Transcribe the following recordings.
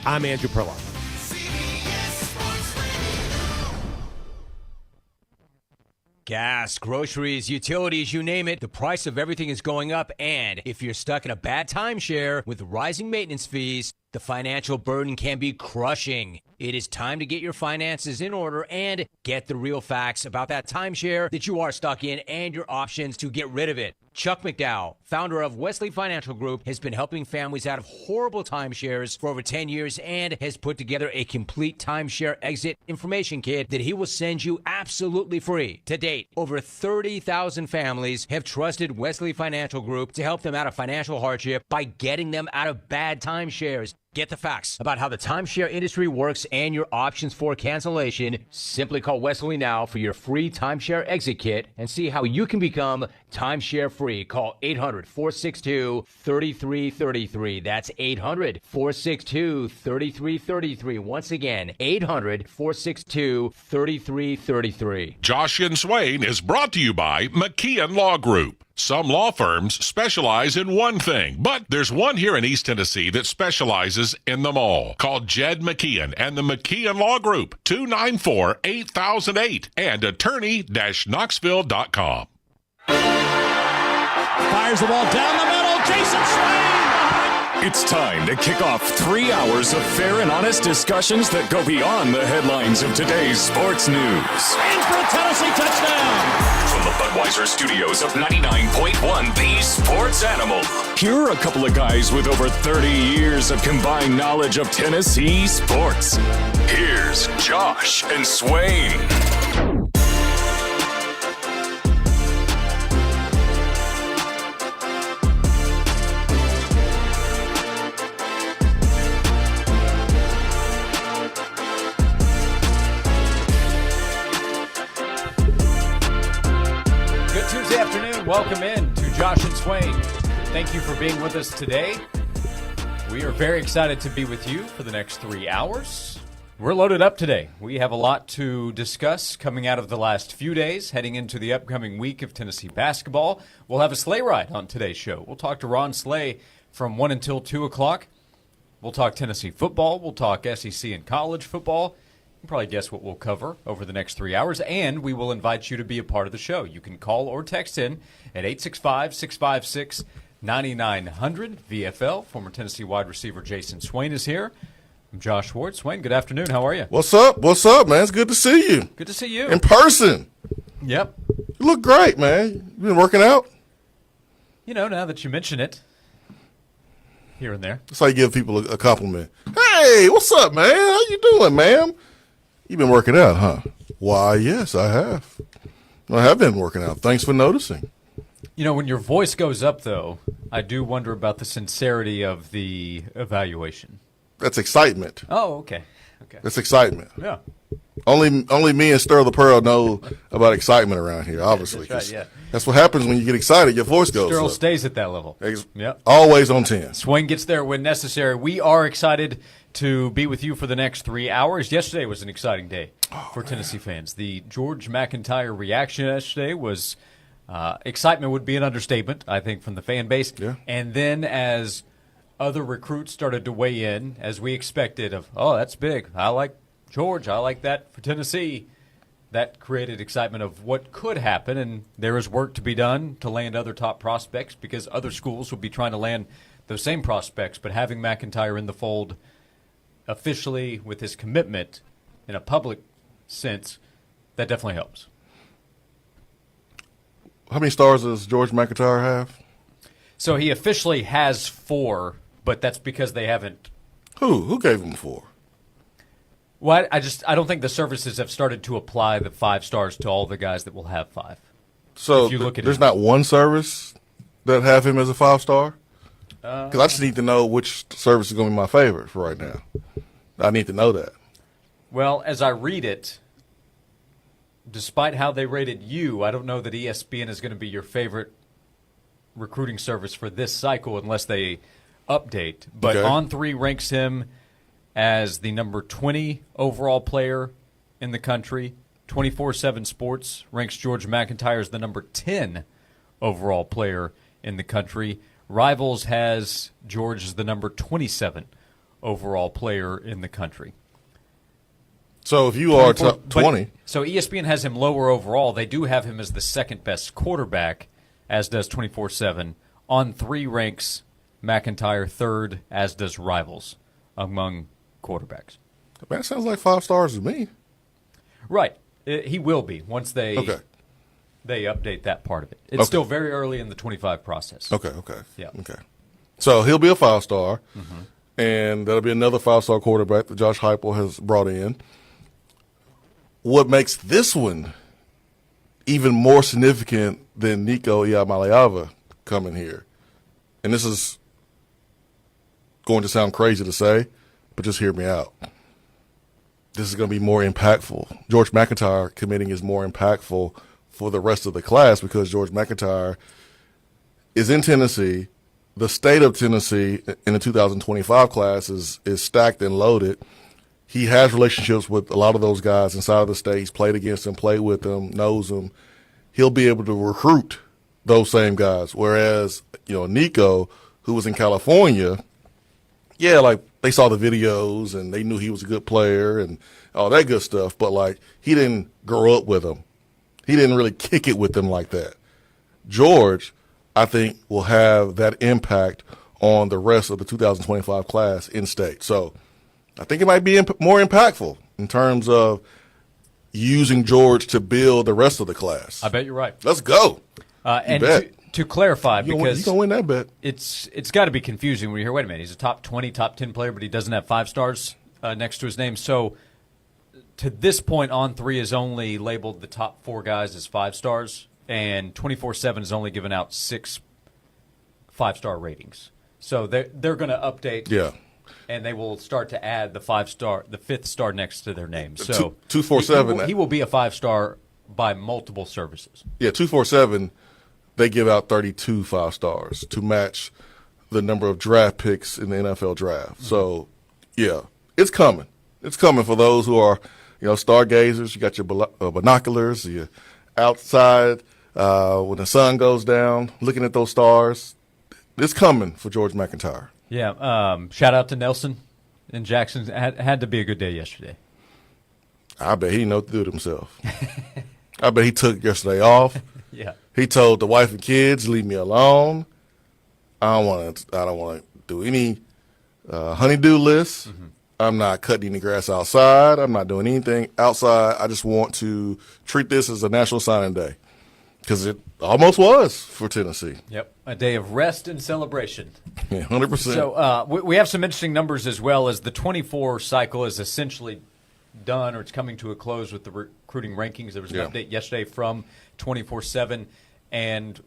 I'm Andrew Perloff. Gas, groceries, utilities, you name it, the price of everything is going up. And if you're stuck in a bad timeshare with rising maintenance fees, the financial burden can be crushing. It is time to get your finances in order and get the real facts about that timeshare that you are stuck in and your options to get rid of it. Chuck McDowell, founder of Wesley Financial Group, has been helping families out of horrible timeshares for over 10 years and has put together a complete timeshare exit information kit that he will send you absolutely free. To date, over 30,000 families have trusted Wesley Financial Group to help them out of financial hardship by getting them out of bad timeshares. Get the facts about how the timeshare industry works and your options for cancellation. Simply call Wesley now for your free timeshare exit kit and see how you can become timeshare free. Call 800-462-3333. That's 800-462-3333. Once again, 800-462-3333. Josh and Swain is brought to you by McKeon Law Group. Some law firms specialize in one thing, but there's one here in East Tennessee that specializes in them all. Call Jed McKeon and the McKeon Law Group, 294-8008 and attorney-knoxville.com. Fires the ball down the middle. Jason Swain! It's time to kick off 3 hours of fair and honest discussions that go beyond the headlines of today's sports news. And for a Tennessee touchdown! From the Budweiser studios of 99.1 The Sports Animal, here are a couple of guys with over 30 years of combined knowledge of Tennessee sports. Here's Josh and Swain. Tuesday afternoon. Welcome in to Josh and Swain. Thank you for being with us today. We are very excited to be with you for the next 3 hours. We're loaded up today. We have a lot to discuss coming out of the last few days, heading into the upcoming week of Tennessee basketball. We'll have a sleigh ride on today's show. We'll talk to Ron Slay from 1 until 2 o'clock. We'll talk Tennessee football. We'll talk SEC and college football. You can probably guess what we'll cover over the next 3 hours, and we will invite you to be a part of the show. You can call or text in at 865-656-9900. VFL, former Tennessee wide receiver Jason Swain is here. I'm Josh Ward. Swain, good afternoon. How are you? What's up? What's up, man? It's good to see you. Good to see you. In person. Yep. You look great, man. You been working out? You know, now that you mention it, here and there. That's how you give people a compliment. Hey, what's up, man? How you doing, ma'am? You been working out, huh? Why, yes, I have. I have been working out. Thanks for noticing. You know, when your voice goes up, though, I do wonder about the sincerity of the evaluation. That's excitement. Oh, okay. That's excitement. Yeah. Only me and Stir the Pearl know about excitement around here, obviously. That's right, yeah. That's what happens when you get excited. Your voice goes Sterl up. stays at that level. Yep. Always on 10. Swain gets there when necessary. We are excited to be with you for the next 3 hours. Yesterday was an exciting day for Tennessee fans. The George McIntyre reaction yesterday was excitement would be an understatement, I think, from the fan base. Yeah. And then as other recruits started to weigh in, as we expected, that's big. I like George. I like that for Tennessee. That created excitement of what could happen, and there is work to be done to land other top prospects because other schools will be trying to land those same prospects, but having McIntyre in the fold officially with his commitment in a public sense, that definitely helps. How many stars does George McIntyre have? So he officially has 4, but that's because they haven't. Who gave him 4? Well, I don't think the services have started to apply the 5 stars to all the guys that will have 5. So there's not one service that have him as a 5-star? Because I just need to know which service is going to be my favorite for right now. I need to know that. Well, as I read it, despite how they rated you, I don't know that ESPN is going to be your favorite recruiting service for this cycle unless they update. But okay. On3 ranks him as the number 20 overall player in the country. 24/7 Sports ranks George McIntyre as the number 10 overall player in the country. Rivals has George as the number 27 overall player in the country. So if you are top 20. So ESPN has him lower overall. They do have him as the second best quarterback, as does 24/7. On 3 ranks McIntyre third, as does Rivals among quarterbacks. Man, that sounds like 5 stars to me. Right. He will be once they update that part of it. It's still very early in the 25 process. Okay. Yeah. Okay. So he'll be a 5-star, and that'll be another 5-star quarterback that Josh Heupel has brought in. What makes this one even more significant than Nico Iamaleava coming here, and this is going to sound crazy to say, but just hear me out. This is going to be more impactful. George McIntyre committing is more impactful for the rest of the class because George McIntyre is in Tennessee. The state of Tennessee in the 2025 class is stacked and loaded. He has relationships with a lot of those guys inside of the state. He's played against them, played with them, knows them. He'll be able to recruit those same guys. Whereas, Nico, who was in California, like they saw the videos and they knew he was a good player and all that good stuff. But he didn't grow up with them. He didn't really kick it with them like that. George, I think, will have that impact on the rest of the 2025 class in state. So I think it might be more impactful in terms of using George to build the rest of the class. I bet you're right. Let's go. And to clarify, because you're going to win that bet. It's got to be confusing when you hear, wait a minute, he's a top 20, top 10 player, but he doesn't have 5 stars next to his name. So to this point, On 3 is only labeled the top 4 guys as 5 stars, and 24/7 has only given out 6 5-star ratings. So they're going to update. Yeah. And they will start to add the 5-star, the 5th star next to their name. So 247. He will be a 5-star by multiple services. Yeah, 247. They give out 32 5-stars to match the number of draft picks in the NFL draft. So, yeah, it's coming. It's coming for those who are, stargazers. You got your binoculars. You're outside when the sun goes down, looking at those stars. It's coming for George McIntyre. Yeah. Shout out to Nelson in Jackson. Had to be a good day yesterday. I bet he didn't know what to do with himself. I bet he took yesterday off. Yeah. He told the wife and kids, "Leave me alone. I don't want to do any honeydew lists. I'm not cutting any grass outside. I'm not doing anything outside. I just want to treat this as a National Signing Day." Because it almost was for Tennessee. Yep, a day of rest and celebration. Yeah, 100%. So we have some interesting numbers as well, as the 24 cycle is essentially done, or it's coming to a close with the recruiting rankings. There was an update yesterday from 24/7, and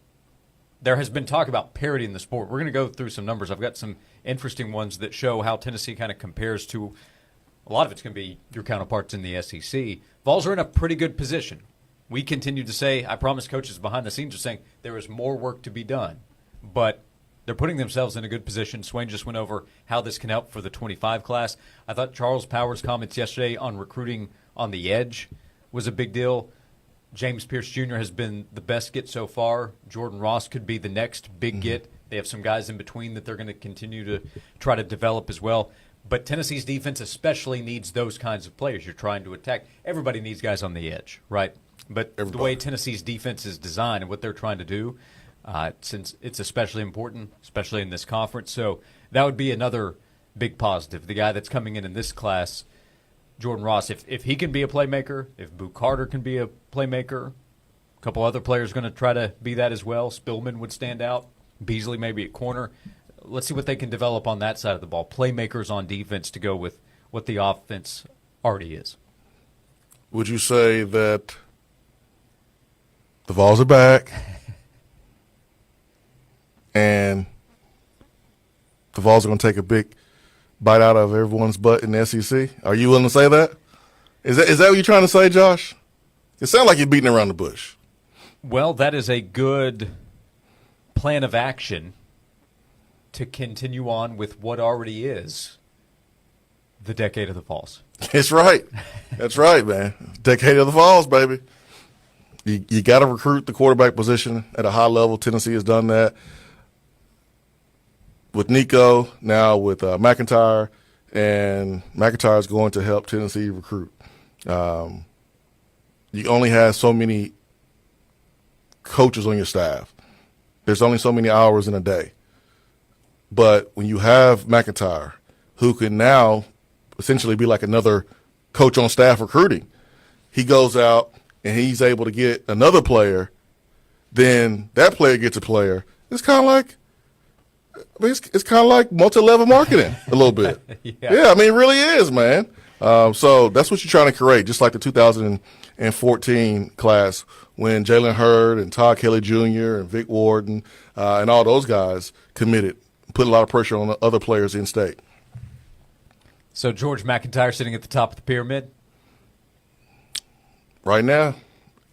there has been talk about parity in the sport. We're going to go through some numbers. I've got some interesting ones that show how Tennessee kind of compares to, a lot of it's going to be your counterparts in the SEC. Vols are in a pretty good position. We continue to say, I promise coaches behind the scenes are saying there is more work to be done, but they're putting themselves in a good position. Swain just went over how this can help for the 25 class. I thought Charles Powers' comments yesterday on recruiting on the edge was a big deal. James Pierce Jr. has been the best get so far. Jordan Ross could be the next big get. They have some guys in between that they're going to continue to try to develop as well. But Tennessee's defense especially needs those kinds of players. You're trying to attack. Everybody needs guys on the edge, right? But the way Tennessee's defense is designed and what they're trying to do, since it's especially important, especially in this conference. So that would be another big positive. The guy that's coming in this class, Jordan Ross, if he can be a playmaker, if Boo Carter can be a playmaker, a couple other players going to try to be that as well. Spillman would stand out. Beasley maybe at corner. Let's see what they can develop on that side of the ball. Playmakers on defense to go with what the offense already is. Would you say that the Vols are back and the Vols are going to take a big bite out of everyone's butt in the SEC? Are you willing to say that? Is that what you're trying to say, Josh? It sounds like you're beating around the bush. Well, that is a good plan of action to continue on with what already is the decade of the Vols. That's right. That's right, man. Decade of the Vols, baby. You got to recruit the quarterback position at a high level. Tennessee has done that with Nico, now with McIntyre, and McIntyre is going to help Tennessee recruit. You only have so many coaches on your staff. There's only so many hours in a day. But when you have McIntyre, who can now essentially be like another coach on staff recruiting, he goes out and he's able to get another player, then that player gets a player. It's kind of like, it's kind of like multi-level marketing a little bit. Yeah, I mean, it really is, man. So that's what you're trying to create, just like the 2014 class when Jalen Hurd and Todd Kelly Jr. and Vic Warden and all those guys committed, put a lot of pressure on the other players in state. So George McIntyre sitting at the top of the pyramid? Right now,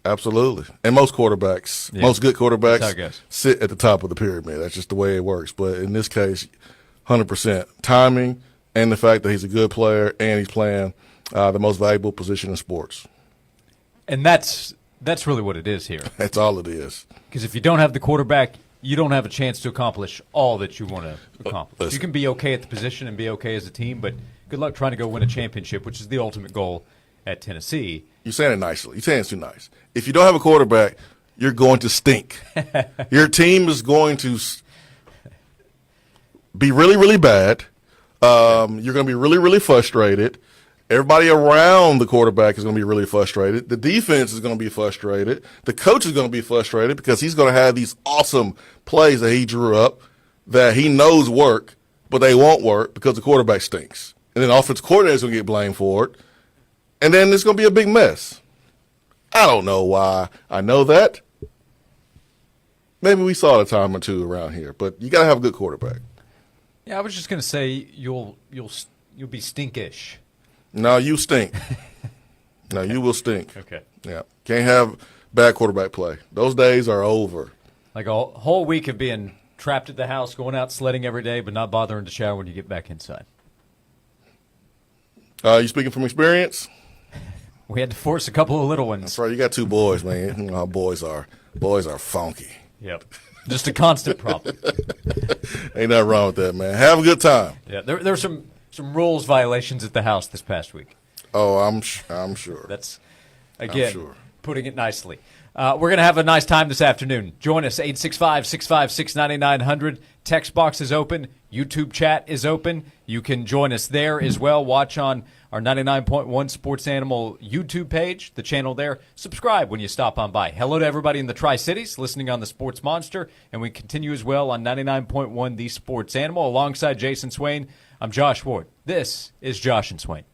absolutely. And most quarterbacks, most good quarterbacks sit at the top of the pyramid. That's just the way it works. But in this case, 100%. Timing and the fact that he's a good player and he's playing the most valuable position in sports. And that's really what it is here. That's all it is. Because if you don't have the quarterback, you don't have a chance to accomplish all that you want to accomplish. You can be okay at the position and be okay as a team, but good luck trying to go win a championship, which is the ultimate goal at Tennessee. You're saying it nicely. You're saying it's too nice. If you don't have a quarterback, you're going to stink. Your team is going to be really, really bad. You're going to be really, really frustrated. Everybody around the quarterback is going to be really frustrated. The defense is going to be frustrated. The coach is going to be frustrated because he's going to have these awesome plays that he drew up that he knows work, but they won't work because the quarterback stinks. And then the offensive coordinator is going to get blamed for it. And then it's going to be a big mess. I don't know why I know that. Maybe we saw it a time or two around here, but you got to have a good quarterback. Yeah, I was just going to say you'll be stinkish. No, you stink. No, you will stink. Okay. Yeah. Can't have bad quarterback play. Those days are over. Like a whole week of being trapped at the house, going out sledding every day, but not bothering to shower when you get back inside. You speaking from experience? We had to force a couple of little ones. That's right. You got two boys, man. You know how boys are. Boys are funky. Yep. Just a constant problem. Ain't nothing wrong with that, man. Have a good time. Yeah. There's some rules violations at the house this past week. Oh, I'm sure. That's, again, putting it nicely. We're going to have a nice time this afternoon. Join us, 865-656-9900. Text box is open. YouTube chat is open. You can join us there as well. Watch on our 99.1 Sports Animal YouTube page, the channel there. Subscribe when you stop on by. Hello to everybody in the Tri-Cities listening on the Sports Monster. And we continue as well on 99.1 The Sports Animal. Alongside Jason Swain, I'm Josh Ward. This is Josh and Swain.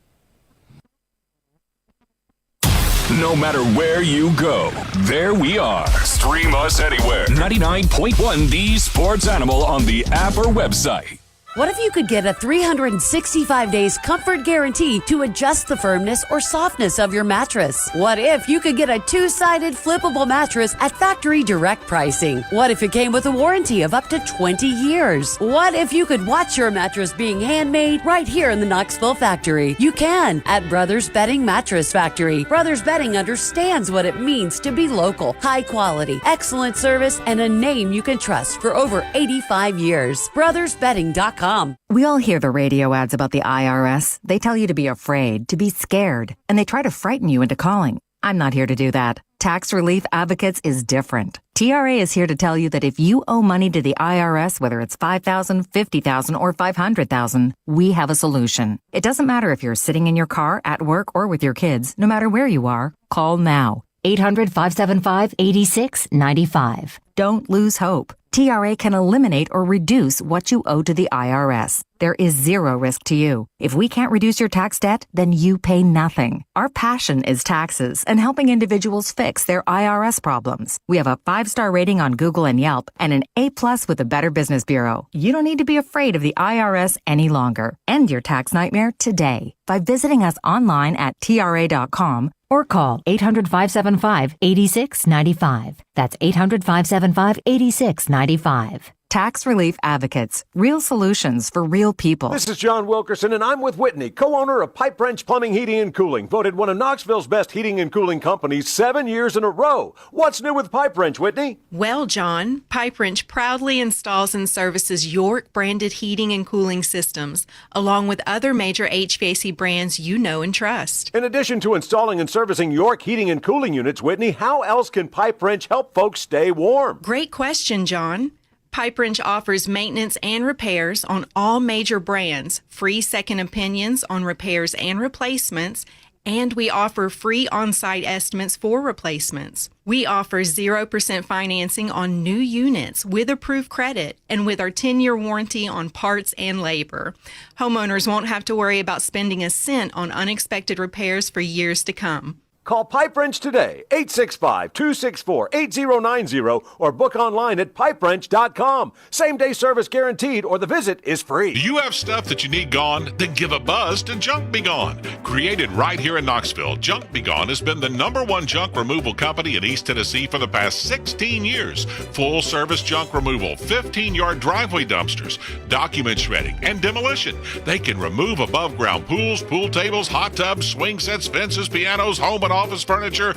No matter where you go, there we are. Stream us anywhere. 99.1 The Sports Animal on the app or website. What if you could get a 365 days comfort guarantee to adjust the firmness or softness of your mattress? What if you could get a two-sided flippable mattress at factory direct pricing? What if it came with a warranty of up to 20 years? What if you could watch your mattress being handmade right here in the Knoxville factory? You can at Brothers Bedding Mattress Factory. Brothers Bedding understands what it means to be local, high quality, excellent service, and a name you can trust for over 85 years. BrothersBedding.com. We all hear the radio ads about the IRS. They tell you to be afraid, to be scared, and they try to frighten you into calling. I'm not here to do that. Tax Relief Advocates is different. TRA is here to tell you that if you owe money to the IRS, whether it's $5,000, $50,000, or $500,000, we have a solution. It doesn't matter if you're sitting in your car, at work, or with your kids. No matter where you are, call now. 800-575-8695. Don't lose hope. TRA can eliminate or reduce what you owe to the IRS. There is zero risk to you. If we can't reduce your tax debt, then you pay nothing. Our passion is taxes and helping individuals fix their IRS problems. We have a 5-star rating on Google and Yelp and an A+ with the Better Business Bureau. You don't need to be afraid of the IRS any longer. End your tax nightmare today by visiting us online at TRA.com or call 800-575-8695. That's 800-575-8695. Tax Relief Advocates. Real solutions for real people. This is John Wilkerson, and I'm with Whitney, co-owner of Pipe Wrench Plumbing, Heating, and Cooling, voted one of Knoxville's best heating and cooling companies 7 years in a row. What's new with Pipe Wrench, Whitney? Well, John, Pipe Wrench proudly installs and services York-branded heating and cooling systems, along with other major HVAC brands you know and trust. In addition to installing and servicing York heating and cooling units, Whitney, how else can Pipe Wrench help folks stay warm? Great question, John. Pipe Wrench offers maintenance and repairs on all major brands, free second opinions on repairs and replacements, and we offer free on-site estimates for replacements. We offer 0% financing on new units with approved credit and with our 10-year warranty on parts and labor. Homeowners won't have to worry about spending a cent on unexpected repairs for years to come. Call Pipe Wrench today, 865-264-8090, or book online at pipewrench.com. Same-day service guaranteed, or the visit is free. Do you have stuff that you need gone? Then give a buzz to Junk Be Gone. Created right here in Knoxville, Junk Be Gone has been the #1 junk removal company in East Tennessee for the past 16 years. Full-service junk removal, 15-yard driveway dumpsters, document shredding, and demolition. They can remove above-ground pools, pool tables, hot tubs, swing sets, fences, pianos, home and office furniture,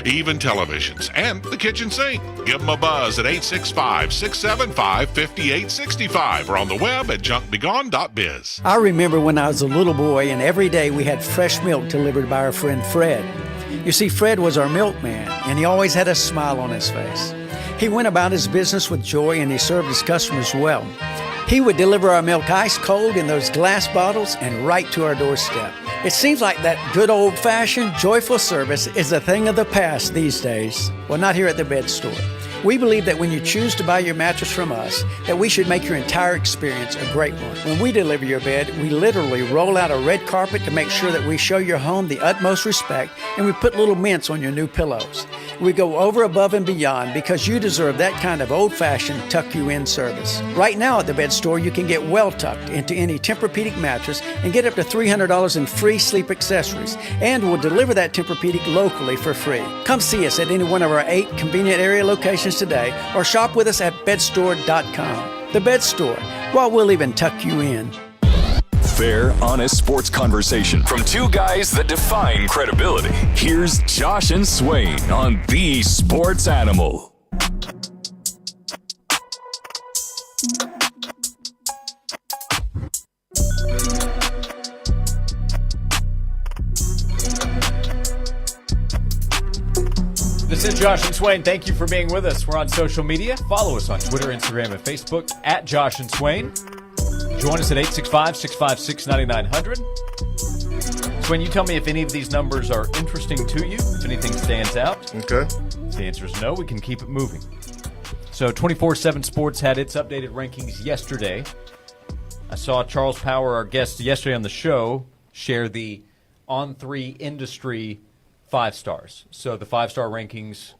even televisions, and the kitchen sink. Give them a buzz at 865-675-5865 or on the web at junkbegone.biz. I remember when I was a little boy and every day we had fresh milk delivered by our friend Fred. You see, Fred was our milkman and he always had a smile on his face. He went about his business with joy and he served his customers well. He would deliver our milk ice cold in those glass bottles and right to our doorstep. It seems like that good old-fashioned, joyful service is a thing of the past these days. Well, not here at the Bed Store. We believe that when you choose to buy your mattress from us, that we should make your entire experience a great one. When we deliver your bed, we literally roll out a red carpet to make sure that we show your home the utmost respect, and we put little mints on your new pillows. We go over, above, and beyond because you deserve that kind of old-fashioned tuck-you-in service. Right now at the Bed Store, you can get well-tucked into any Tempur-Pedic mattress and get up to $300 in free sleep accessories, and we'll deliver that Tempur-Pedic locally for free. Come see us at any one of our 8 convenient area locations today or shop with us at bedstore.com. The Bed Store, while we'll even tuck you in. Fair, honest sports conversation from two guys that define credibility. Here's Josh and Swain on The Sports Animal. This is Josh and Swain. Thank you for being with us. We're on social media. Follow us on Twitter, Instagram, and Facebook at Josh and Swain. Join us at 865-656-9900. Swain, you tell me if any of these numbers are interesting to you, if anything stands out. Okay. If the answer is no, we can keep it moving. So 24/7 Sports had its updated rankings yesterday. I saw Charles Power, our guest yesterday on the show, share the On3 industry 5 stars. So the 5-star rankings,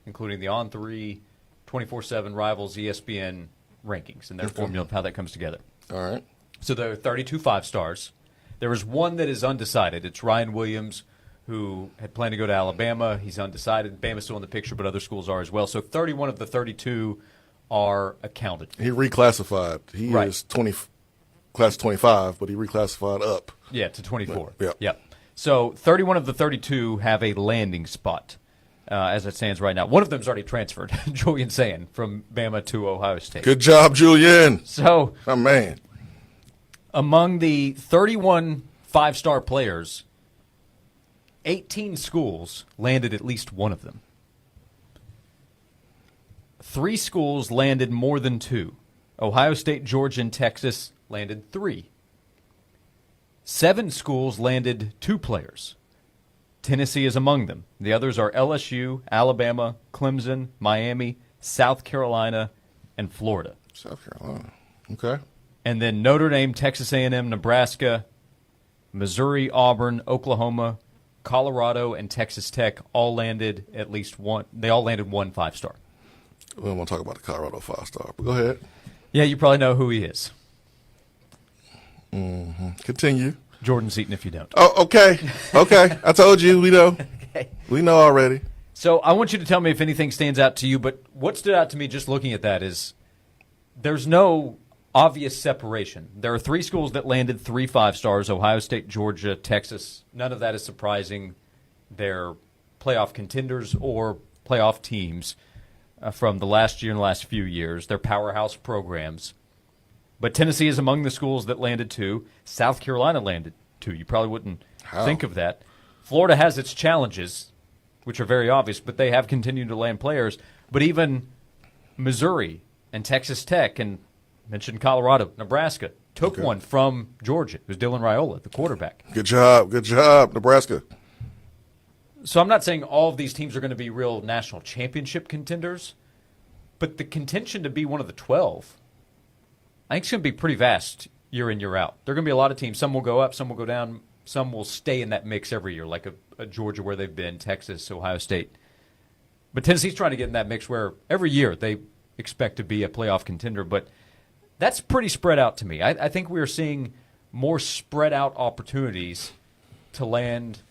including the On3, 24/7 Rivals, ESPN rankings, and their formula of how that comes together. All right. So there are 32 5 stars. There is one that is undecided. It's Ryan Williams, who had planned to go to Alabama. He's undecided. Bama's still in the picture, but other schools are as well. So 31 of the 32 are accounted. He reclassified. He is class 25, but he reclassified up. Yeah, to 24. But, Yep. So 31 of the 32 have a landing spot as it stands right now. One of them is already transferred, Julian Sand, from Bama to Ohio State. Good job, Julian. So, my man. Among the 31 5-star players, 18 schools landed at least one of them. 3 schools landed more than 2. Ohio State, Georgia, and Texas landed 3. 7 schools landed 2 players. Tennessee is among them. The others are LSU, Alabama, Clemson, Miami, South Carolina, and Florida. South Carolina. Okay. And then Notre Dame, Texas A&M, Nebraska, Missouri, Auburn, Oklahoma, Colorado, and Texas Tech all landed at least one. They all landed 1 5-star. We don't want to talk about the Colorado 5-star, but go ahead. Yeah, you probably know who he is. Mm-hmm. Continue. Jordan Seaton, if you don't. Oh, okay. Okay. I told you. We know. Okay. We know already. So I want you to tell me if anything stands out to you, but what stood out to me just looking at that is there's no obvious separation. There are 3 schools that landed 3 5-stars: Ohio State, Georgia, Texas. None of that is surprising. They're playoff contenders or playoff teams from the last year and the last few years. They're powerhouse programs. But Tennessee is among the schools that landed 2. South Carolina landed 2. You probably wouldn't think of that. Florida has its challenges, which are very obvious, but they have continued to land players. But even Missouri and Texas Tech, and mentioned Colorado, Nebraska, took one from Georgia. It was Dylan Raiola, the quarterback. Good job, Nebraska. So I'm not saying all of these teams are going to be real national championship contenders, but the contention to be one of the 12, I think it's going to be pretty vast year in, year out. There are going to be a lot of teams. Some will go up, some will go down, some will stay in that mix every year, like a Georgia where they've been, Texas, Ohio State. But Tennessee's trying to get in that mix where every year they expect to be a playoff contender, but that's pretty spread out to me. I think we are seeing more spread out opportunities to land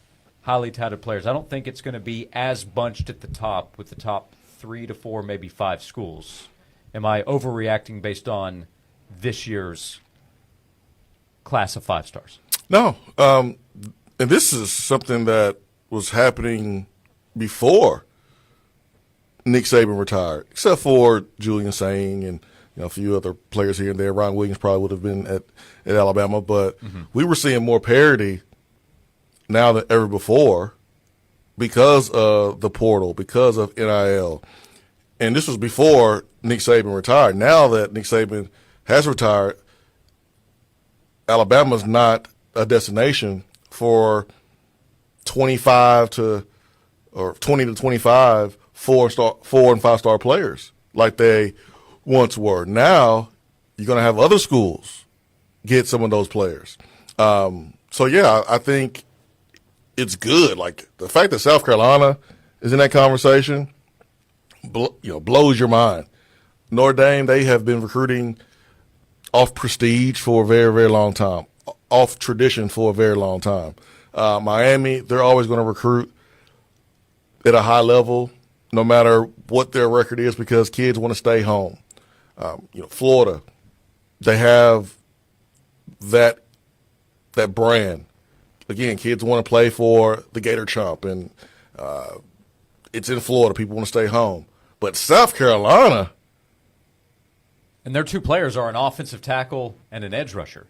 highly touted players. I don't think it's going to be as bunched at the top with the top 3 to 4, maybe 5 schools. Am I overreacting based on this year's class of 5-stars? No. And this is something that was happening before Nick Saban retired, except for Julian Sane and a few other players here and there. Ron Williams probably would have been at Alabama, but we were seeing more parity now than ever before because of the portal, because of NIL. And this was before Nick Saban retired. Now that Nick Saban has retired, Alabama's not a destination for 25 to or 20 to 25 4 and 5-star players like they once were. Now you're going to have other schools get some of those players. So yeah, I think it's good. Like the fact that South Carolina is in that conversation, blows your mind. Notre Dame, they have been recruiting off prestige for a very, very long time, off tradition for a very long time. Miami, they're always going to recruit at a high level, no matter what their record is, because kids want to stay home. Florida, they have that brand. Again, kids want to play for the Gator Chomp, and it's in Florida. People want to stay home. But South Carolina, and their 2 players are an offensive tackle and an edge rusher,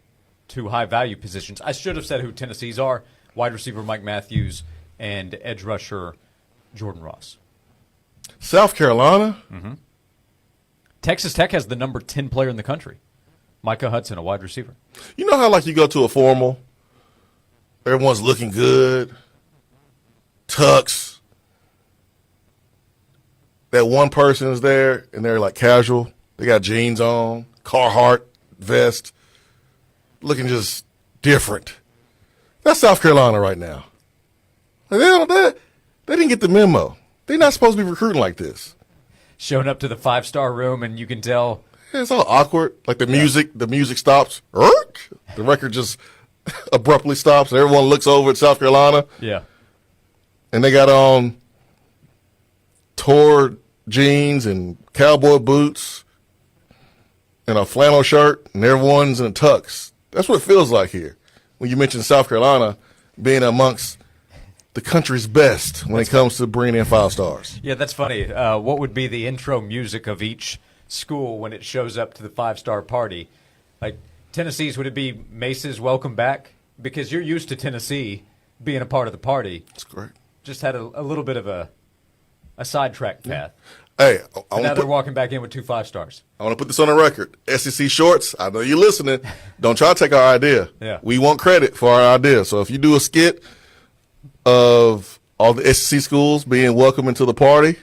2 high-value positions. I should have said who Tennessee's are: wide receiver Mike Matthews and edge rusher Jordan Ross. South Carolina? Mm-hmm. Texas Tech has the number 10 player in the country, Micah Hudson, a wide receiver. You know how, you go to a formal, everyone's looking good, tux, that one person is there, and they're, casual. They got jeans on, Carhartt vest, looking just different. That's South Carolina right now. They didn't get the memo. They're not supposed to be recruiting like this. Showing up to the 5-star room, and you can tell. Yeah, it's all awkward. Like the music stops. The record just abruptly stops, and everyone looks over at South Carolina. Yeah. And they got on tore jeans and cowboy boots and a flannel shirt, and everyone's in a tux. That's what it feels like here when you mention South Carolina being amongst the country's best when it comes to bringing in 5-stars. Yeah, that's funny. What would be the intro music of each school when it shows up to the 5-star party? Like Tennessee's, would it be Mace's Welcome Back? Because you're used to Tennessee being a part of the party. That's correct. Just had a little bit of a sidetrack path. Hey, now they're walking back in with 2 5-stars. I want to put this on the record. SEC Shorts, I know you're listening. Don't try to take our idea. Yeah. We want credit for our idea. So if you do a skit of all the SEC schools being welcome into the party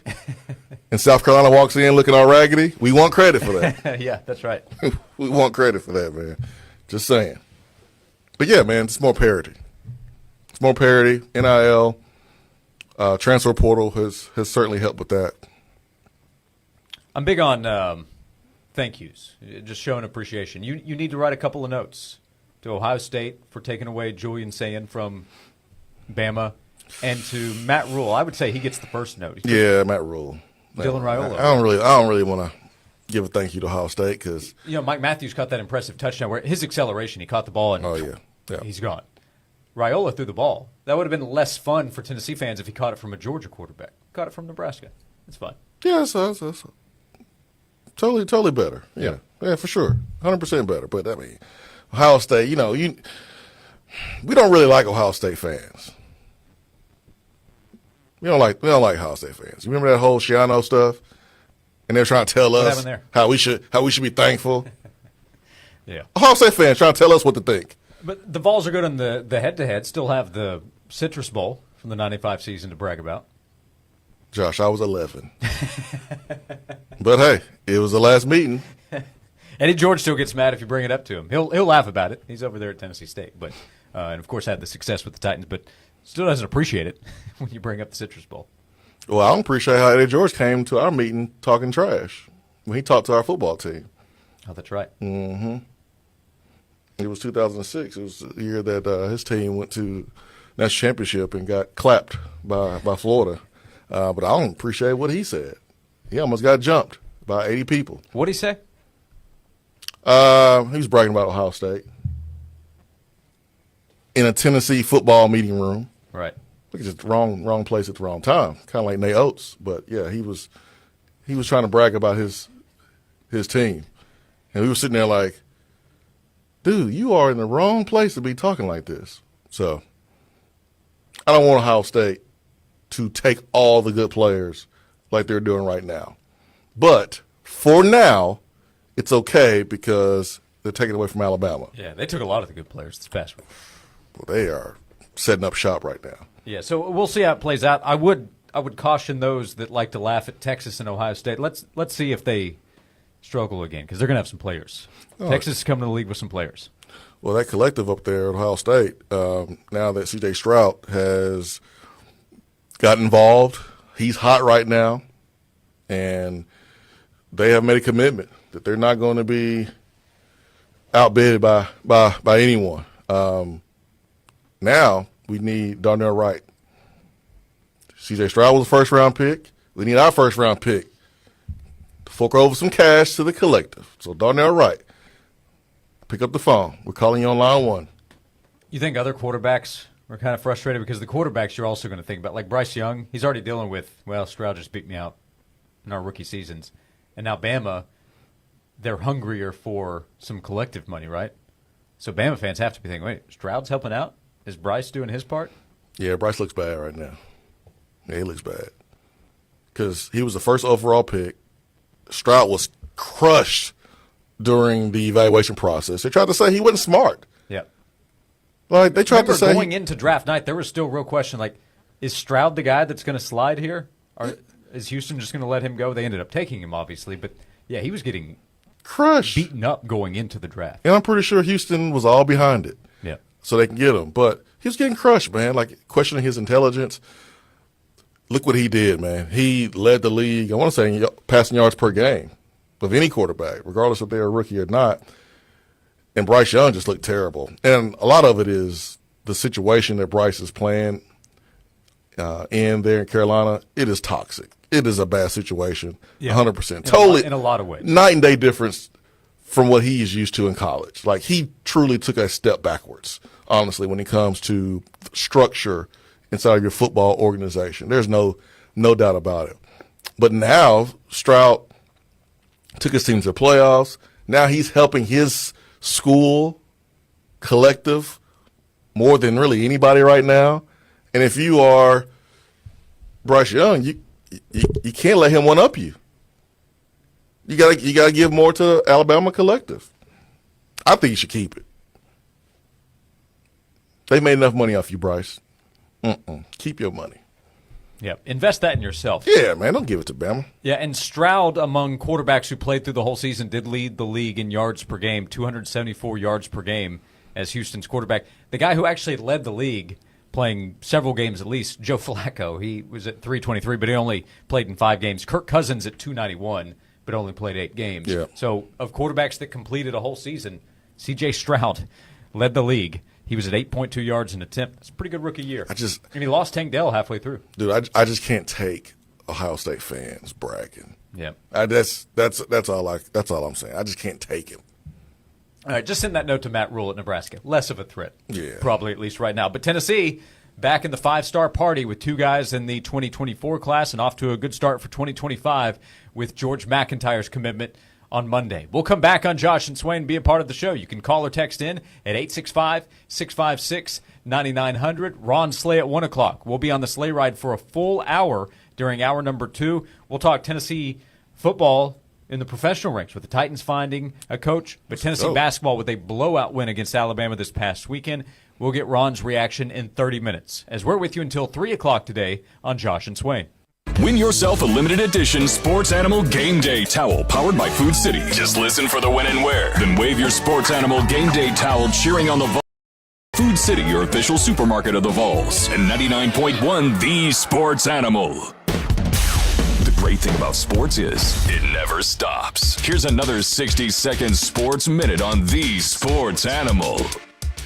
and South Carolina walks in looking all raggedy, we want credit for that. Yeah, that's right. We want credit for that, man. Just saying. But yeah, man, it's more parity. It's more parity. NIL, transfer portal has certainly helped with that. I'm big on thank yous, just showing appreciation. You need to write a couple of notes to Ohio State for taking away Julian Sane from Bama, and to Matt Rule. I would say he gets the first note. Yeah, Matt Rule. Dylan Raiola. I don't really want to give a thank you to Ohio State because Mike Matthews caught that impressive touchdown where his acceleration, he caught the ball and he's gone. Raiola threw the ball. That would have been less fun for Tennessee fans if he caught it from a Georgia quarterback. Caught it from Nebraska. It's fun. Yeah, that's totally better. Yeah, for sure, 100% better. But I mean, Ohio State, we don't really like Ohio State fans. We don't like Ohio State fans. You remember that whole Shiano stuff, and they're trying to tell us how we should be thankful. Yeah, Ohio State fans trying to tell us what to think. But the Vols are good on the head-to-head. Still have the Citrus Bowl from the '95 season to brag about. Josh, I was 11. But hey, it was the last meeting. Eddie George still gets mad if you bring it up to him. He'll laugh about it. He's over there at Tennessee State, but and of course had the success with the Titans, but still doesn't appreciate it when you bring up the Citrus Bowl. Well, I don't appreciate how Eddie George came to our meeting talking trash when he talked to our football team. Oh, that's right. Mm-hmm. It was 2006. It was the year that his team went to national championship and got clapped by Florida. But I don't appreciate what he said. He almost got jumped by 80 people. What did he say? He was bragging about Ohio State in a Tennessee football meeting room. Right. Look, just wrong place at the wrong time. Kind of like Nate Oates. But yeah, he was trying to brag about his team, and we were sitting there like, dude, you are in the wrong place to be talking like this. So I don't want Ohio State to take all the good players like they're doing right now. But for now, it's okay because they're taking away from Alabama. Yeah, they took a lot of the good players this past week. Well, they are setting up shop right now. Yeah, so we'll see how it plays out. I would caution those that like to laugh at Texas and Ohio State. Let's see if they struggle again because they're going to have some players. Texas is coming to the league with some players. Well, that collective up there at Ohio State, now that C.J. Stroud has got involved, he's hot right now, and they have made a commitment that they're not going to be outbid by anyone. Now we need Darnell Wright. C.J. Stroud was a first-round pick. We need our first-round pick to fork over some cash to the collective. So Darnell Wright, pick up the phone. We're calling you on line one. You think other quarterbacks were kind of frustrated because the quarterbacks you're also going to think about, like Bryce Young, he's already dealing with, well, Stroud just beat me out in our rookie seasons. And now Bama, they're hungrier for some collective money, right? So Bama fans have to be thinking, wait, Stroud's helping out? Is Bryce doing his part? Yeah, Bryce looks bad right now. Yeah, he looks bad. Because he was the first overall pick. Stroud was crushed during the evaluation process. They tried to say he wasn't smart. Yeah. Like, they tried to say going into draft night, there was still real question, like, is Stroud the guy that's going to slide here? Or is Houston just going to let him go? They ended up taking him, obviously. But, yeah, he was getting crushed, beaten up going into the draft. And I'm pretty sure Houston was all behind it. Yeah. So they can get him. But he was getting crushed, man, like questioning his intelligence. Look what he did, man. He led the league, I want to say, passing yards per game of any quarterback, regardless if they're a rookie or not. And Bryce Young just looked terrible. And a lot of it is the situation that Bryce is playing in there in Carolina. It is toxic. It is a bad situation, 100%. Totally. In a lot of ways. Night and day difference from what he is used to in college. Like, he truly took a step backwards, honestly, when it comes to structure inside of your football organization. There's no doubt about it. But now Stroud took his team to the playoffs. Now he's helping his school collective more than really anybody right now. And if you are Bryce Young, you can't let him one-up you. You gotta give more to Alabama collective. I think you should keep it. They made enough money off you, Bryce. Keep your money. Yeah, invest that in yourself. Yeah, man, don't give it to Bama. Yeah, and Stroud, among quarterbacks who played through the whole season, did lead the league in yards per game, 274 yards per game as Houston's quarterback. The guy who actually led the league, playing several games at least, Joe Flacco, he was at 323, but he only played in 5 games. Kirk Cousins at 291, but only played 8 games. Yeah. So of quarterbacks that completed a whole season, C.J. Stroud led the league. He was at 8.2 yards an attempt. That's a pretty good rookie year. And he lost Tank Dell halfway through. Dude, I just can't take Ohio State fans bragging. Yeah. That's all I'm saying. I just can't take him. All right, just send that note to Matt Rule at Nebraska. Less of a threat, Yeah. probably at least right now. But Tennessee back in the five-star party with two guys in the 2024 class and off to a good start for 2025 with George McIntyre's commitment on Monday. We'll come back on Josh and Swain and be a part of the show. You can call or text in at 865-656-9900. Ron Slay at 1 o'clock. We'll be on the sleigh ride for a full hour during hour number 2. We'll talk Tennessee football in the professional ranks with the Titans finding a coach, but Tennessee basketball with a blowout win against Alabama this past weekend. We'll get Ron's reaction in 30 minutes as we're with you until 3 o'clock today on Josh and Swain. Win yourself a limited edition Sports Animal Game Day towel powered by Food City. Just listen for the when and where. Then wave your Sports Animal Game Day towel cheering on the Vols. Food City, your official supermarket of the Vols. And 99.1 The Sports Animal. The great thing about sports is it never stops. Here's another 60-second sports minute on The Sports Animal.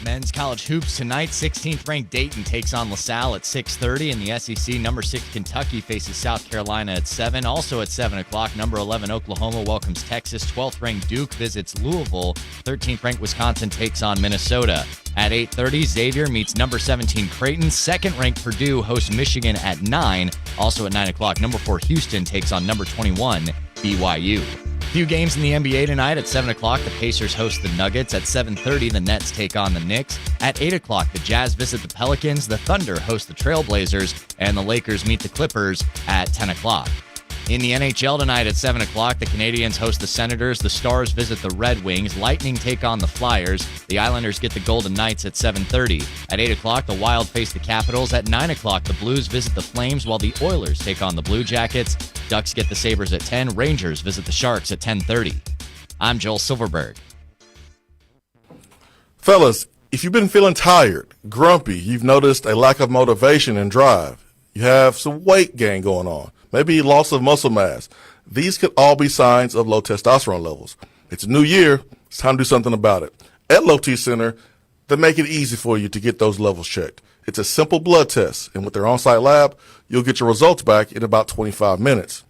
Men's college hoops tonight. 16th-ranked Dayton takes on LaSalle at 6:30. In the SEC, number 6 Kentucky faces South Carolina at 7. Also at 7 o'clock, number 11 Oklahoma welcomes Texas. 12th-ranked Duke visits Louisville. 13th-ranked Wisconsin takes on Minnesota. At 8:30, Xavier meets number 17 Creighton. 2nd-ranked Purdue hosts Michigan at 9. Also at 9 o'clock, number 4 Houston takes on number 21 BYU. Few games in the NBA tonight. At 7 o'clock, the Pacers host the Nuggets. At 7:30, the Nets take on the Knicks. At 8 o'clock, the Jazz visit the Pelicans. The Thunder host the Trailblazers. And the Lakers meet the Clippers at 10 o'clock. In the NHL tonight at 7 o'clock, the Canadiens host the Senators. The Stars visit the Red Wings. Lightning take on the Flyers. The Islanders get the Golden Knights at 7:30. At 8 o'clock, the Wild face the Capitals. At 9 o'clock, the Blues visit the Flames, while the Oilers take on the Blue Jackets. Ducks get the Sabres at 10. Rangers visit the Sharks at 10:30. I'm Joel Silverberg. Fellas, if you've been feeling tired, grumpy, you've noticed a lack of motivation and drive, you have some weight gain going on, maybe loss of muscle mass, these could all be signs of low testosterone levels. It's a new year. It's time to do something about it. At Low T Center, they make it easy for you to get those levels checked. It's a simple blood test, and with their on-site lab, you'll get your results back in about 25 minutes.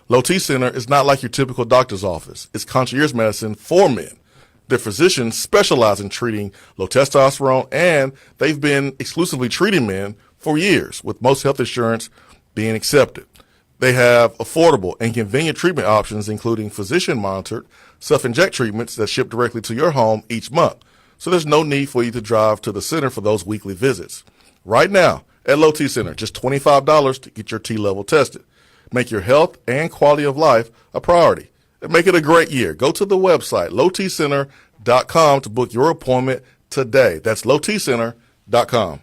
Low T Center is not like your typical doctor's office. It's concierge medicine for men. Their physicians specialize in treating low testosterone, and they've been exclusively treating men for years, with most health insurance being accepted. They have affordable and convenient treatment options, including physician-monitored self-inject treatments that ship directly to your home each month. So there's no need for you to drive to the center for those weekly visits. Right now, at Low T Center, just $25 to get your T level tested. Make your health and quality of life a priority. And make it a great year. Go to the website, lowtcenter.com, to book your appointment today. That's lowtcenter.com.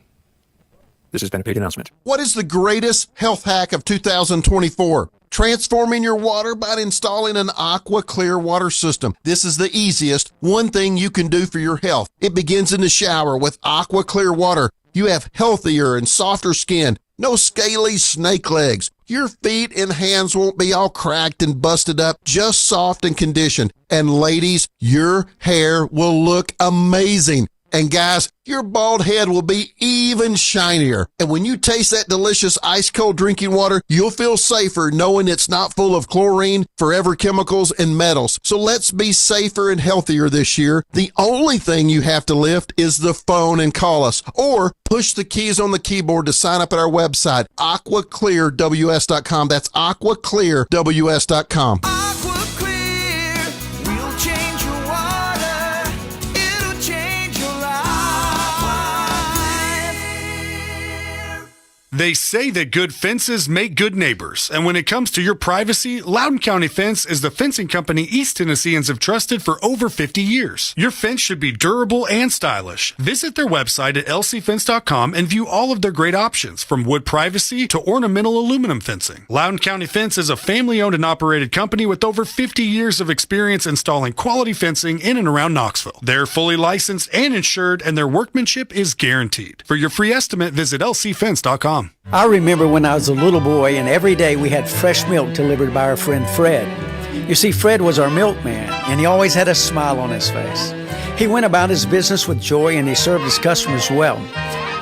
This has been a paid announcement. What is the greatest health hack of 2024? Transforming your water by installing an Aqua Clear water system. This is the easiest one thing you can do for your health. It begins in the shower with Aqua Clear water. You have healthier and softer skin. No scaly snake legs. Your feet and hands won't be all cracked and busted up, just soft and conditioned. And ladies, your hair will look amazing. And guys, your bald head will be even shinier. And when you taste that delicious ice cold drinking water, you'll feel safer knowing it's not full of chlorine, forever chemicals, and metals. So let's be safer and healthier this year. The only thing you have to lift is the phone and call us, or push the keys on the keyboard to sign up at our website, aquaclearws.com. That's aquaclearws.com. They say that good fences make good neighbors, and when it comes to your privacy, Loudoun County Fence is the fencing company East Tennesseans have trusted for over 50 years. Your fence should be durable and stylish. Visit their website at lcfence.com and view all of their great options, from wood privacy to ornamental aluminum fencing. Loudoun County Fence is a family-owned and operated company with over 50 years of experience installing quality fencing in and around Knoxville. They're fully licensed and insured, and their workmanship is guaranteed. For your free estimate, visit lcfence.com. I remember when I was a little boy, and every day we had fresh milk delivered by our friend Fred. You see, Fred was our milkman, and he always had a smile on his face. He went about his business with joy, and he served his customers well.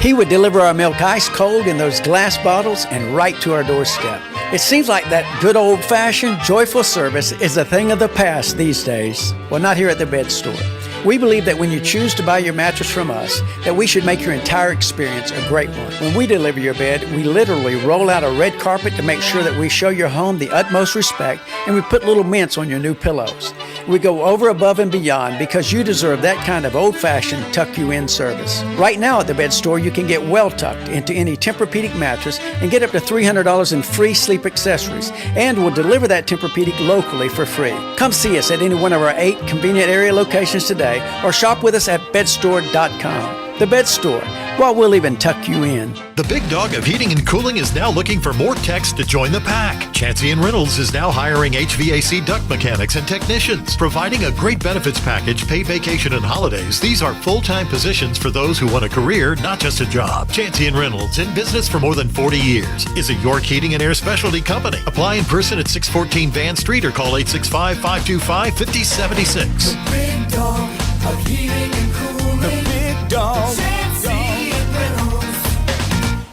He would deliver our milk ice cold in those glass bottles and right to our doorstep. It seems like that good old-fashioned, joyful service is a thing of the past these days. Well, not here at the Bed Store. We believe that when you choose to buy your mattress from us, that we should make your entire experience a great one. When we deliver your bed, we literally roll out a red carpet to make sure that we show your home the utmost respect, and we put little mints on your new pillows. We go over, above, and beyond because you deserve that kind of old-fashioned tuck-you-in service. Right now at the Bed Store, you can get well tucked into any Tempur-Pedic mattress and get up to $300 in free sleep accessories, and we'll deliver that Tempur-Pedic locally for free. Come see us at any one of our 8 convenient area locations today, or shop with us at bedstore.com. The Bed Store. Well, we'll even tuck you in. The big dog of heating and cooling is now looking for more techs to join the pack. Chansey & Reynolds is now hiring HVAC duct mechanics and technicians, providing a great benefits package, paid vacation and holidays. These are full-time positions for those who want a career, not just a job. Chansey & Reynolds, in business for more than 40 years, is a York Heating and Air specialty company. Apply in person at 614 Van Street or call 865-525-5076. The big dog of heating and cooling. The big dog.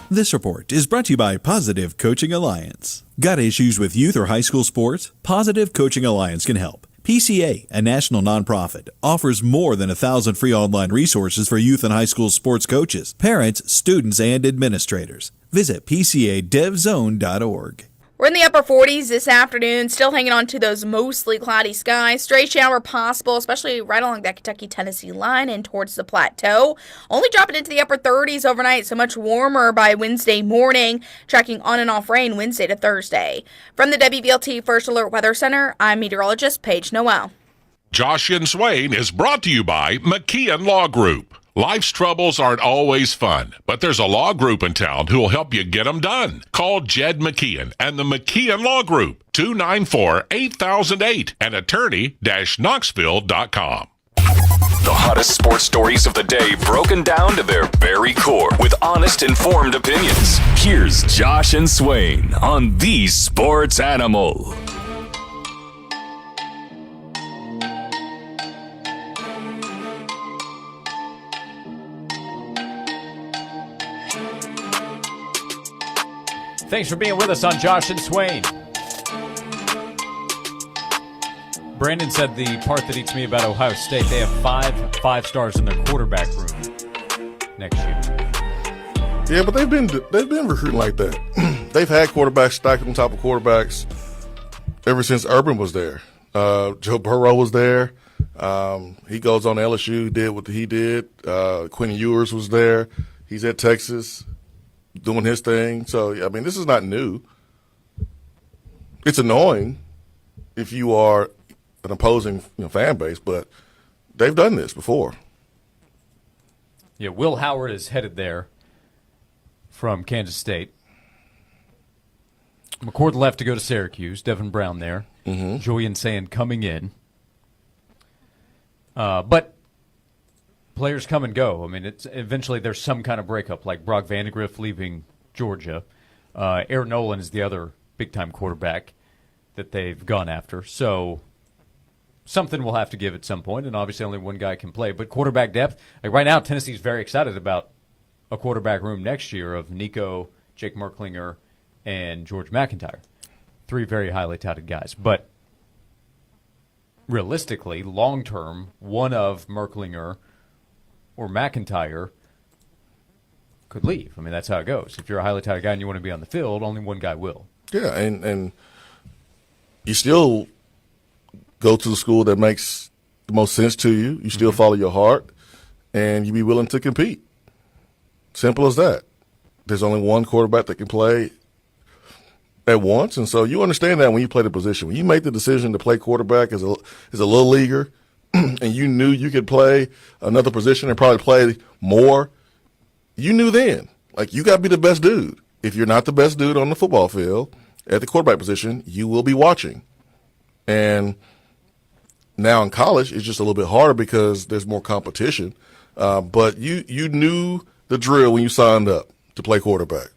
This report is brought to you by Positive Coaching Alliance. Got issues with youth or high school sports? Positive Coaching Alliance can help. PCA, a national nonprofit, offers more than 1,000 free online resources for youth and high school sports coaches, parents, students, and administrators. Visit PCADevZone.org. We're in the upper 40s this afternoon, still hanging on to those mostly cloudy skies. Stray shower possible, especially right along that Kentucky-Tennessee line and towards the plateau. Only dropping into the upper 30s overnight, so much warmer by Wednesday morning. Tracking on and off rain Wednesday to Thursday. From the WVLT First Alert Weather Center, I'm meteorologist Paige Noel. Josh and Swain is brought to you by McKeon Law Group. Life's troubles aren't always fun, but there's a law group in town who will help you get them done. Call Jed McKeon and the McKeon Law Group, 294-8008 and attorney-knoxville.com. The hottest sports stories of the day broken down to their very core with honest, informed opinions. Here's Josh and Swain on The Sports Animal. Thanks for being with us on Josh and Swain. Brandon said the part that eats me about Ohio State, they have five stars in their quarterback room next year. Yeah, but they've been recruiting like that. They've had quarterbacks stacked on top of quarterbacks ever since Urban was there. Joe Burrow was there. He goes on to LSU, did what he did. Quinn Ewers was there. He's at Texas doing his thing. So, I mean, this is not new. It's annoying if you are an opposing fan base, but they've done this before. Yeah, Will Howard is headed there from Kansas State. McCord left to go to Syracuse. Devin Brown there. Mm-hmm. Julian Sand coming in. But players come and go. I mean, it's eventually there's some kind of breakup, like Brock Vandegrift leaving Georgia. Aaron Nolan is the other big-time quarterback that they've gone after. So something will have to give at some point, and obviously only one guy can play. But quarterback depth, like right now, Tennessee's very excited about a quarterback room next year of Nico, Jake Merklinger, and George McIntyre. 3 very highly touted guys. But realistically, long-term, one of Merklinger or McIntyre could leave. I mean, that's how it goes. If you're a highly touted guy and you want to be on the field, only one guy will. Yeah, and you still go to the school that makes the most sense to you. You still follow your heart, and you be willing to compete. Simple as that. There's only one quarterback that can play at once, and so you understand that when you play the position. When you make the decision to play quarterback as a little leaguer, and you knew you could play another position and probably play more, you knew then, like, you got to be the best dude. If you're not the best dude on the football field at the quarterback position, you will be watching. And now in college, it's just a little bit harder because there's more competition. But you knew the drill when you signed up to play quarterback.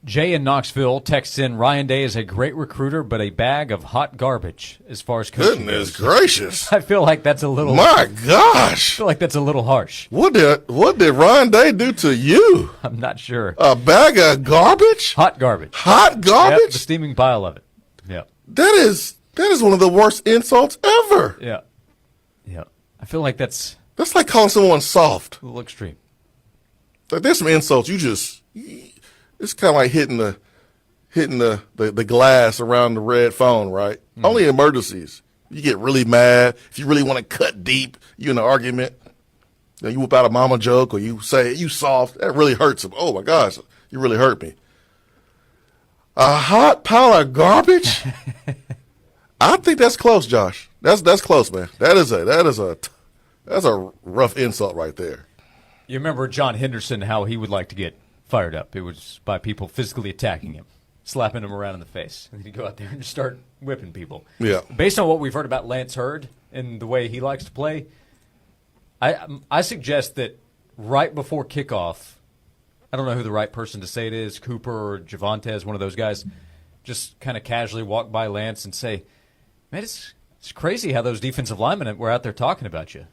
Jay in Knoxville texts in, Ryan Day is a great recruiter, but a bag of hot garbage as far as coaching Goodness goes. gracious. I feel like that's a little... My gosh. I feel like that's a little harsh. What did Ryan Day do to you? I'm not sure. A bag of garbage? Hot garbage. Hot garbage? Yep, the steaming pile of it. Yeah. That is one of the worst insults ever. Yeah. Yeah. I feel like that's like calling someone soft. a little extreme. Like, there's some insults it's kind of like hitting the glass around the red phone, right? Only emergencies. You get really mad. If you really want to cut deep, you in an argument, you whip out a mama joke or you say, you soft. That really hurts him. Oh, my gosh, you really hurt me. A hot pile of garbage? I think that's close, Josh. That's close, man. That's a rough insult right there. You remember John Henderson, how he would like to get fired up. It was by people physically attacking him, slapping him around in the face. And he'd go out there and just start whipping people. Yeah. Based on what we've heard about Lance Hurd and the way he likes to play, I suggest that right before kickoff, I don't know who the right person to say it is, Cooper or Javontes, one of those guys, just kind of casually walk by Lance and say, man, it's crazy how those defensive linemen were out there talking about you.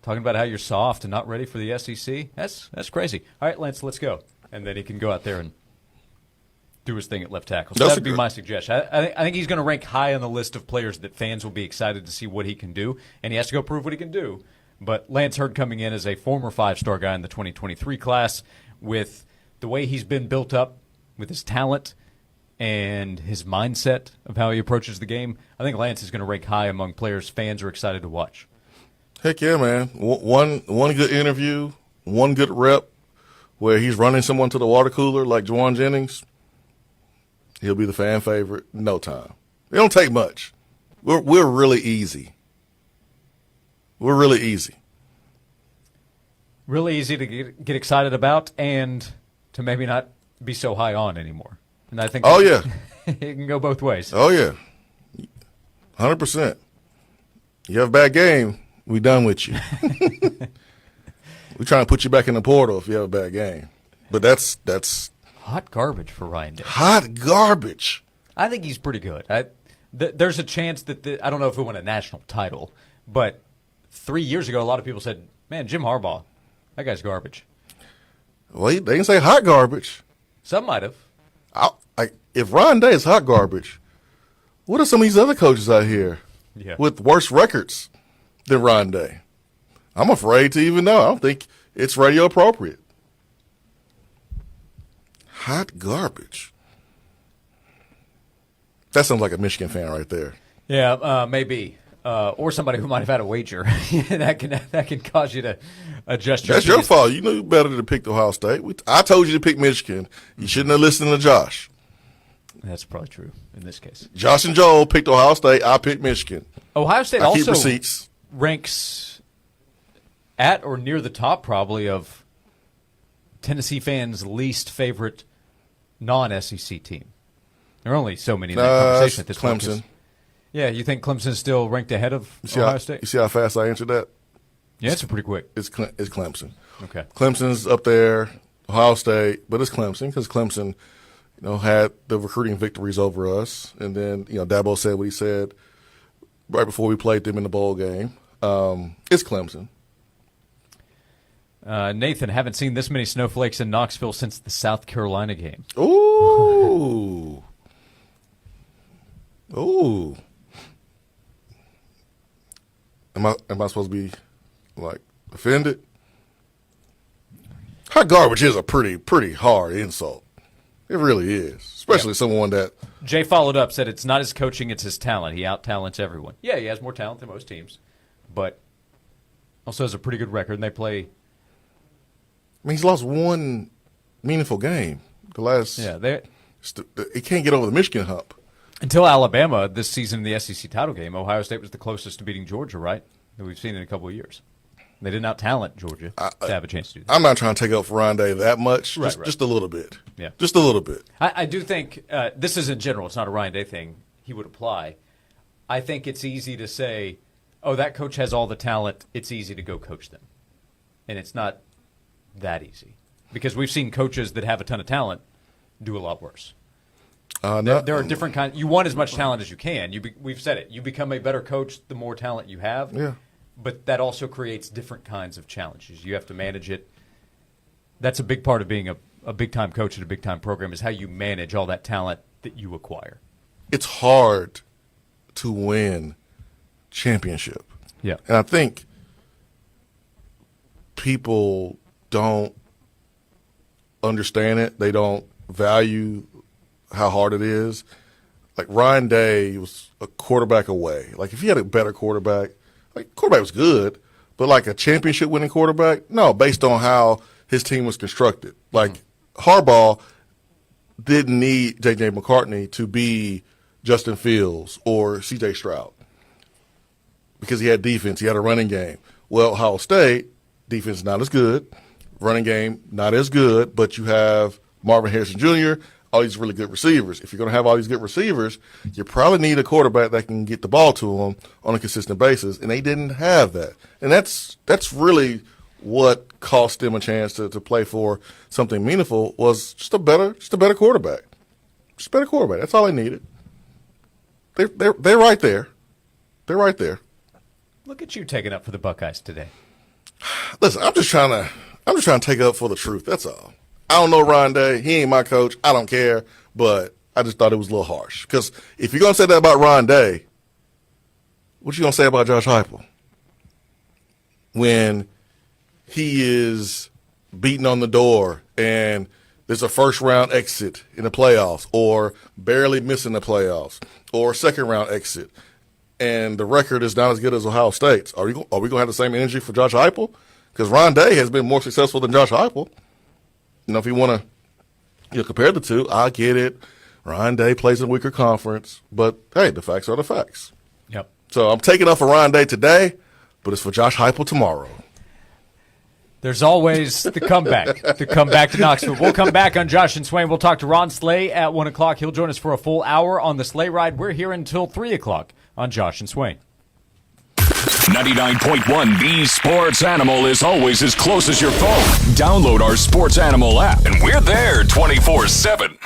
Talking about how you're soft and not ready for the SEC. That's crazy. All right, Lance, let's go. And then he can go out there and do his thing at left tackle. So that would be my suggestion. I think he's going to rank high on the list of players that fans will be excited to see what he can do. And he has to go prove what he can do. But Lance Hurd coming in as a former 5-star guy in the 2023 class with the way he's been built up, with his talent and his mindset of how he approaches the game, I think Lance is going to rank high among players fans are excited to watch. Heck yeah, man. One good interview, one good rep where he's running someone to the water cooler like Juwan Jennings, he'll be the fan favorite in no time. It don't take much. We're really easy. We're really easy. Really easy to get excited about and to maybe not be so high on anymore. And I think it can go both ways. Oh, yeah. 100%. You have a bad game, we done with you. We're trying to put you back in the portal if you have a bad game. But that's hot garbage for Ryan Day. Hot garbage. I think he's pretty good. There's a chance that I don't know if he'll win a national title, but 3 years ago, a lot of people said, man, Jim Harbaugh, that guy's garbage. Well, they didn't say hot garbage. Some might have. If Ryan Day is hot garbage, what are some of these other coaches out here with worse records than Ryan Day? I'm afraid to even know. I don't think it's radio appropriate. Hot garbage. That sounds like a Michigan fan right there. Yeah, maybe. Or somebody who might have had a wager. that can cause you to adjust your That's your fault. You knew better to pick Ohio State. I told you to pick Michigan. You shouldn't have listened to Josh. That's probably true in this case. Josh and Joel picked Ohio State. I picked Michigan. Ohio State I keep also receipts. Ranks at or near the top probably of Tennessee fans' least favorite non-SEC team. There are only so many in that conversation at this point. Clemson. Yeah, you think Clemson's still ranked ahead of Ohio State? You see how fast I answered that? Yeah, it's pretty quick. It's Clemson. Okay. Clemson's up there, Ohio State, but it's Clemson because Clemson, had the recruiting victories over us. And then, Dabo said what he said right before we played them in the bowl game. It's Clemson. Nathan, haven't seen this many snowflakes in Knoxville since the South Carolina game. Ooh. Ooh. Am I supposed to be offended? Hot garbage is a pretty hard insult. It really is, especially someone that. Jay followed up, said it's not his coaching, it's his talent. He out-talents everyone. Yeah, he has more talent than most teams, but also has a pretty good record, and they play. I mean, he's lost one meaningful game. The last. Yeah, he can't get over the Michigan hump. Until Alabama this season in the SEC title game, Ohio State was the closest to beating Georgia, right? That we've seen in a couple of years. They did not talent Georgia to have a chance to do that. I'm not trying to take up for Ryan Day that much, Right. Just a little bit. Yeah. Just a little bit. I do think this is in general. It's not a Ryan Day thing. He would apply. I think it's easy to say, oh, that coach has all the talent. It's easy to go coach them. And it's not that easy. Because we've seen coaches that have a ton of talent do a lot worse? No. There are different kinds. You want as much talent as you can. We've said it. You become a better coach the more talent you have. Yeah. But that also creates different kinds of challenges. You have to manage it. That's a big part of being a big-time coach at a big-time program is how you manage all that talent that you acquire. It's hard to win championship. Yeah. And I think people don't understand it. They don't value how hard it is. Like Ryan Day was a quarterback away. Like if he had a better quarterback, like quarterback was good, but like a championship winning quarterback, no, based on how his team was constructed. Like Harbaugh didn't need J.J. McCartney to be Justin Fields or C.J. Stroud because he had defense, he had a running game. Well, Ohio State, defense not as good, running game not as good, but you have Marvin Harrison Jr., all these really good receivers. If you're going to have all these good receivers, you probably need a quarterback that can get the ball to them on a consistent basis, and they didn't have that. And that's really what cost them a chance to play for something meaningful was just a better quarterback. Just a better quarterback. That's all they needed. They're right there. They're right there. Look at you taking up for the Buckeyes today. Listen, I'm just trying to take up for the truth. That's all. I don't know Ryan Day. He ain't my coach. I don't care. But I just thought it was a little harsh. Because if you're going to say that about Ryan Day, what you going to say about Josh Heupel? When he is beating on the door and there's a first-round exit in the playoffs or barely missing the playoffs or second-round exit and the record is not as good as Ohio State's, are we going to have the same energy for Josh Heupel? Because Ryan Day has been more successful than Josh Heupel. You know, if you want to compare the two, I get it. Ryan Day plays in a weaker conference, but hey, the facts are the facts. Yep. So I'm taking up for Ryan Day today, but it's for Josh Heupel tomorrow. There's always the comeback to Knoxville. We'll come back on Josh and Swain. We'll talk to Ron Slay at 1 o'clock. He'll join us for a full hour on the Slay Ride. We're here until 3 o'clock on Josh and Swain. 99.1 The Sports Animal is always as close as your phone. Download our Sports Animal app, and we're there 24/7.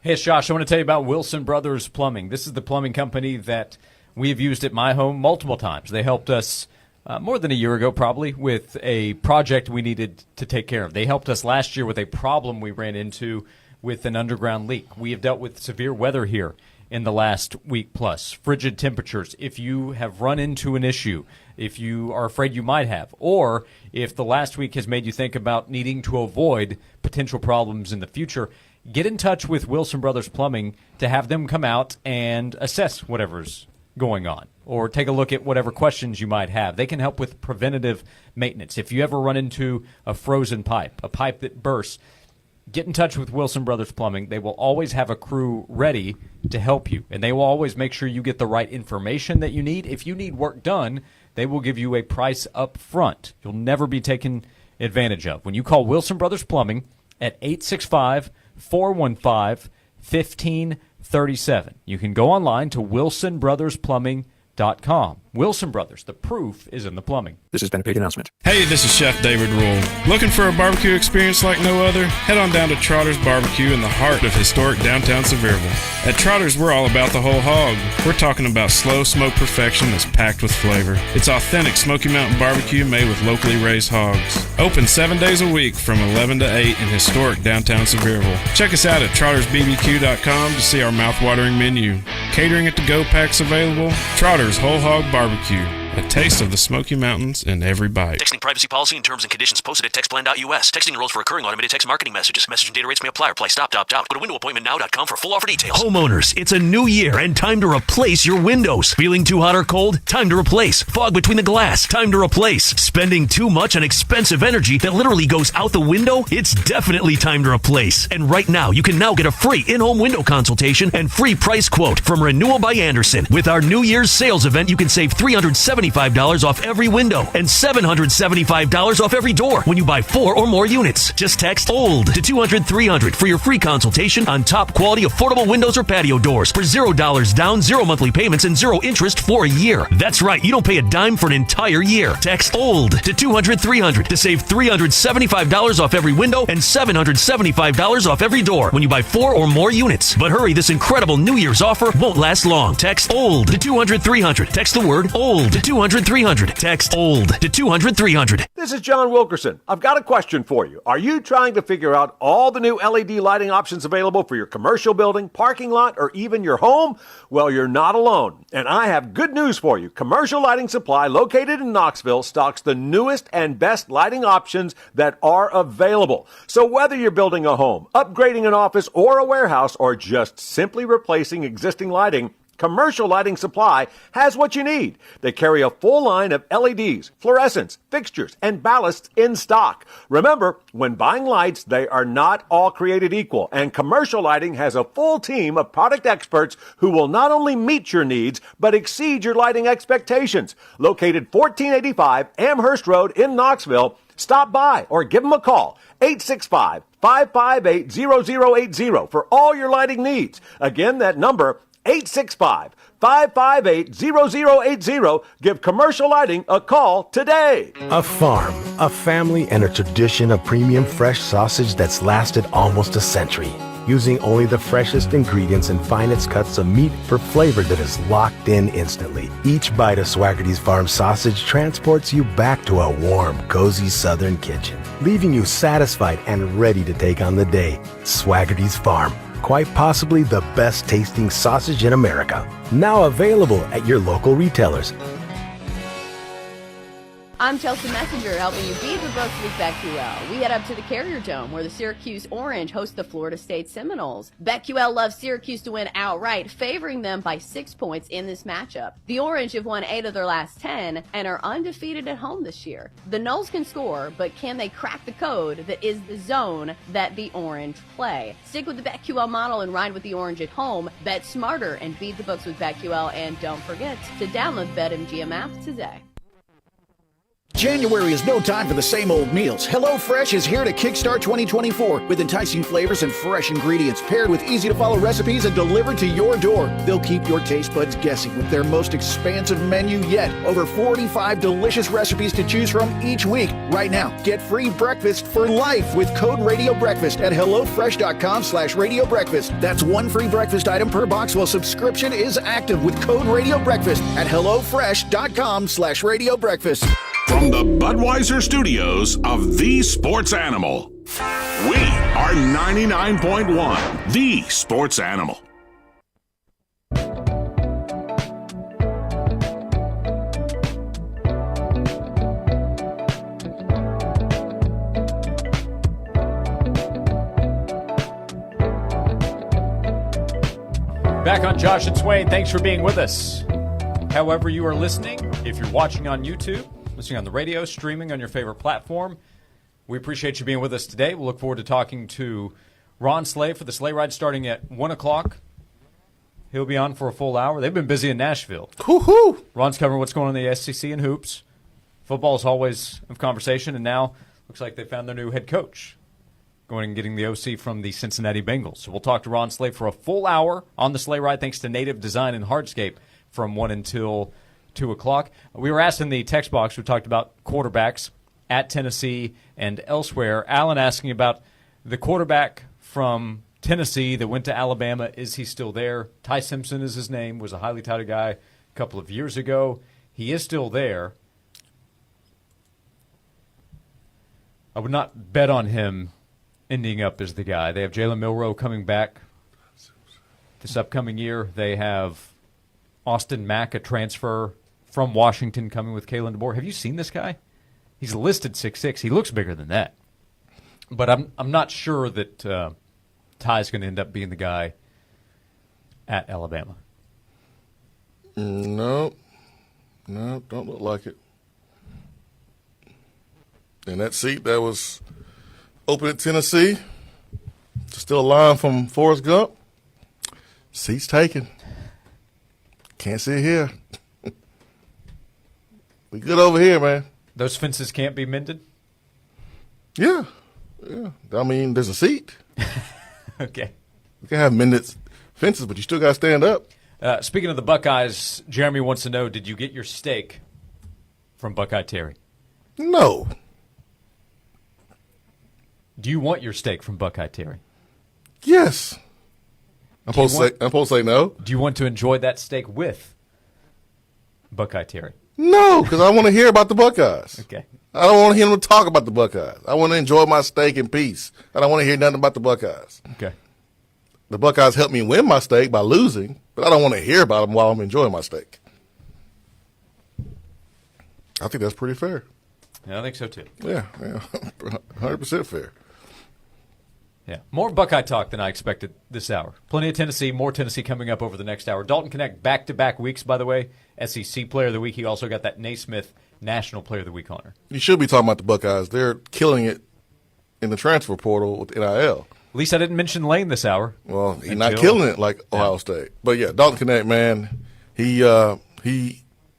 Hey, it's Josh. I want to tell you about Wilson Brothers Plumbing. This is the plumbing company that we have used at my home multiple times. They helped us more than a year ago, probably, with a project we needed to take care of. They helped us last year with a problem we ran into with an underground leak. We have dealt with severe weather here in the last week plus. Frigid temperatures. If you have run into an issue, if you are afraid you might have, or if the last week has made you think about needing to avoid potential problems in the future, get in touch with Wilson Brothers Plumbing to have them come out and assess whatever's going on or take a look at whatever questions you might have. They can help with preventative maintenance. If you ever run into a frozen pipe, a pipe that bursts, get in touch with Wilson Brothers Plumbing. They will always have a crew ready to help you, and they will always make sure you get the right information that you need. If you need work done, they will give you a price up front. You'll never be taken advantage of. When you call Wilson Brothers Plumbing at 865-415-1537, you can go online to wilsonbrothersplumbing.com. Wilson Brothers, the proof is in the plumbing. This has been a paid announcement. Hey, this is Chef David Rule. Looking for a barbecue experience like no other? Head on down to Trotter's Barbecue in the heart of historic downtown Sevierville. At Trotter's, we're all about the whole hog. We're talking about slow smoke perfection that's packed with flavor. It's authentic Smoky Mountain barbecue made with locally raised hogs. Open 7 days a week from 11 to 8 in historic downtown Sevierville. Check us out at trottersbbq.com to see our mouth-watering menu. Catering at to-go packs available. Trotter's Whole Hog Barbecue. A taste of the Smoky Mountains in every bite. Texting privacy policy and terms and conditions posted at textplan.us. Texting enrolls for recurring automated text marketing messages. Message and data rates may apply or apply. Stop, opt out. Go to windowappointmentnow.com for full offer details. Homeowners, it's a new year and time to replace your windows. Feeling too hot or cold? Time to replace. Fog between the glass? Time to replace. Spending too much on expensive energy that literally goes out the window? It's definitely time to replace. And right now, you can now get a free in-home window consultation and free price quote from Renewal by Andersen. With our New Year's sales event, you can save $370 $375 off every window and $775 off every door when you buy 4 or more units. Just text OLD to 200-300 for your free consultation on top quality affordable windows or patio doors for $0 down, 0 monthly payments, and 0 interest for a year. That's right, you don't pay a dime for an entire year. Text OLD to 200-300 to save $375 off every window and $775 off every door when you buy 4 or more units. But hurry, this incredible New Year's offer won't last long. Text OLD to 200-300. Text the word OLD to 200-300. Text OLD to 200-300. This is John Wilkerson. I've got a question for you. Are you trying to figure out all the new LED lighting options available for your commercial building, parking lot, or even your home? Well, you're not alone. And I have good news for you. Commercial Lighting Supply, located in Knoxville, stocks the newest and best lighting options that are available. So whether you're building a home, upgrading an office or a warehouse, or just simply replacing existing lighting, Commercial Lighting Supply has what you need. They carry a full line of LEDs, fluorescents, fixtures, and ballasts in stock. Remember, when buying lights, they are not all created equal, and Commercial Lighting has a full team of product experts who will not only meet your needs, but exceed your lighting expectations. Located 1485 Amherst Road in Knoxville, stop by or give them a call. 865-558-0080 for all your lighting needs. Again, that number, 865-558-0080. Give Commercial Lighting a call today. A farm, a family, and a tradition of premium fresh sausage that's lasted almost a century. Using only the freshest ingredients and finest cuts of meat for flavor that is locked in instantly. Each bite of Swaggerty's Farm sausage transports you back to a warm, cozy southern kitchen, leaving you satisfied and ready to take on the day. Swaggerty's Farm. Quite possibly the best tasting sausage in America. Now available at your local retailers. I'm Chelsea Messenger, helping you beat the books with BetQL. We head up to the Carrier Dome, where the Syracuse Orange host the Florida State Seminoles. BetQL loves Syracuse to win outright, favoring them by 6 points in this matchup. The Orange have won 8 of their last 10 and are undefeated at home this year. The Noles can score, but can they crack the code that is the zone that the Orange play? Stick with the BetQL model and ride with the Orange at home. Bet smarter and beat the books with BetQL, and don't forget to download the BetMGM app today. January is no time for the same old meals. HelloFresh is here to kickstart 2024 with enticing flavors and fresh ingredients paired with easy-to-follow recipes and delivered to your door. They'll keep your taste buds guessing with their most expansive menu yet. Over 45 delicious recipes to choose from each week. Right now, get free breakfast for life with code RadioBreakfast at HelloFresh.com/RadioBreakfast. That's one free breakfast item per box while subscription is active with code RadioBreakfast at HelloFresh.com/RadioBreakfast. From the Budweiser studios of The Sports Animal, we are 99.1 The Sports Animal. Back on Josh and Swain. Thanks for being with us. However you are listening, if you're watching on YouTube, listening on the radio, streaming on your favorite platform, we appreciate you being with us today. We'll look forward to talking to Ron Slay for the sleigh ride starting at 1 o'clock. He'll be on for a full hour. They've been busy in Nashville. Woo-hoo! Ron's covering what's going on in the SEC and hoops. Football is always of conversation, and now looks like they found their new head coach, going and getting the OC from the Cincinnati Bengals. So we'll talk to Ron Slay for a full hour on the sleigh ride, thanks to Native Design and Hardscape, from 1 until 2 o'clock. We were asked in the text box, we talked about quarterbacks at Tennessee and elsewhere. Alan asking about the quarterback from Tennessee that went to Alabama. Is he still there? Ty Simpson is his name, was a highly touted guy a couple of years ago. He is still there. I would not bet on him ending up as the guy. They have Jalen Milroe coming back this upcoming year. They have Austin Mack, a transfer from Washington, coming with Kalen DeBoer. Have you seen this guy? He's listed 6'6". He looks bigger than that. But I'm not sure that Ty's going to end up being the guy at Alabama. No, don't look like it. And that seat that was open at Tennessee, still a line from Forrest Gump, seat's taken. Can't sit here. We good over here, man. Those fences can't be mended? Yeah. I mean, there's a seat. Okay. You can have mended fences, but you still got to stand up. Speaking of the Buckeyes, Jeremy wants to know, did you get your steak from Buckeye Terry? No. Do you want your steak from Buckeye Terry? Yes. I'm supposed to say no? Do you want to enjoy that steak with Buckeye Terry? No, because I want to hear about the Buckeyes. Okay. I don't want to hear them talk about the Buckeyes. I want to enjoy my steak in peace. I don't want to hear nothing about the Buckeyes. Okay. The Buckeyes helped me win my steak by losing, but I don't want to hear about them while I'm enjoying my steak. I think that's pretty fair. Yeah, I think so too. Yeah, 100% fair. Yeah, more Buckeye talk than I expected this hour. Plenty of Tennessee, more Tennessee coming up over the next hour. Dalton Connect back-to-back weeks, by the way. SEC Player of the Week. He also got that Naismith National Player of the Week honor. You should be talking about the Buckeyes. They're killing it in the transfer portal with NIL. At least I didn't mention Lane this hour. Well, he's not killing it like Ohio State. But, yeah, Dalton Connect, man, he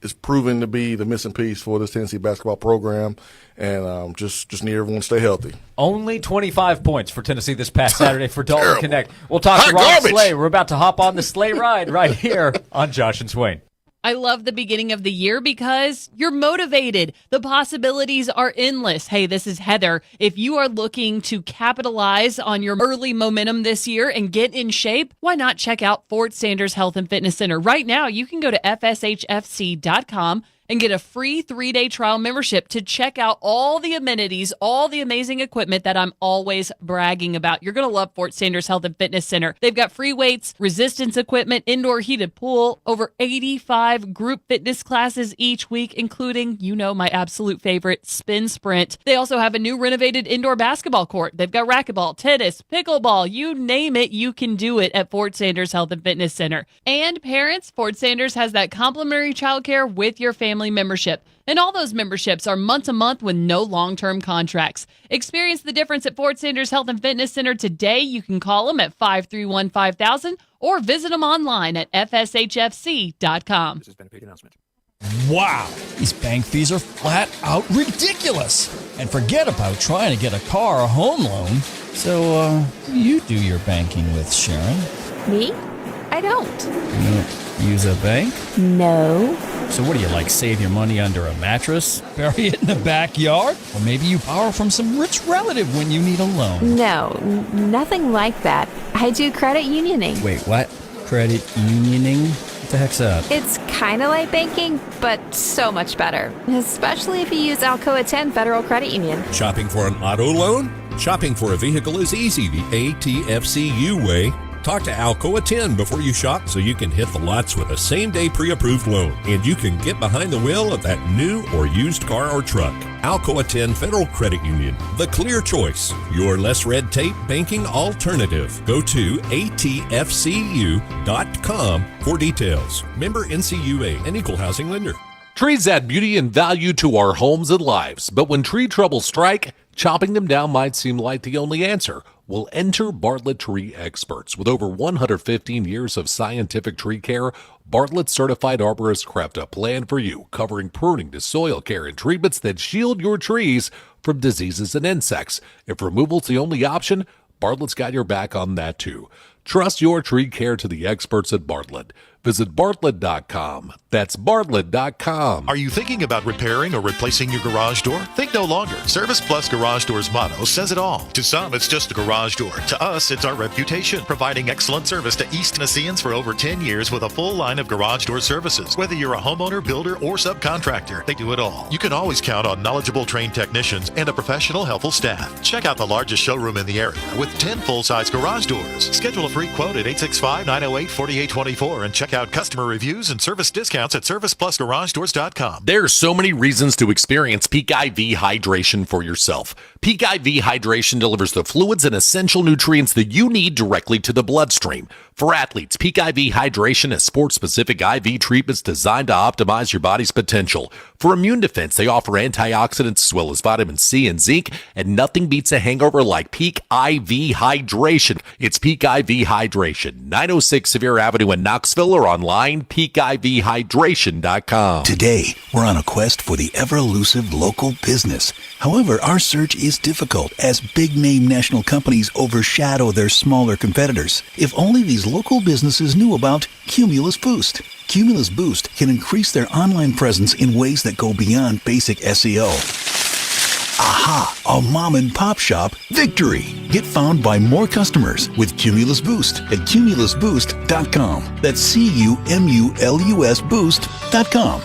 is proven to be the missing piece for this Tennessee basketball program, and just need everyone to stay healthy. Only 25 points for Tennessee this past Saturday for Dalton Connect. We'll talk to Ron Slay. We're about to hop on the sleigh ride right here on Josh and Swain. I love the beginning of the year because you're motivated. The possibilities are endless. Hey, this is Heather. If you are looking to capitalize on your early momentum this year and get in shape, why not check out Fort Sanders Health and Fitness Center? Right now, you can go to fshfc.com and get a free 3-day trial membership to check out all the amenities, all the amazing equipment that I'm always bragging about. You're going to love Fort Sanders Health and Fitness Center. They've got free weights, resistance equipment, indoor heated pool, over 85 group fitness classes each week, including, my absolute favorite, Spin Sprint. They also have a new renovated indoor basketball court. They've got racquetball, tennis, pickleball, you name it, you can do it at Fort Sanders Health and Fitness Center. And parents, Fort Sanders has that complimentary childcare with your family membership. And all those memberships are month to month with no long-term contracts. Experience the difference at Fort Sanders Health and Fitness Center today. You can call them at 531-5000 or visit them online at fshfc.com. This has been a paid announcement. Wow, these bank fees are flat out ridiculous. And forget about trying to get a car or home loan. So, you do your banking with, Sharon? Me? I don't. You don't use a bank? No. So what do you, save your money under a mattress? Bury it in the backyard? Or maybe you borrow from some rich relative when you need a loan? No, nothing like that. I do credit unioning. Wait, what? Credit unioning? What the heck's that? It's kind of like banking, but so much better. Especially if you use Alcoa 10 Federal Credit Union. Shopping for an auto loan? Shopping for a vehicle is easy the ATFCU way. Talk to Alcoa 10 before you shop so you can hit the lots with a same-day pre-approved loan. And you can get behind the wheel of that new or used car or truck. Alcoa 10 Federal Credit Union, the clear choice. Your less red tape banking alternative. Go to atfcu.com for details. Member NCUA, an equal housing lender. Trees add beauty and value to our homes and lives, but when tree troubles strike, chopping them down might seem like the only answer. Well, enter Bartlett Tree Experts. With over 115 years of scientific tree care, Bartlett Certified Arborists craft a plan for you, covering pruning to soil care and treatments that shield your trees from diseases and insects. If removal's the only option, Bartlett's got your back on that too. Trust your tree care to the experts at Bartlett. Visit Bartlett.com. That's Bartlett.com. Are you thinking about repairing or replacing your garage door? Think no longer. Service Plus Garage Doors motto says it all. To some, it's just a garage door. To us, it's our reputation, providing excellent service to East Tennesseans for over 10 years with a full line of garage door services. Whether you're a homeowner, builder, or subcontractor, they do it all. You can always count on knowledgeable trained technicians and a professional, helpful staff. Check out the largest showroom in the area with 10 full-size garage doors. Schedule a free quote at 865-908-4824 and check out customer reviews and service discounts at serviceplusgaragedoors.com. There's so many reasons to experience Peak IV hydration for yourself. Peak IV hydration delivers the fluids and essential nutrients that you need directly to the bloodstream. For athletes, Peak IV Hydration has sport-specific IV treatments designed to optimize your body's potential. For immune defense, they offer antioxidants as well as vitamin C and zinc, and nothing beats a hangover like Peak IV Hydration. It's Peak IV Hydration, 906 Sevier Avenue in Knoxville, or online, peakivhydration.com. Today, we're on a quest for the ever-elusive local business. However, our search is difficult as big-name national companies overshadow their smaller competitors. If only these local businesses knew about Cumulus Boost. Cumulus Boost can increase their online presence in ways that go beyond basic SEO. Aha! A mom and pop shop victory! Get found by more customers with Cumulus Boost at cumulusboost.com. That's CUMULUS Boost.com.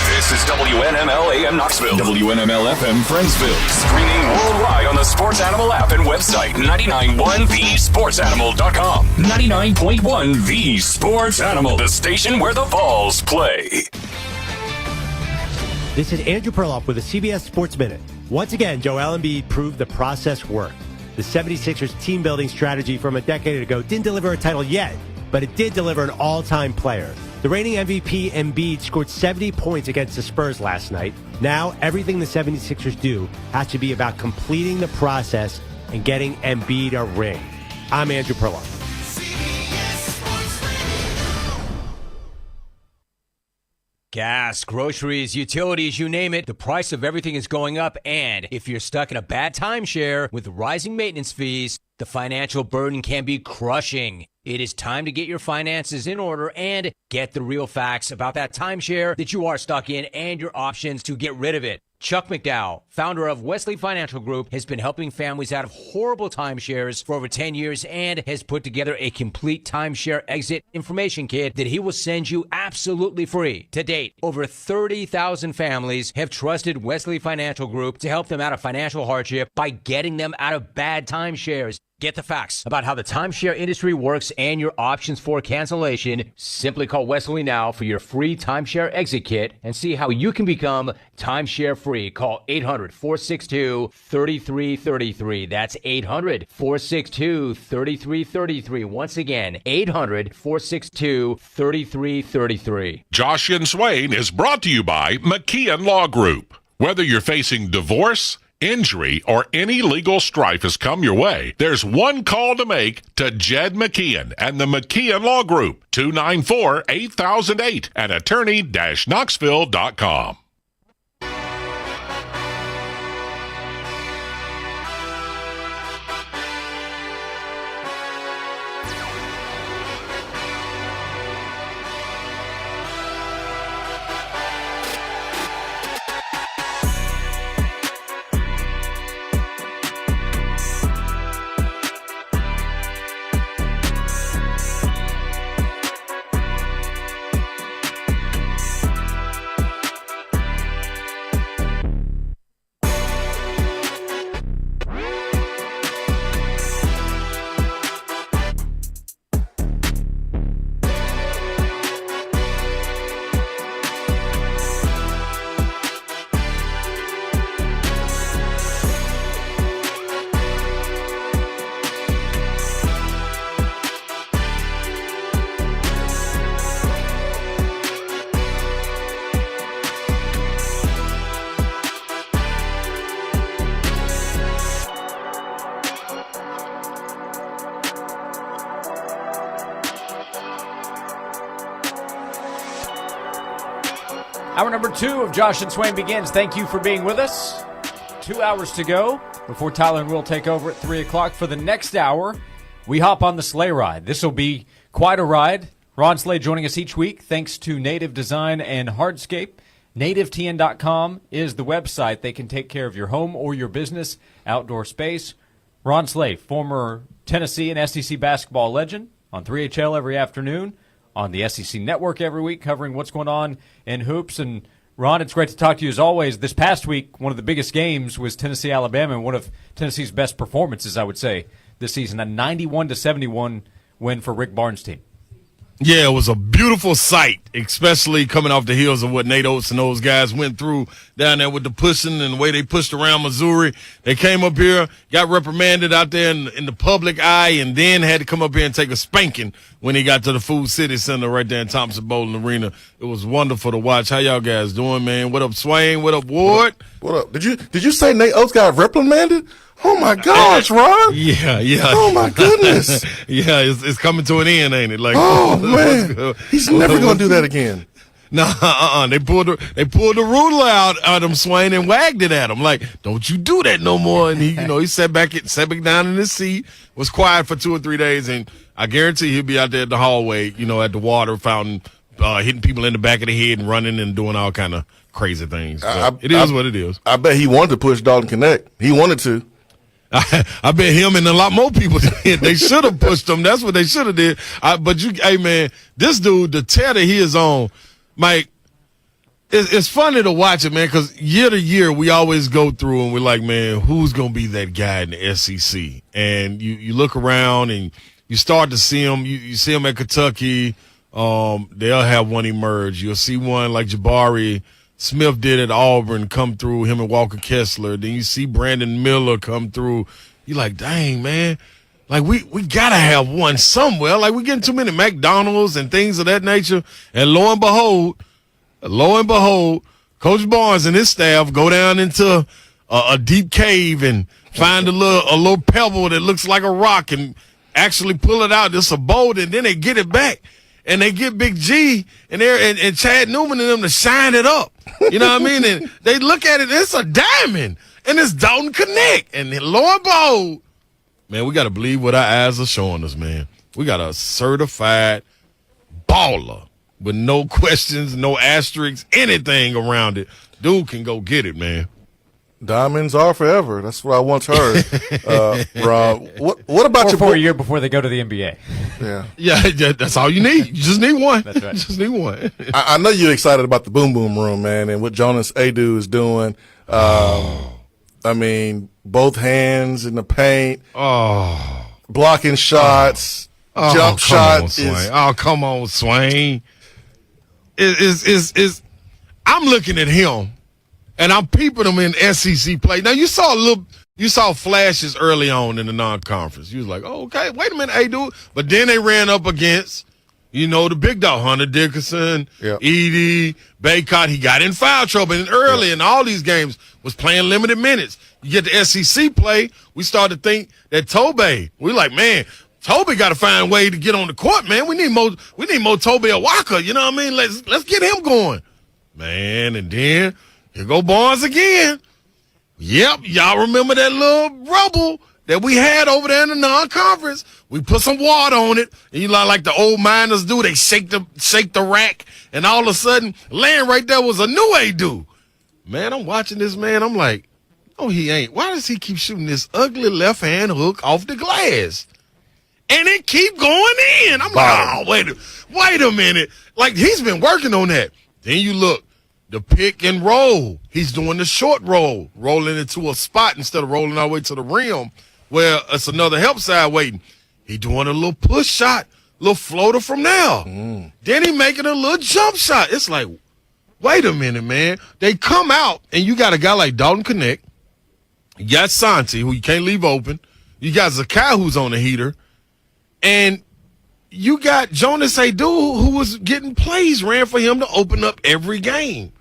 This is WNML AM Knoxville, WNML FM Friendsville, streaming worldwide on the Sports Animal app and website, 991thesportsanimal.com. 99.1 The Sports Animal, the station where the Vols play. This is Andrew Perloff with a CBS Sports Minute. Once again, Joel Embiid proved the process worked. The 76ers team-building strategy from a decade ago didn't deliver a title yet, but it did deliver an all-time player. The reigning MVP Embiid scored 70 points against the Spurs last night. Now, everything the 76ers do has to be about completing the process and getting Embiid a ring. I'm Andrew Perloff. Gas, groceries, utilities, you name it, the price of everything is going up, and if you're stuck in a bad timeshare with rising maintenance fees, the financial burden can be crushing. It is time to get your finances in order and get the real facts about that timeshare that you are stuck in and your options to get rid of it. Chuck McDowell, founder of Wesley Financial Group, has been helping families out of horrible timeshares for over 10 years and has put together a complete timeshare exit information kit that he will send you absolutely free. To date, over 30,000 families have trusted Wesley Financial Group to help them out of financial hardship by getting them out of bad timeshares. Get the facts about how the timeshare industry works and your options for cancellation. Simply call Wesley now for your free timeshare exit kit and see how you can become timeshare free. Call 800-462-3333. That's 800-462-3333. Once again, 800-462-3333. Josh and Swain is brought to you by McKeon Law Group. Whether you're facing divorce, injury, or any legal strife has come your way, there's one call to make to Jed McKeon and the McKeon Law Group, 294-8008 and attorney-knoxville.com. Hour number 2 of Josh and Swain begins. Thank you for being with us. 2 hours to go before Tyler and Will take over at 3 o'clock. For the next hour, we hop on the sleigh ride. This will be quite a ride. Ron Slade joining us each week thanks to Native Design and Hardscape. NativeTN.com is the website. They can take care of your home or your business outdoor space. Ron Slade, former Tennessee and SEC basketball legend, on 3HL every afternoon, on the SEC Network every week, covering what's going on in hoops. And, Ron, it's great to talk to you as always. This past week, one of the biggest games was Tennessee-Alabama, and one of Tennessee's best performances, I would say, this season. A 91-71 win for Rick Barnes' team. Yeah, it was a beautiful sight, especially coming off the heels of what Nate Oates and those guys went through down there with the pushing and the way they pushed around Missouri. They came up here, got reprimanded out there in the public eye, and then had to come up here and take a spanking when he got to the Food City Center right there in Thompson Bowling Arena. It was wonderful to watch. How y'all guys doing, man? What up, Swain? What up, Ward? What up? Did you say Nate Oates got reprimanded? Oh my gosh, Ron! Yeah. Oh my goodness! Yeah, it's coming to an end, ain't it? Like, oh man, he's never gonna do that again. No, they pulled the ruler out at him, Swain, and wagged it at him. Like, don't you do that no more. And he sat back down in his seat, was quiet for 2 or 3 days, and I guarantee he'll be out there at the hallway, at the water fountain, hitting people in the back of the head and running and doing all kind of crazy things. It is what it is. I bet he wanted to push Dalton Connect. He wanted to. I bet him and a lot more people did. They should have pushed him. That's what they should have did. Hey man, this dude, the tear that he is on, Mike, it's funny to watch it, man, because year to year we always go through and we're like, man, who's gonna be that guy in the SEC? And you look around and you start to see him. You see him at Kentucky. They'll have one emerge. You'll see one like Jabari Smith did at Auburn come through, him and Walker Kessler. Then you see Brandon Miller come through. You're like, dang, man. Like, we got to have one somewhere. Like, we getting too many McDonald's and things of that nature. And lo and behold, Coach Barnes and his staff go down into a deep cave and find a little pebble that looks like a rock and actually pull it out. It's a boulder, and then they get it back. And they get Big G and Chad Newman and them to shine it up. You know what I mean? And they look at it, it's a diamond. And it's Dalton Connect. And then lo and behold, man, we got to believe what our eyes are showing us, man. We got a certified baller with no questions, no asterisks, anything around it. Dude can go get it, man. Diamonds are forever. That's what I once heard. Rob, what about for a year before they go to the NBA? Yeah, that's all you need. You just need one. That's right. You just need one. I know you're excited about the Boom Boom Room, man, and what Jonas Adu is doing. I mean, both hands in the paint, blocking shots, jump shot. Come on, Swain. I'm looking at him. And I'm peeping them in SEC play. Now you saw flashes early on in the non-conference. You was like, oh, okay, wait a minute, hey dude. But then they ran up against, the big dog, Hunter Dickinson, Edie, Baycott. He got in foul trouble and early in all these games was playing limited minutes. You get the SEC play, we started to think that Tobe. We like, man, Tobe got to find a way to get on the court, man. We need more Tobe Awaka. You know what I mean? Let's get him going, man. And then here go Barnes again. Yep, y'all remember that little rubble that we had over there in the non-conference? We put some water on it, and like the old miners do, they shake the rack, and all of a sudden, laying right there was a new A-do. Man, I'm watching this man. I'm like, no, he ain't. Why does he keep shooting this ugly left-hand hook off the glass? And it keep going in. I'm like, wait a minute. Like, he's been working on that. Then you look. The pick and roll. He's doing the short roll, rolling into a spot instead of rolling all the way to the rim where it's another help side waiting. He doing a little push shot, little floater from now. Then he making a little jump shot. It's like, wait a minute, man. They come out, and you got a guy like Dalton Connect. You got Santi, who you can't leave open. You got Zakai, who's on the heater. And you got Jonas Adu, who was getting plays ran for him to open up every game.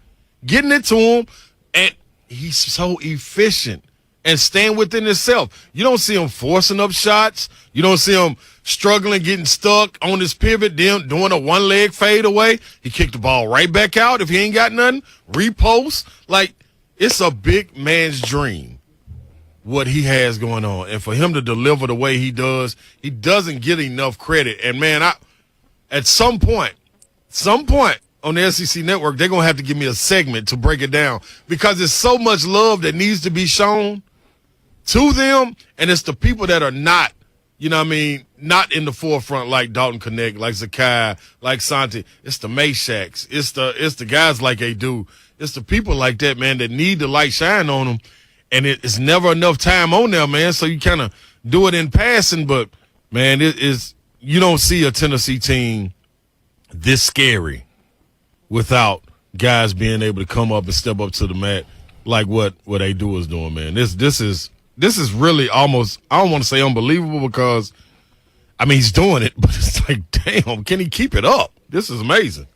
Getting it to him, and he's so efficient and staying within himself. You don't see him forcing up shots. You don't see him struggling, getting stuck on his pivot, then doing a one-leg fade away. He kicked the ball right back out if he ain't got nothing. Repost. Like, it's a big man's dream, what he has going on. And for him to deliver the way he does, he doesn't get enough credit. And, man, at some point, on the SEC Network, they're going to have to give me a segment to break it down because there's so much love that needs to be shown to them, and it's the people that are not, not in the forefront like Dalton Connect, like Zakai, like Santi. It's the Mayshacks. It's the guys like Adu. It's the people like that, man, that need the light shine on them, and it's never enough time on there, man, so you kind of do it in passing, but, man, you don't see a Tennessee team this scary without guys being able to come up and step up to the mat like what Adu is doing, man. This is really almost, I don't want to say unbelievable because, I mean, he's doing it, but it's like, damn, can he keep it up? This is amazing.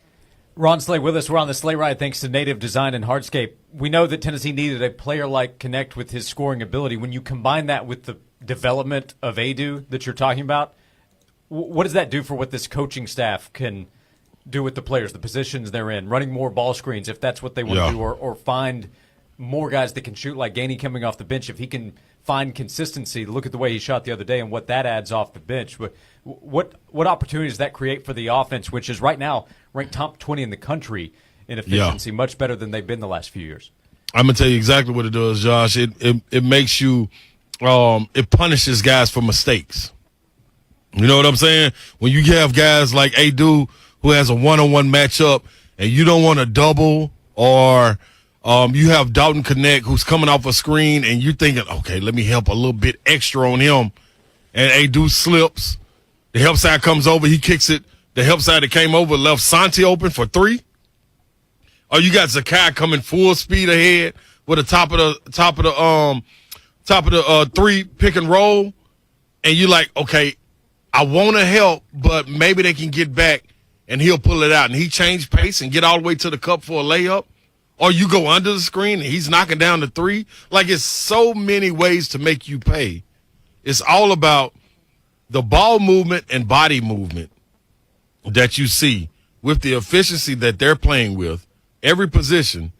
Ron Slay with us. We're on the Slay Ride thanks to Native Design and Hardscape. We know that Tennessee needed a player like Connect with his scoring ability. When you combine that with the development of Adu that you're talking about, what does that do for what this coaching staff can do with the players, the positions they're in, running more ball screens if that's what they want to do, or find more guys that can shoot like Gainey coming off the bench if he can find consistency. Look at the way he shot the other day and what that adds off the bench. But what opportunities does that create for the offense, which is right now ranked top 20 in the country in efficiency, much better than they've been the last few years? I'm going to tell you exactly what it does, Josh. It makes you it punishes guys for mistakes. You know what I'm saying? When you have guys like Adu who has a one-on-one matchup and you don't want to double, or you have Dalton Connect who's coming off a screen and you're thinking, okay, let me help a little bit extra on him, and Adu slips. The help side comes over, he kicks it. The help side that came over left Santi open for three. Or you got Zakai coming full speed ahead with the top of the three pick and roll, and you're like, okay, I want to help, but maybe they can get back, and he'll pull it out, and he changed pace and get all the way to the cup for a layup. Or you go under the screen and he's knocking down the three. Like, it's so many ways to make you pay. It's all about the ball movement and body movement that you see with the efficiency that they're playing with. Every position,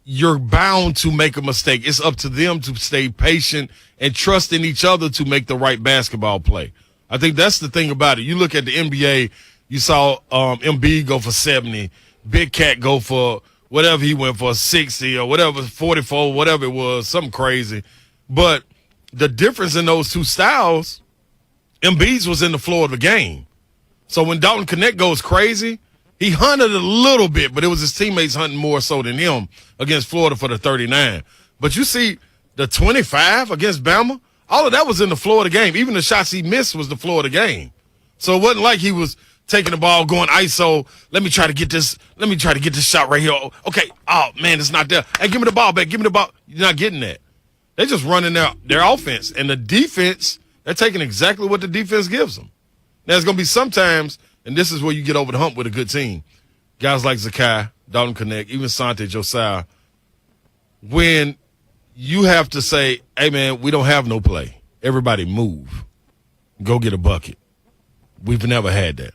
you're bound to make a mistake. It's up to them to stay patient and trust in each other to make the right basketball play. I think that's the thing about it. You look at the NBA, you saw Embiid go for 70, Big Cat go for whatever he went for, 60 or whatever, 44, whatever it was, something crazy. But the difference in those two styles, Embiid's was in the flow of the game. So when Dalton Connect goes crazy, he hunted a little bit, but it was his teammates hunting more so than him against Florida for the 39. But you see the 25 against Bama, all of that was in the flow of the game. Even the shots he missed was the flow of the game. So it wasn't like he was taking the ball, going ISO. Let me try to get this shot right here. Okay. Oh man, it's not there. Hey, give me the ball back. Give me the ball. You're not getting that. They're just running their offense. And the defense, they're taking exactly what the defense gives them. Now, there's going to be sometimes, and this is where you get over the hump with a good team, guys like Zakai, Dalton Connect, even Sante, Josiah, when you have to say, hey, man, we don't have no play. Everybody move. Go get a bucket. We've never had that.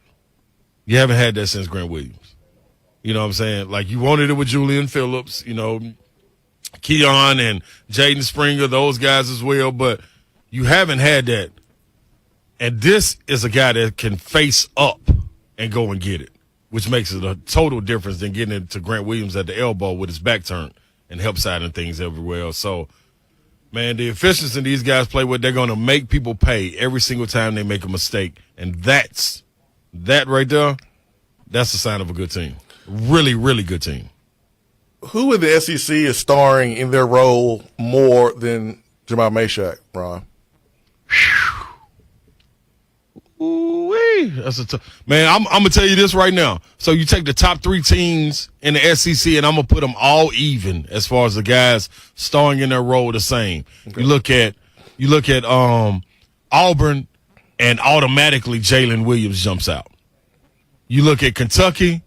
You haven't had that since Grant Williams. You know what I'm saying? Like, you wanted it with Julian Phillips, you know, Keon and Jaden Springer, those guys as well, but you haven't had that. And this is a guy that can face up and go and get it, which makes it a total difference than getting it to Grant Williams at the elbow with his back turned and help siding things everywhere. So, man, the efficiency these guys play with, they're going to make people pay every single time they make a mistake. And that right there, that's a sign of a good team. Really, really good team. Who in the SEC is starring in their role more than Jamal Meshack, Ron? Ooh-wee. That's a man, I'm going to tell you this right now. So you take the top three teams in the SEC, and I'm going to put them all even as far as the guys starring in their role the same. Okay. You look at Auburn, and automatically Jalen Williams jumps out. You look at Kentucky,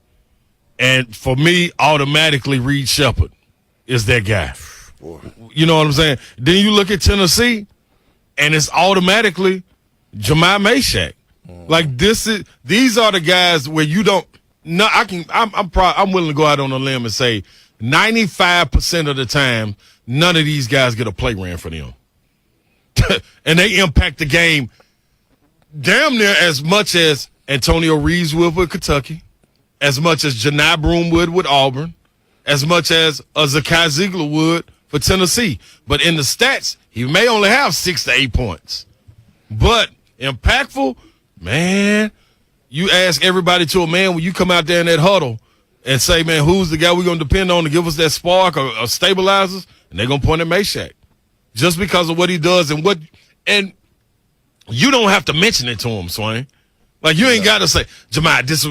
and for me, automatically Reed Shepherd is that guy. Boy. You know what I'm saying? Then you look at Tennessee, and it's automatically Jamal Meshack. Like these are the guys where you don't. No, I'm willing to go out on a limb and say 95% of the time, none of these guys get a play ran for them, and they impact the game damn near as much as Antonio Reeves would with Kentucky, as much as Janai Broom would with Auburn, as much as Zakai Ziegler would for Tennessee. But in the stats, he may only have 6 to 8 points. But impactful, man, you ask everybody to a man when you come out there in that huddle and say, man, who's the guy we're going to depend on to give us that spark or stabilizers? And they're going to point at Meshack just because of what he does and you don't have to mention it to him, Swain. Like, you ain't got to say, Jemiah, this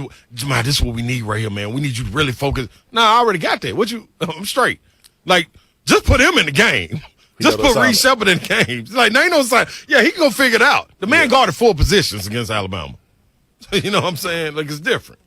is what we need right here, man. We need you to really focus. No, I already got that. I'm straight. Like, just put him in the game. Just put Reed Shepard in the game. Like, now ain't no sign. Yeah, he can go figure it out. The man guarded 4 positions against Alabama. You know what I'm saying? Like, it's different.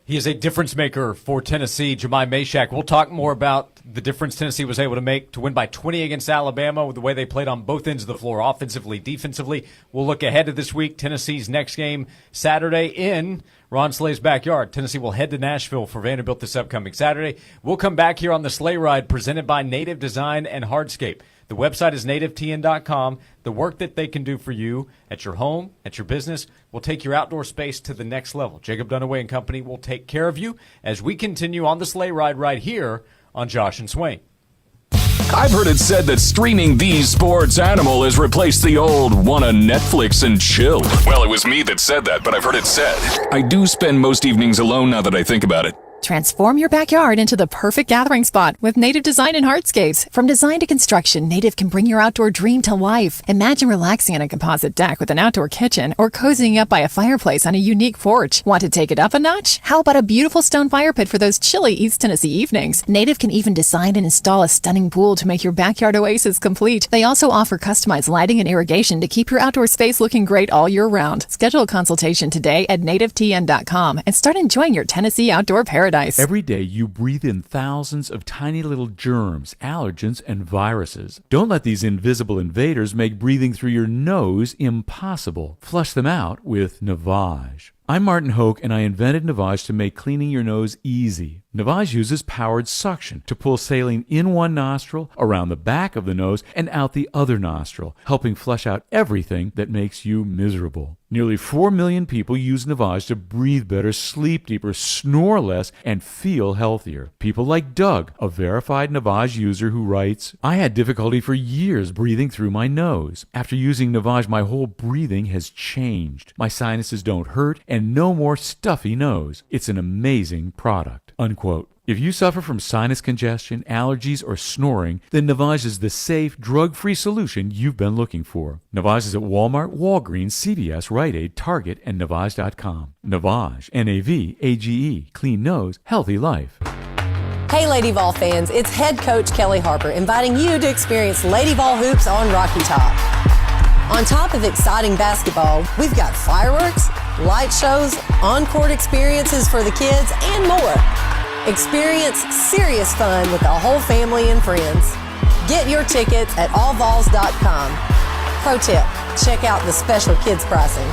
He is a difference maker for Tennessee, Jemiah Mashack. We'll talk more about the difference Tennessee was able to make to win by 20 against Alabama with the way they played on both ends of the floor, offensively, defensively. We'll look ahead to this week, Tennessee's next game Saturday in Ron Slay's backyard. Tennessee will head to Nashville for Vanderbilt this upcoming Saturday. We'll come back here on the Sleigh Ride presented by Native Design and Hardscape. The website is nativetn.com. The work that they can do for you at your home, at your business, will take your outdoor space to the next level. Jacob Dunaway and Company will take care of you as we continue on the Sleigh Ride right here on Josh and Swain. I've heard it said that streaming the sports animal has replaced the old wanna Netflix and chill. Well, it was me that said that, but I've heard it said. I do spend most evenings alone now that I think about it. Transform your backyard into the perfect gathering spot with Native Design and Hardscapes. From design to construction, Native can bring your outdoor dream to life. Imagine relaxing on a composite deck with an outdoor kitchen or cozying up by a fireplace on a unique porch. Want to take it up a notch? How about a beautiful stone fire pit for those chilly East Tennessee evenings? Native can even design and install a stunning pool to make your backyard oasis complete. They also offer customized lighting and irrigation to keep your outdoor space looking great all year round. Schedule a consultation today at nativetn.com and start enjoying your Tennessee outdoor paradise. Every day you breathe in thousands of tiny little germs, allergens, and viruses. Don't let these invisible invaders make breathing through your nose impossible. Flush them out with Navage. I'm Martin Hoke, and I invented Navage to make cleaning your nose easy. Navage uses powered suction to pull saline in one nostril, around the back of the nose, and out the other nostril, helping flush out everything that makes you miserable. Nearly 4 million people use Navage to breathe better, sleep deeper, snore less, and feel healthier. People like Doug, a verified Navage user who writes, I had difficulty for years breathing through my nose. After using Navage, my whole breathing has changed. My sinuses don't hurt, and no more stuffy nose. It's an amazing product. Unquote. If you suffer from sinus congestion, allergies, or snoring, then Navage is the safe, drug-free solution you've been looking for. Navage is at Walmart, Walgreens, CVS, Rite Aid, Target, and Navage.com. Navage, N-A-V-A-G-E, clean nose, healthy life. Hey Lady Vol fans, it's head coach Kelly Harper inviting you to experience Lady Vol hoops on Rocky Top. On top of exciting basketball, we've got fireworks, light shows, on-court experiences for the kids, and more. Experience serious fun with the whole family and friends. Get your tickets at allvols.com. Pro tip, check out the special kids pricing.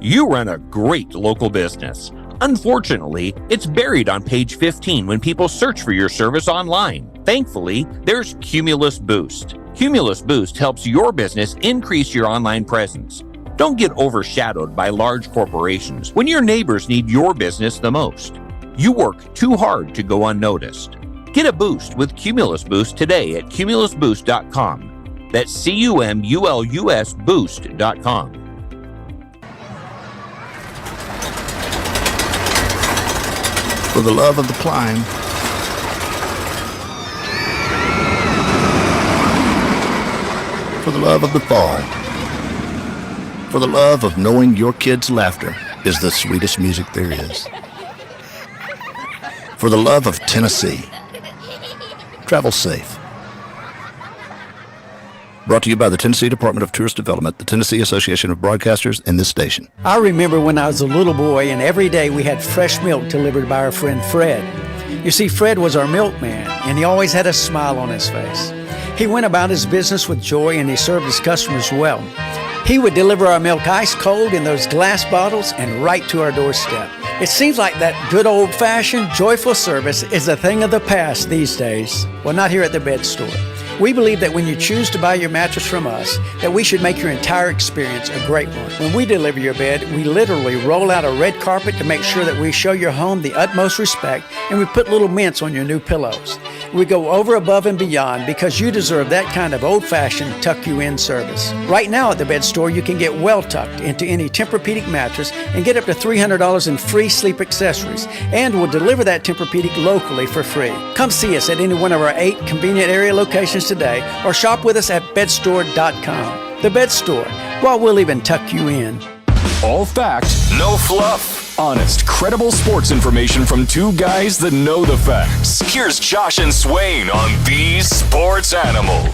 You run a great local business. Unfortunately, it's buried on page 15 when people search for your service online. Thankfully, there's Cumulus Boost. Cumulus Boost helps your business increase your online presence. Don't get overshadowed by large corporations when your neighbors need your business the most. You work too hard to go unnoticed. Get a boost with Cumulus Boost today at cumulusboost.com. That's C-U-M-U-L-U-S boost.com. For the love of the climb, for the love of the fall, for the love of knowing your kids' laughter is the sweetest music there is, for the love of Tennessee. Travel safe. Brought to you by the Tennessee Department of Tourist Development, the Tennessee Association of Broadcasters, and this station. I remember when I was a little boy and every day we had fresh milk delivered by our friend Fred. You see, Fred was our milkman, and he always had a smile on his face. He went about his business with joy, and he served his customers well. He would deliver our milk ice cold in those glass bottles and right to our doorstep. It seems like that good old-fashioned, joyful service is a thing of the past these days. Well, not here at the bed store. We believe that when you choose to buy your mattress from us, that we should make your entire experience a great one. When we deliver your bed, we literally roll out a red carpet to make sure that we show your home the utmost respect, and we put little mints on your new pillows. We go over, above, and beyond because you deserve that kind of old-fashioned tuck-you-in service. Right now at the Bed Store, you can get well tucked into any Tempur-Pedic mattress and get up to $300 in free sleep accessories. And we'll deliver that Tempur-Pedic locally for free. Come see us at any one of our 8 convenient area locations today or shop with us at bedstore.com. The Bed Store. Well, we'll even tuck you in. All fact, no fluff. Honest, credible sports information from two guys that know the facts. Here's Josh and Swain on The Sports Animal.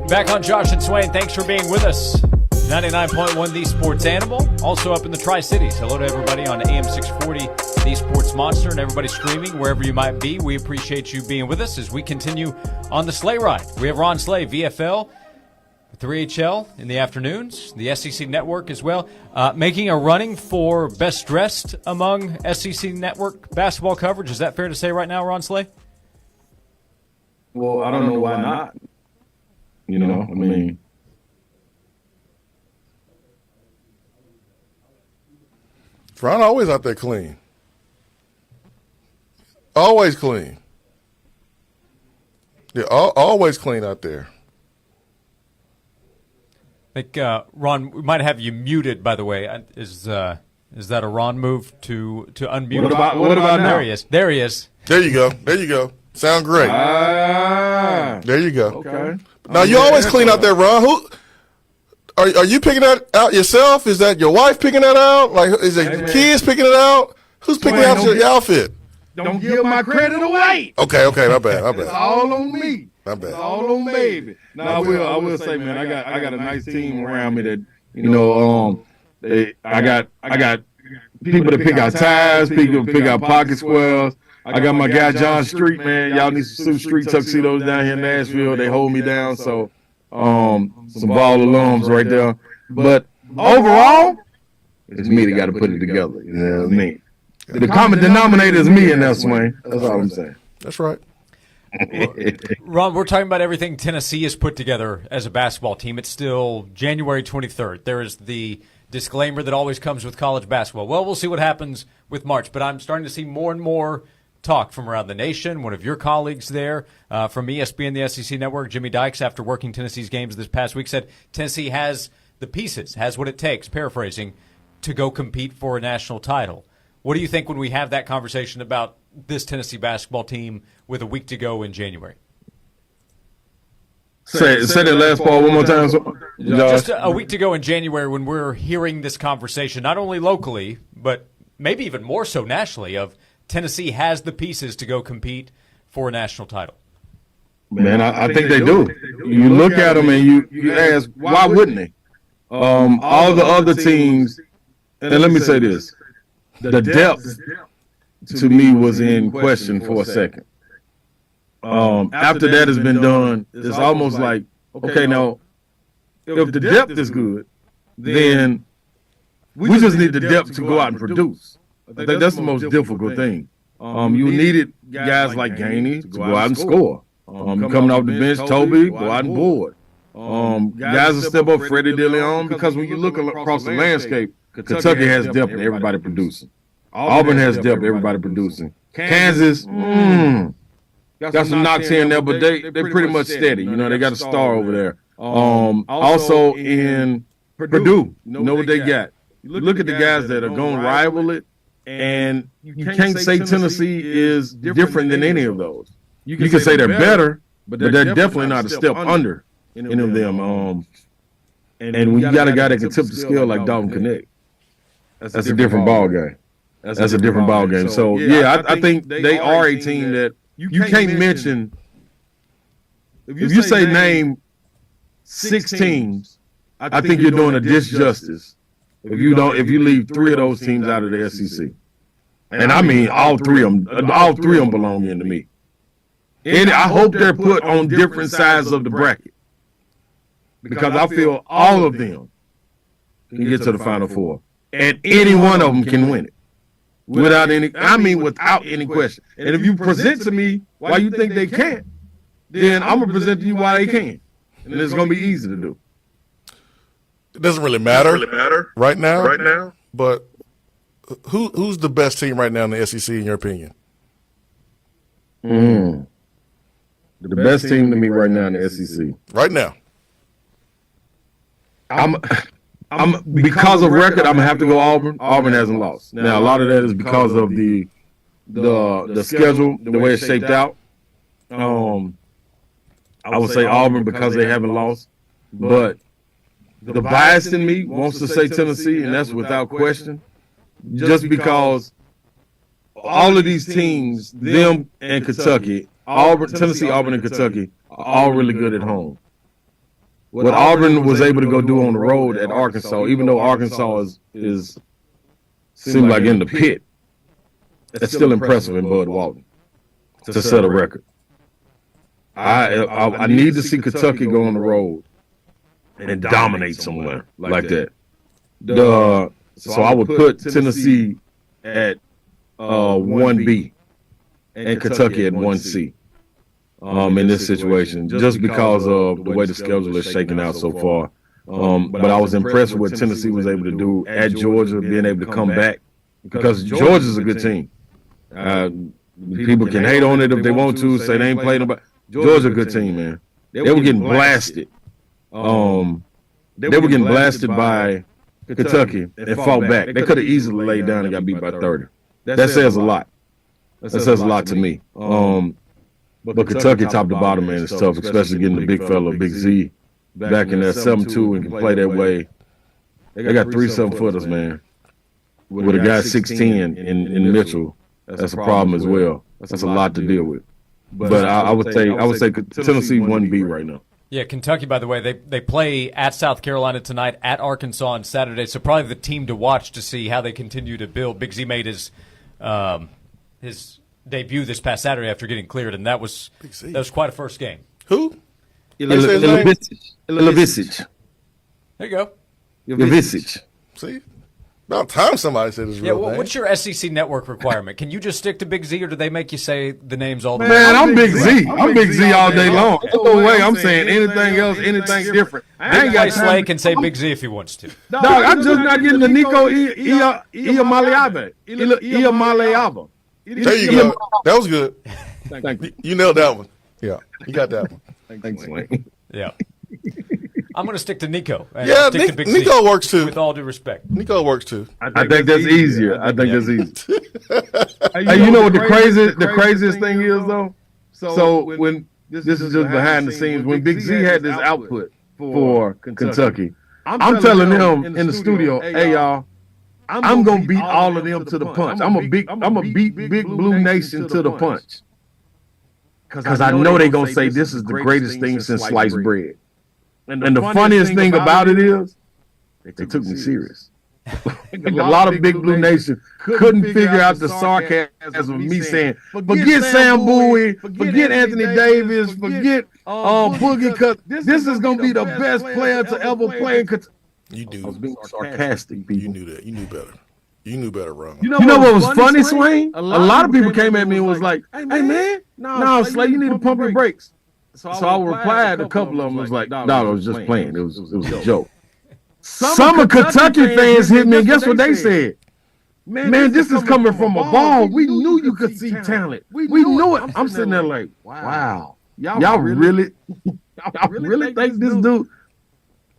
Back on Josh and Swain. Thanks for being with us. 99.1 The Sports Animal. Also up in the Tri-Cities. Hello to everybody on AM 640, The Sports Monster, and everybody streaming wherever you might be. We appreciate you being with us as we continue on the sleigh ride. We have Ron Slay, VFL, 3HL in the afternoons, the SEC Network as well, making a running for best dressed among SEC Network basketball coverage. Is that fair to say right now, Ron Slay? Well, I don't know why not. You know, I mean, Ron always out there clean. Always clean. Yeah, always clean out there. I think, Ron, we might have you muted, by the way. Is that a Ron move to unmute? What about now? There he is. There he is. There you go. There you go. Sound great. There you go. Okay. Now, you always clean out there, Ron. Who are you picking that out yourself? Is that your wife picking that out? Like, is it your kids picking it out? Who's picking out your outfit? Don't give my credit away. Okay, my bad. It's all on me. My bad. It's all on baby. No, I will say, man, I got a nice team around me that, you know, I got people to pick out ties, people to pick out pocket squares. I got my guy John Street, man. Y'all need some Street tuxedos down here in Nashville. They hold me down, so some Ball alums right there. But overall, it's me that got to put it together. You know what I mean? The common denominator is me in that swing. That's all I'm saying. That's right. Ron, we're talking about everything Tennessee has put together as a basketball team. It's still January 23rd. There is the disclaimer that always comes with college basketball. Well, we'll see what happens with March, but I'm starting to see more and more talk from around the nation. One of your colleagues there from ESPN, the SEC Network, Jimmy Dykes, after working Tennessee's games this past week, said Tennessee has the pieces, has what it takes, paraphrasing, to go compete for a national title. What do you think when we have that conversation about this Tennessee basketball team with a week to go in January? Say that last part one more time. Just a week to go in January when we're hearing this conversation, not only locally, but maybe even more so nationally, of Tennessee has the pieces to go compete for a national title. Man, I think they do. You look at them and you ask, why wouldn't they? All the other teams, and let me say this, the depth to me was in question for a second. After that has been done, it's almost like, okay, now, if the depth is good, then we just need the depth to go out and produce. I think that's the most difficult thing. You needed guys like Gainey to go out and score. Coming off the bench, Toby, go out and board. Guys will step up, Freddie DeLeon, because when you look across the landscape, Kentucky has depth and everybody producing. Auburn has depth, everybody producing. Kansas, got some knocks here and there, but they're pretty much steady. You know, they got a star over there. Also in Purdue, you know what they got. You look at the guys that are going to rival it, and you can't say Tennessee is different than any of those. You can say they're better, but they're definitely not a step under any of them. And when you got a guy that can tip the scale like Dalton Connect, that's a different ball game. That's a different ball game. So, yeah, I think they are a team that you can't mention. If you say name 6 teams, I think you're doing a disjustice if you leave 3 of those teams out of the SEC. And I mean all three of them belong in to me. And I hope they're put on different sides of the bracket, because I feel all of them can get to the Final Four. and any one of them can win it without any question. And if you present to me why you think they can't, then I'm gonna present to you why they can, and it's gonna be easy to do. It doesn't really matter right now. But who's the best team right now in the SEC in your opinion? The best team to me right now in the SEC. Right now. I'm because of record, I'm gonna have to go Auburn. Auburn hasn't lost. Now a lot of that is because of the schedule, the way it's shaped out. I would say Auburn because they haven't lost, but the bias in me wants to say Tennessee, and that's without question. Just because all of these teams, them and Kentucky, Tennessee, Auburn, and Kentucky, are all really good at home. What Auburn was able to go do on the road at Arkansas, even though Arkansas is seemed like in the pit, it's still impressive in Bud Walton to set a record. I need to see Kentucky go on the road and dominate somewhere like that. So I would put Tennessee at 1B and Kentucky at 1C in this situation, just because of the way the schedule is shaking out so far. But I was impressed with what Tennessee was able to do at Georgia, being able to come back, because Georgia's a good team. People can hate on it if they want to, say they ain't played nobody. Georgia's a good team, man. They were getting blasted. They were getting blasted by Kentucky and fought back. They could have easily laid down and got beat by 30. That says a lot. That says a lot to me. But Kentucky, top to bottom, man, is tough, especially getting the big fella, Big Z, back in that 7-2 and can play that way. They got 3 7-footers, man. With a guy 6'10" in Mitchell, that's a problem as well. That's a lot to deal with. But I would say Tennessee 1B right now. Yeah, Kentucky, by the way, they play at South Carolina tonight, at Arkansas on Saturday. So probably the team to watch to see how they continue to build. Big Z made his debut this past Saturday after getting cleared, and that was quite a first game. Who? Ilovicic. There you go. Ilovicic. See? About time somebody said his real name. What's your SEC network requirement? Can you just stick to Big Z, or do they make you say the names all the time? Man, I'm Big Z. I'm Big Z all day long. No way I'm saying anything else, anything different. I ain't got Slay can say Big Z if he wants to. Dog, I'm just not getting the Nico Iamaleava. Iamaleava. There you go. That was good. Thank you. You nailed that one. Yeah, you got that one. Thanks, Swain. Yeah. I'm going to stick to Nico. Yeah, Nico works too. With all due respect. Nico works too. I think that's easier. I think that's easy. Hey, you know what the craziest thing is, though? So when this is just behind the scenes, when Big Z had this output for Kentucky, I'm telling them in the studio, hey, y'all, I'm going to beat all of them to the punch. I'm going to beat Big Blue Nation to the punch. Because I know they're going to say this is the greatest thing since sliced bread. And the funniest thing about it is, they took me serious. A lot of Big Blue Nation couldn't figure out the sarcasm of me saying, forget Sam Bowie, forget Anthony Davis, forget Boogie, because this is going to be the best player to ever play in Kentucky. You do. I was being sarcastic, people. You knew that. You knew better. You knew better, Ron. You know what was funny, Swain? A lot of people came at me and was like, hey, man, no, Slay, you need to pump your brakes. So I replied, a couple of them was like, "Dog, I was just playing. It was a joke." Some of Kentucky fans hit me, and guess what they said? Man, this is coming from a ball. We knew you could see talent. We knew it. I'm sitting there like, wow, y'all really think this dude?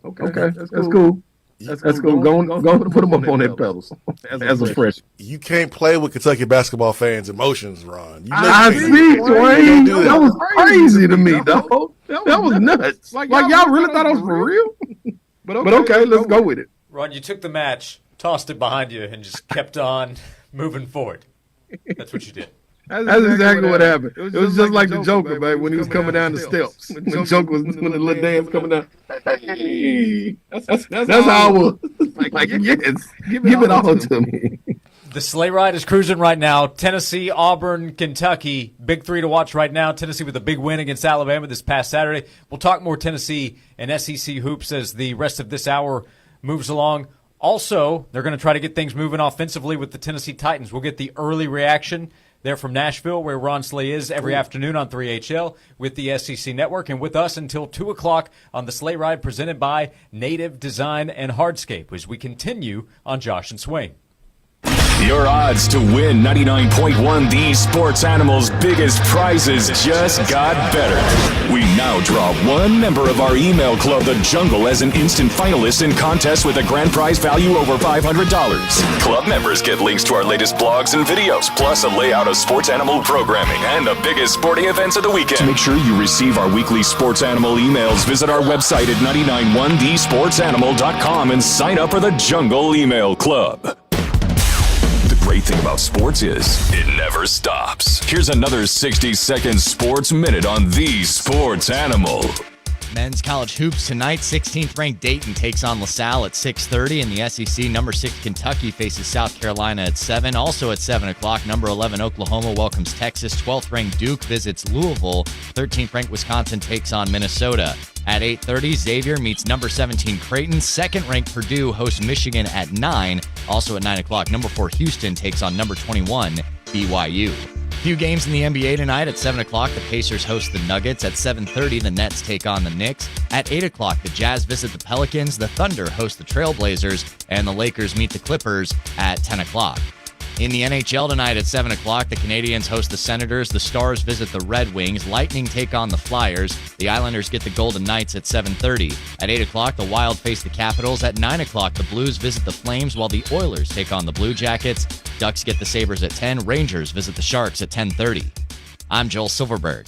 Okay, that's cool. That's cool. Go put him up on that pedals as a freshman. You can't play with Kentucky basketball fans' emotions, Ron. I see, Dwayne. That was crazy to me, though. That was nuts. Like y'all really thought I was for real? But okay, let's go with it. Ron, you took the match, tossed it behind you, and just kept on moving forward. That's what you did. That's exactly what happened. It was just like the Joker, baby, when he was coming down the steps. When Joker was doing the little dance coming down. Hey, that's how I was. Like, yes, give it all to me. The sleigh ride is cruising right now. Tennessee, Auburn, Kentucky. Big three to watch right now. Tennessee with a big win against Alabama this past Saturday. We'll talk more Tennessee and SEC hoops as the rest of this hour moves along. Also, they're going to try to get things moving offensively with the Tennessee Titans. We'll get the early reaction there from Nashville, where Ron Slay is every afternoon on 3HL with the SEC Network, and with us until 2 o'clock on the Sleigh Ride presented by Native Design and Hardscape as we continue on Josh and Swain. Your odds to win 99.1 The Sports Animal's biggest prizes just got better. We now draw one member of our email club, The Jungle, as an instant finalist in contests with a grand prize value over $500. Club members get links to our latest blogs and videos, plus a layout of Sports Animal programming and the biggest sporting events of the weekend. To make sure you receive our weekly Sports Animal emails, visit our website at 991thesportsanimal.com and sign up for The Jungle Email Club. The great thing about sports is it never stops. Here's another 60-second sports minute on The Sports Animal. Men's college hoops tonight. 16th ranked Dayton takes on LaSalle at 6:30. In the SEC, number 6 Kentucky faces South Carolina at 7. Also at 7 o'clock, number 11 Oklahoma welcomes Texas. 12th ranked Duke visits Louisville. 13th ranked Wisconsin takes on Minnesota. At 8:30, Xavier meets number 17 Creighton. 2nd ranked Purdue hosts Michigan at 9. Also at 9 o'clock, number 4 Houston takes on number 21 BYU. Few games in the NBA tonight. At 7 o'clock, the Pacers host the Nuggets. At 7:30, the Nets take on the Knicks. At 8 o'clock, the Jazz visit the Pelicans. The Thunder host the Trailblazers. And the Lakers meet the Clippers at 10 o'clock. In the NHL tonight at 7 o'clock, the Canadiens host the Senators. The Stars visit the Red Wings. Lightning take on the Flyers. The Islanders get the Golden Knights at 7:30. At 8 o'clock, the Wild face the Capitals. At 9 o'clock, the Blues visit the Flames, while the Oilers take on the Blue Jackets. Ducks get the Sabres at 10. Rangers visit the Sharks at 10:30. I'm Joel Silverberg.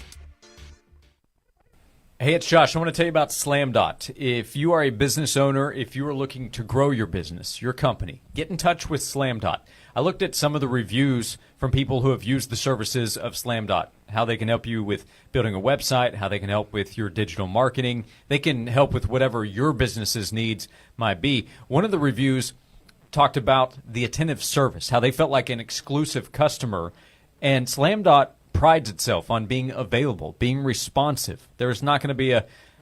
Hey, it's Josh. I want to tell you about SlamDot. If you are a business owner, if you are looking to grow your business, your company, get in touch with SlamDot. I looked at some of the reviews from people who have used the services of SlamDot, how they can help you with building a website, how they can help with your digital marketing. They can help with whatever your business's needs might be. One of the reviews talked about the attentive service, how they felt like an exclusive customer, and SlamDot prides itself on being available, being responsive. There's not going to be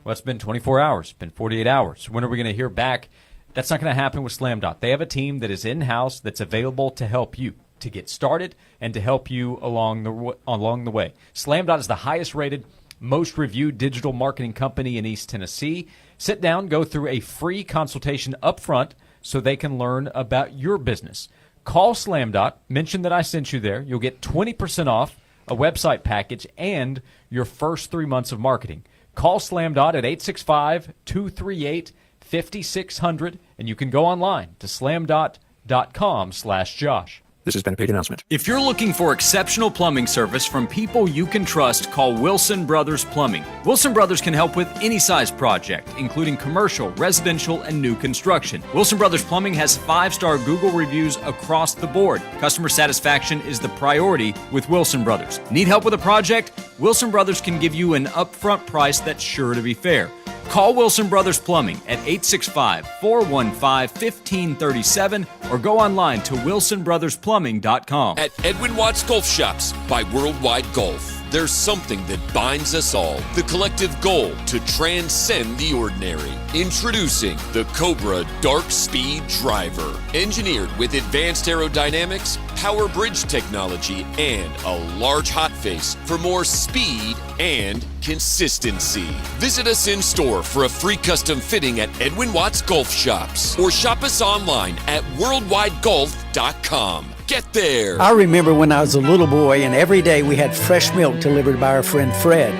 it's been 24 hours, it's been 48 hours. When are we going to hear back? That's not going to happen with SlamDot. They have a team that is in-house that's available to help you to get started and to help you along the way. SlamDot is the highest-rated, most reviewed digital marketing company in East Tennessee. Sit down, go through a free consultation up front so they can learn about your business. Call SlamDot, mention that I sent you there. You'll get 20% off a website package and your first 3 months of marketing. Call SlamDot at 865-238-5600, and you can go online to slamdot.com/Josh. This has been a paid announcement. If you're looking for exceptional plumbing service from people you can trust, call Wilson Brothers Plumbing. Wilson Brothers can help with any size project, including commercial, residential, and new construction. Wilson Brothers Plumbing has 5-star Google reviews across the board. Customer satisfaction is the priority with Wilson Brothers. Need help with a project? Wilson Brothers can give you an upfront price that's sure to be fair. Call Wilson Brothers Plumbing at 865-415-1537 or go online to wilsonbrothersplumbing.com. At Edwin Watts Golf Shops by Worldwide Golf, there's something that binds us all. The collective goal to transcend the ordinary. Introducing the Cobra Dark Speed Driver. Engineered with advanced aerodynamics, power bridge technology, and a large hot face for more speed and consistency. Visit us in store for a free custom fitting at Edwin Watts Golf Shops or shop us online at worldwidegolf.com. Get there. I remember when I was a little boy and every day we had fresh milk delivered by our friend Fred.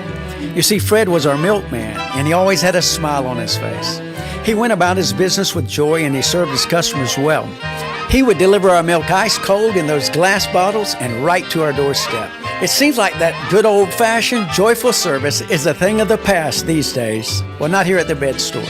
You see, Fred was our milkman and he always had a smile on his face. He went about his business with joy and he served his customers well. He would deliver our milk ice cold in those glass bottles and right to our doorstep. It seems like that good old-fashioned, joyful service is a thing of the past these days. Well, not here at the Bed Store.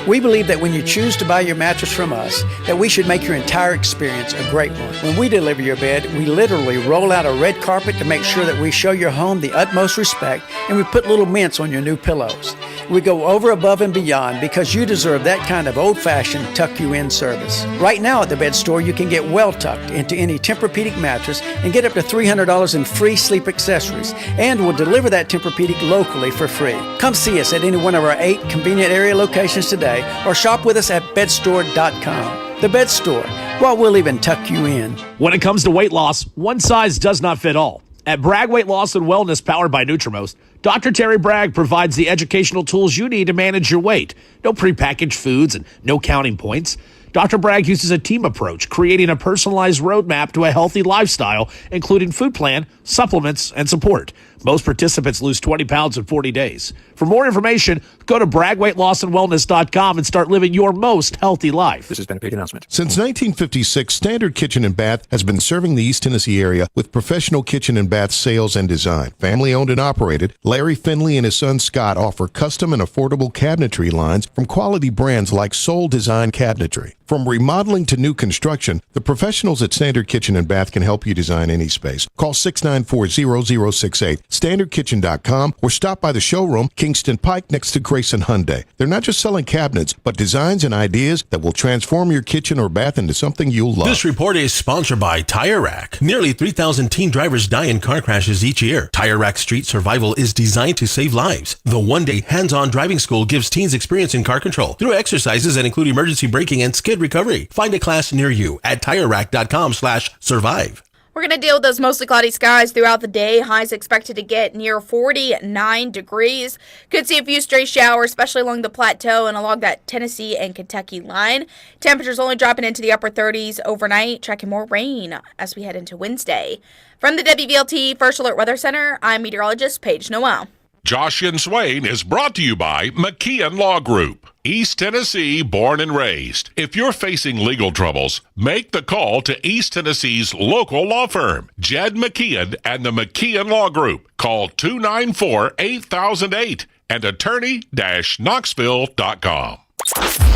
We believe that when you choose to buy your mattress from us, that we should make your entire experience a great one. When we deliver your bed, we literally roll out a red carpet to make sure that we show your home the utmost respect, and we put little mints on your new pillows. We go over, above, and beyond because you deserve that kind of old-fashioned tuck-you-in service. Right now at the Bed Store, you can get well-tucked into any Tempur-Pedic mattress and get up to $300 in free sleep accessories, and we'll deliver that Tempur-Pedic locally for free. Come see us at any one of our 8 convenient area locations today or shop with us at bedstore.com. The vet store. Well, we'll even tuck you in. When it comes to weight loss, one size does not fit all. At Bragg Weight Loss and Wellness, powered by Nutrimost, Dr. Terry Bragg provides the educational tools you need to manage your weight. No prepackaged foods and no counting points. Dr. Bragg uses a team approach, creating a personalized roadmap to a healthy lifestyle, including food plan, supplements, and support. Most participants lose 20 pounds in 40 days. For more information, go to BraggWeightLossAndWellness.com and start living your most healthy life. This has been a paid announcement. Since 1956, Standard Kitchen and Bath has been serving the East Tennessee area with professional kitchen and bath sales and design. Family owned and operated, Larry Finley and his son Scott offer custom and affordable cabinetry lines from quality brands like Soul Design Cabinetry. From remodeling to new construction, the professionals at Standard Kitchen and Bath can help you design any space. Call 694-0068, standardkitchen.com, or stop by the showroom, Kingston Pike, next to Grayson Hyundai. They're not just selling cabinets, but designs and ideas that will transform your kitchen or bath into something you'll love. This report is sponsored by Tire Rack. Nearly 3,000 teen drivers die in car crashes each year. Tire Rack Street Survival is designed to save lives. The one-day hands-on driving school gives teens experience in car control through exercises that include emergency braking and skid recovery. Find a class near you at TireRack.com/survive. We're going to deal with those mostly cloudy skies throughout the day. Highs expected to get near 49 degrees. Could see a few stray showers, especially along the plateau and along that Tennessee and Kentucky line. Temperatures only dropping into the upper 30s overnight. Tracking more rain as we head into Wednesday. From the WVLT First Alert Weather Center, I'm meteorologist Paige Noel. Josh and Swain is brought to you by McKeon Law Group. East Tennessee, born and raised. If you're facing legal troubles, make the call to East Tennessee's local law firm, Jed McKeon and the McKeon Law Group. Call 294-8008 and attorney-knoxville.com.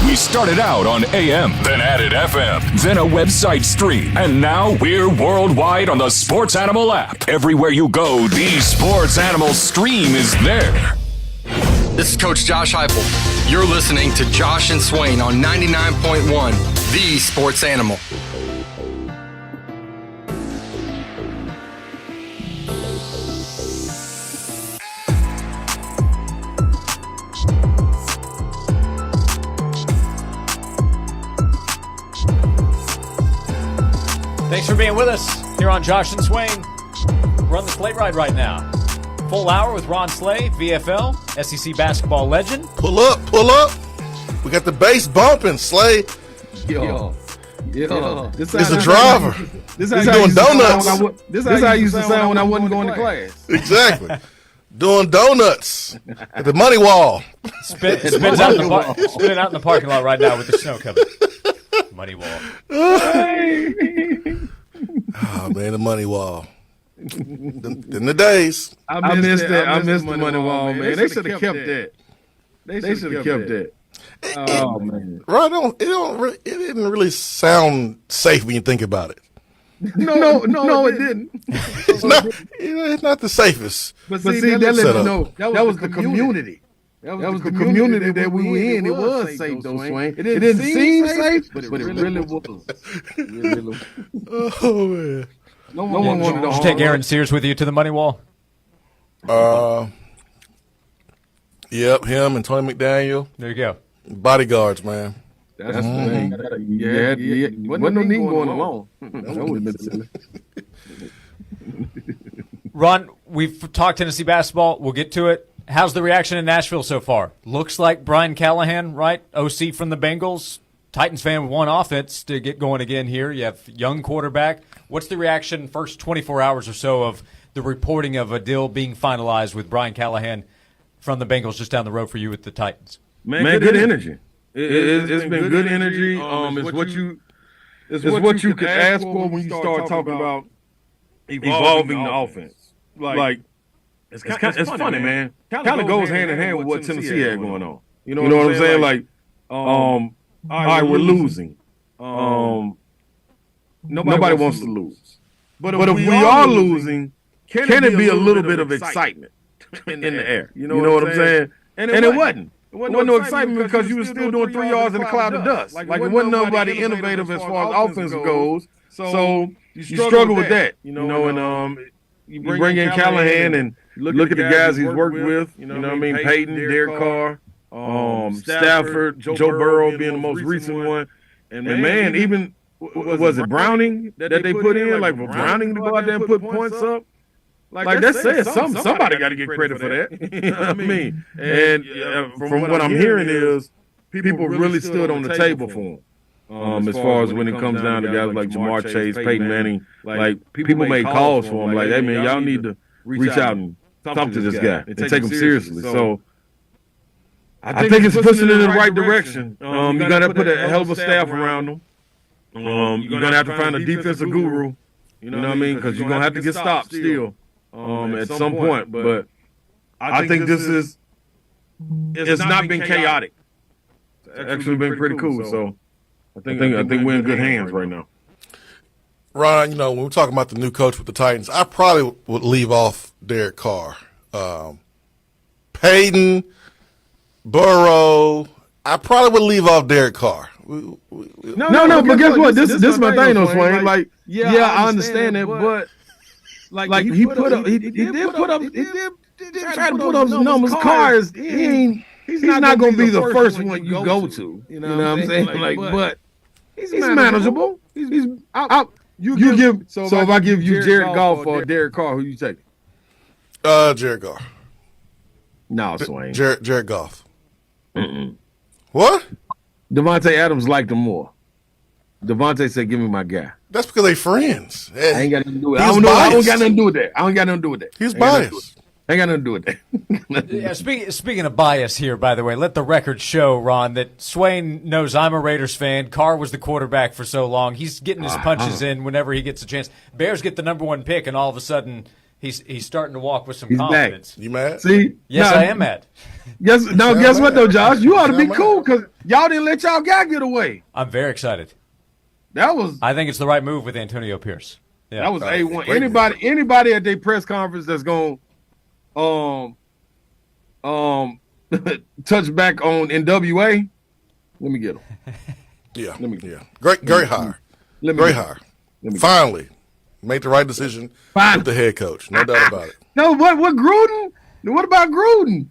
We started out on AM, then added FM, then a website stream, and now we're worldwide on the Sports Animal app. Everywhere you go, the Sports Animal stream is there. This is Coach Josh Heupel. You're listening to Josh and Swain on 99.1, the Sports Animal. Thanks for being with us here on Josh and Swain. We're on the sleigh ride right now. Full hour with Ron Slay, VFL, SEC basketball legend. Pull up, pull up. We got the bass bumping, Slay. Yo. This is a driver. This is doing donuts. This is how I used to sound when I wasn't going to class. Exactly. Doing donuts at the money wall. Spinning out in the parking lot right now with the snow coming. Money wall. Oh man, the money wall. In the days. I missed it. I missed the money wall, man. They should have kept that. They should have kept that. Oh man. Right on. It didn't really sound safe when you think about it. No, it didn't. It's not the safest. But see, that let you know that was the community. That was the community that we were in. It was safe, though, Swain. It didn't seem safe, but it really was. Oh, man. No one wanted to Did you take Aaron Sears with you to the money wall? Yep, him and Tony McDaniel. There you go. Bodyguards, man. That's the thing. Yeah. Wasn't no need going alone. That would have been silly. Ron, we've talked Tennessee basketball. We'll get to it. How's the reaction in Nashville so far? Looks like Brian Callahan, right? OC from the Bengals. Titans fan with one offense to get going again here. You have young quarterback. What's the reaction first 24 hours or so of the reporting of a deal being finalized with Brian Callahan from the Bengals just down the road for you with the Titans? Man, good energy. It's been good energy. It's what you could ask for when you start talking about evolving the offense. Like it's funny, man. Kind of goes hand in hand with what Tennessee had going on. You know what I'm saying? Like, all right, we're losing. Nobody wants to lose. But if we are losing, can it be a little bit of excitement in the air? You know what I'm saying? And it wasn't. It wasn't no excitement because you were still doing 3 yards in a cloud of dust. Like it wasn't nobody innovative as far as offense goes. So you struggle with that. You bring in Callahan and look at the guys he's worked with. You know what I mean? Peyton, Derek Carr, Stafford, Joe Burrow being the most recent one. And man, even was it Browning that they put in? Like for Browning to go out there and put points up. Like that says something. Somebody got to get credit for that. You know what I mean? And from what I'm hearing is people really stood on the table for him. As far as when it comes down to guys like Jamar Chase, Peyton Manning, like people made calls for him. Like, hey man, y'all need to reach out and talk to this guy and take him seriously. So I think it's pushing in the right direction. You got to put a hell of a staff around him. You're gonna have to find a defensive guru. You know what I mean? Because you're gonna have to get stopped still at some point. But I think this is it's not been chaotic. It's actually been pretty cool. So I think we're in good hands right now. Ron, when we're talking about the new coach with the Titans, I probably would leave off Derek Carr. Peyton, Burrow, I probably would leave off Derek Carr. No, but guess what? This is my thing, though, Swain. Like, yeah, I understand that, but like he did try to put up some numbers. Carr is he's not going to be the first one you go to. You know what I'm saying? Like, but he's manageable. You give. So if I give you Jared Goff or Derek Carr, who you take? Jared Goff. No, Swain. Jared Goff. What? Devontae Adams liked him more. Devontae said, "Give me my guy." That's because they friends. I ain't got nothing to do with it. I don't got nothing to do with that. I don't got nothing to do with that. He's biased. I ain't got nothing to do with that. Yeah, speaking of bias here, by the way, let the record show, Ron, that Swain knows I'm a Raiders fan. Carr was the quarterback for so long. He's getting his punches in whenever he gets a chance. Bears get the number one pick, and all of a sudden he's starting to walk with some confidence. Back. You mad? See? Yes, I am mad. Yes. No, guess what, though, Josh? You ought to be cool because y'all didn't let y'all guy get away. I'm very excited. I think it's the right move with Antonio Pierce. Yeah. That was A1. Anybody at their press conference that's going to touch back on NWA, let me get him. Yeah. Great hire. Great hire. Finally, make the right decision with the head coach. No doubt about it. No, what Gruden? What about Gruden?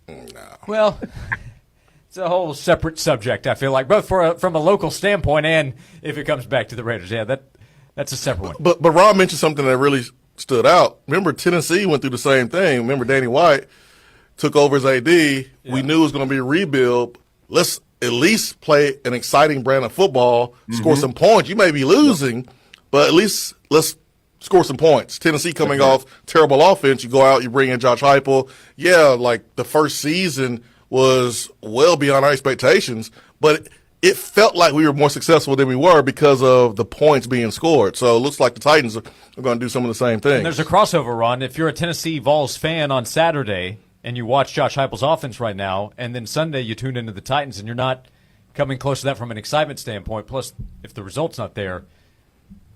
No. Well, it's a whole separate subject, I feel like, both from a local standpoint and if it comes back to the Raiders. Yeah, that's a separate one. But Ron mentioned something that really stood out. Remember, Tennessee went through the same thing. Remember, Danny White took over as AD. Yeah. We knew it was going to be a rebuild. Let's at least play an exciting brand of football, score some points. You may be losing, but at least let's score some points. Tennessee coming off terrible offense. You go out, you bring in Josh Heupel. Yeah, like the first season was well beyond our expectations, but it felt like we were more successful than we were because of the points being scored. So it looks like the Titans are going to do some of the same things. And there's a crossover, Ron. If you're a Tennessee Vols fan on Saturday and you watch Josh Heupel's offense right now, and then Sunday you tune into the Titans and you're not coming close to that from an excitement standpoint, plus if the result's not there,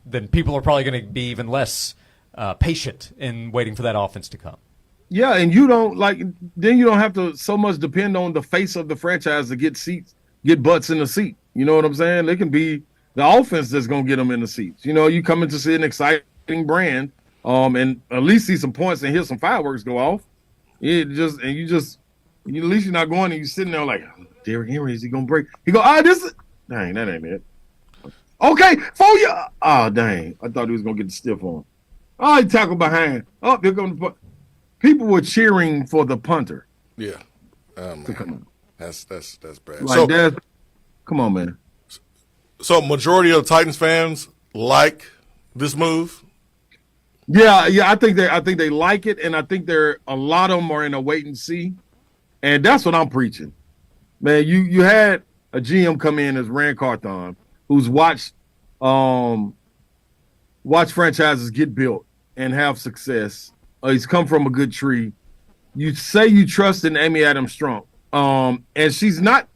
then people are probably going to be even less patient in waiting for that offense to come. Yeah, and you don't then you don't have to so much depend on the face of the franchise to get butts in the seat. You know what I'm saying? It can be the offense that's going to get them in the seats. You coming to see an exciting brand, and at least see some points and hear some fireworks go off. At least you're not going and you're sitting there like, Derrick Henry, is he going to break? He go, dang, that ain't it. Okay, for you. Oh, dang. I thought he was going to get the stiff on. Oh, he tackled behind. Oh, there goes the people were cheering for the punter. Yeah. So come on. That's bad. Come on, man. So majority of the Titans fans like this move? Yeah, I think they like it, and I think a lot of them are in a wait and see. And that's what I'm preaching. Man, you had a GM come in as Rand Carthon, who's watched franchises get built and have success. He's come from a good tree. You say you trust in Amy Adams Strunk. And she's not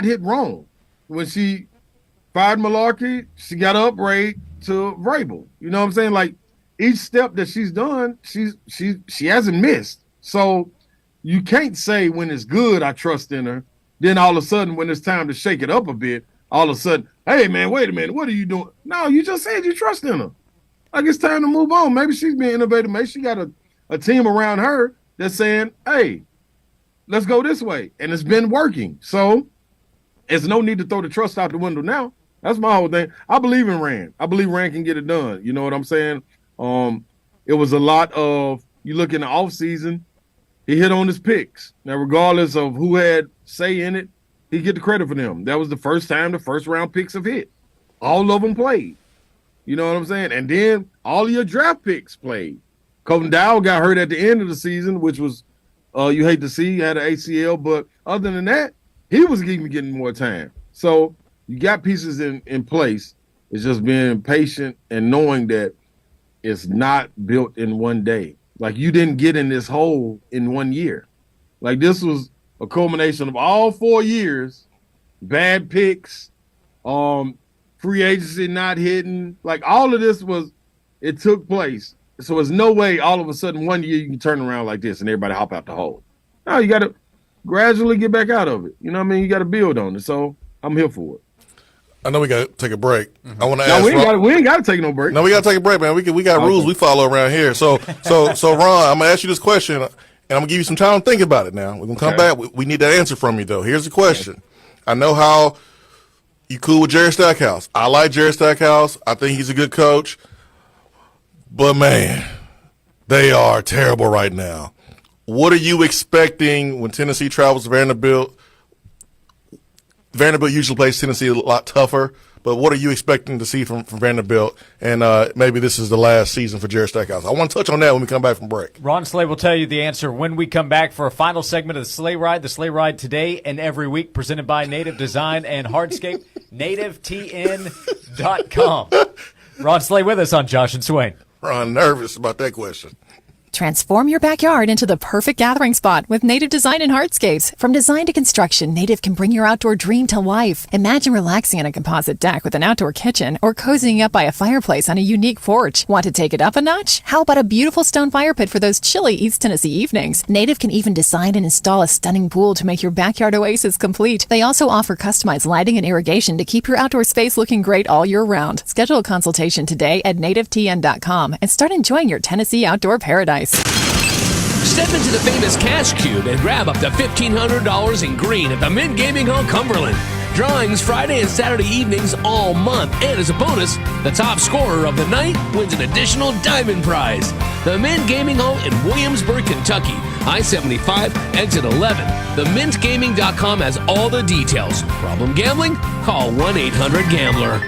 hit wrong. When she fired Malarkey, she got an upgrade to Vrabel. You know what I'm saying? Like each step that she's done, she hasn't missed. So you can't say when it's good, I trust in her. Then all of a sudden, when it's time to shake it up a bit, all of a sudden, hey man, wait a minute, what are you doing? No, you just said you trust in her. Like it's time to move on. Maybe she's being innovative. Maybe she got a team around her that's saying, hey, let's go this way. And it's been working. So there's no need to throw the trust out the window now. That's my whole thing. I believe in Rand. I believe Rand can get it done. You know what I'm saying? It was a lot of, you look in the offseason, he hit on his picks. Now, regardless of who had say in it, he get the credit for them. That was the first time the first round picks have hit. All of them played. You know what I'm saying? And then all of your draft picks played. Colton Dowell got hurt at the end of the season, which was you hate to see. He had an ACL, but other than that, he was even getting more time. So you got pieces in place. It's just being patient and knowing that it's not built in one day. Like, you didn't get in this hole in 1 year. Like, this was a culmination of all 4 years, bad picks, free agency not hitting. Like, all of this it took place. So there's no way all of a sudden 1 year you can turn around like this and everybody hop out the hole. No, you got to gradually get back out of it. You know what I mean? You got to build on it. So I'm here for it. I know we got to take a break. Mm-hmm. I want to ask. We ain't got to take no break. No, we got to take a break, man. We got rules we follow around here. So Ron, I'm gonna ask you this question, and I'm gonna give you some time to think about it. Now we're gonna come back. We need that answer from you, though. Here's the question. I know how you cool with Jerry Stackhouse. I like Jerry Stackhouse. I think he's a good coach. But man, they are terrible right now. What are you expecting when Tennessee travels to Vanderbilt? Vanderbilt usually plays Tennessee a lot tougher, but what are you expecting to see from Vanderbilt? And maybe this is the last season for Jerry Stackhouse. I want to touch on that when we come back from break. Ron Slay will tell you the answer when we come back for a final segment of the Sleigh Ride today and every week, presented by Native Design and Hardscape, nativetn.com. Ron Slay with us on Josh and Swain. Ron, nervous about that question. Transform your backyard into the perfect gathering spot with Native Design and Hardscapes. From design to construction, Native can bring your outdoor dream to life. Imagine relaxing on a composite deck with an outdoor kitchen or cozying up by a fireplace on a unique porch. Want to take it up a notch? How about a beautiful stone fire pit for those chilly East Tennessee evenings? Native can even design and install a stunning pool to make your backyard oasis complete. They also offer customized lighting and irrigation to keep your outdoor space looking great all year round. Schedule a consultation today at nativetn.com and start enjoying your Tennessee outdoor paradise. Step into the famous Cash Cube and grab up to $1,500 in green at the Mint Gaming Hall, Cumberland. Drawings Friday and Saturday evenings all month. And as a bonus, the top scorer of the night wins an additional diamond prize. The Mint Gaming Hall in Williamsburg, Kentucky. I-75, exit 11. TheMintGaming.com has all the details. Problem gambling? Call 1-800-GAMBLER.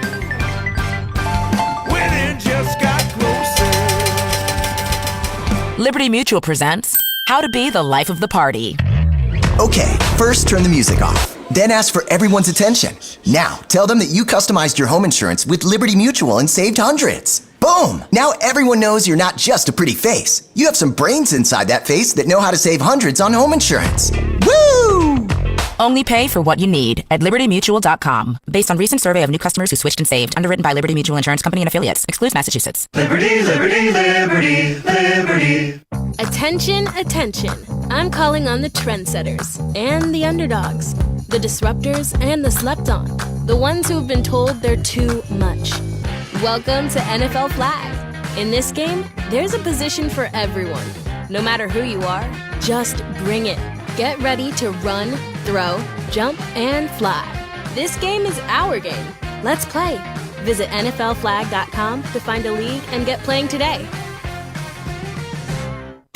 Winning just got closer. Liberty Mutual presents How to Be the Life of the Party. Okay, first turn the music off. Then ask for everyone's attention. Now, tell them that you customized your home insurance with Liberty Mutual and saved hundreds. Boom! Now everyone knows you're not just a pretty face. You have some brains inside that face that know how to save hundreds on home insurance. Woo! Only pay for what you need at LibertyMutual.com. Based on recent survey of new customers who switched and saved. Underwritten by Liberty Mutual Insurance Company and Affiliates. Excludes Massachusetts. Liberty, liberty, liberty, liberty. Attention, attention. I'm calling on the trendsetters and the underdogs, the disruptors and the slept on, the ones who have been told they're too much. Welcome to NFL Flag. In this game, there's a position for everyone. No matter who you are, just bring it. Get ready to run, throw, jump, and fly. This game is our game. Let's play. Visit NFLflag.com to find a league and get playing today.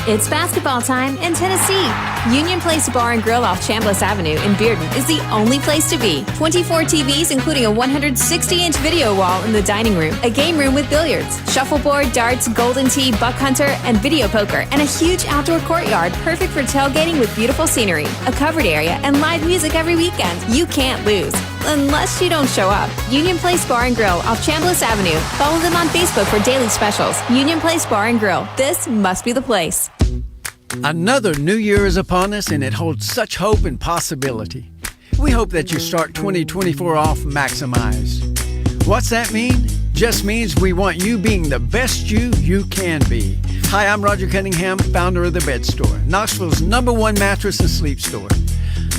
It's basketball time in Tennessee. Union Place Bar and Grill off Chambliss Avenue in Bearden is the only place to be. 24 TVs, including a 160-inch video wall in the dining room, a game room with billiards, shuffleboard, darts, golden tee, buck hunter, and video poker, and a huge outdoor courtyard perfect for tailgating with beautiful scenery, a covered area, and live music every weekend. You can't lose, unless you don't show up. Union Place Bar and Grill off Chambliss Avenue. Follow them on Facebook for daily specials. Union Place Bar and Grill. This must be the place. Another new year is upon us, and it holds such hope and possibility. We hope that you start 2024 off maximized. What's that mean? Just means we want you being the best you can be. Hi, I'm Roger Cunningham, founder of The Bed Store, Knoxville's #1 mattress and sleep store.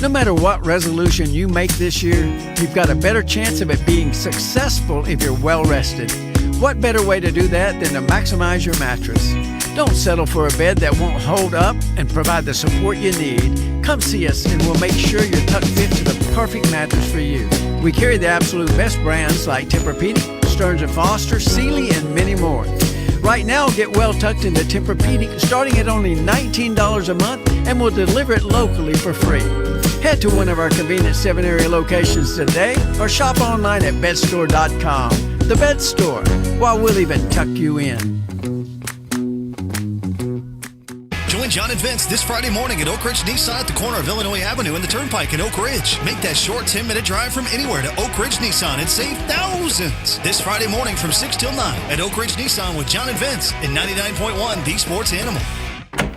No matter what resolution you make this year, you've got a better chance of it being successful if you're well rested. What better way to do that than to maximize your mattress? Don't settle for a bed that won't hold up and provide the support you need. Come see us and we'll make sure your tuck fits to the perfect mattress for you. We carry the absolute best brands like Tempur-Pedic, Stearns & Foster, Sealy, and many more. Right now, get well tucked into Tempur-Pedic starting at only $19 a month, and we'll deliver it locally for free. Head to one of our convenient 7 area locations today or shop online at bedstore.com. The Bed Store, while we'll even tuck you in. Join John and Vince this Friday morning at Oak Ridge Nissan at the corner of Illinois Avenue and the Turnpike in Oak Ridge. Make that short 10-minute drive from anywhere to Oak Ridge Nissan and save thousands. This Friday morning from 6 till 9 at Oak Ridge Nissan with John and Vince in 99.1 The Sports Animal.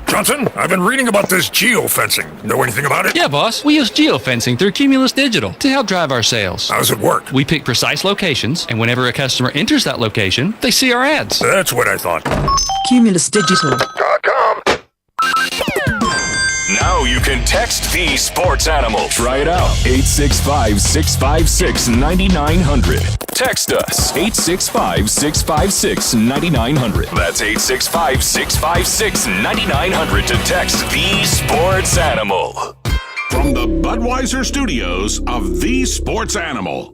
Johnson, I've been reading about this geofencing. Know anything about it? Yeah, boss. We use geofencing through Cumulus Digital to help drive our sales. How does it work? We pick precise locations, and whenever a customer enters that location, they see our ads. That's what I thought. CumulusDigital.com. Now you can text the Sports Animal. Try it out. 865-656-9900. Text us. 865-656-9900. That's 865-656-9900 to text the Sports Animal. From the Budweiser studios of The Sports Animal,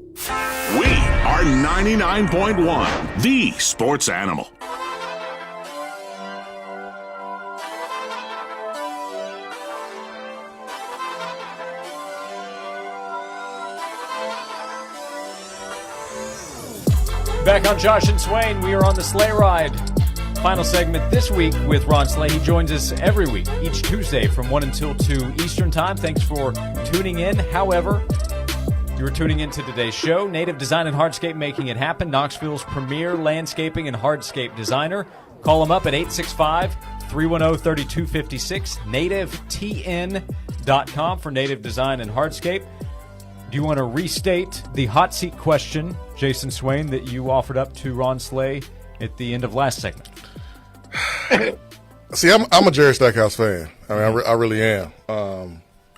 we are 99.1 The Sports Animal. Back on Josh and Swain, we are on the sleigh ride. Final segment this week with Ron Slay. He joins us every week, each Tuesday from 1 until 2 Eastern Time. Thanks for tuning in. However, you're tuning into today's show. Native Design and Hardscape making it happen. Knoxville's premier landscaping and hardscape designer. Call them up at 865-310-3256. NativeTN.com for Native Design and Hardscape. Do you want to restate the hot seat question, Jason Swain, that you offered up to Ron Slay at the end of last segment? See, I'm a Jerry Stackhouse fan. I mean, I really am.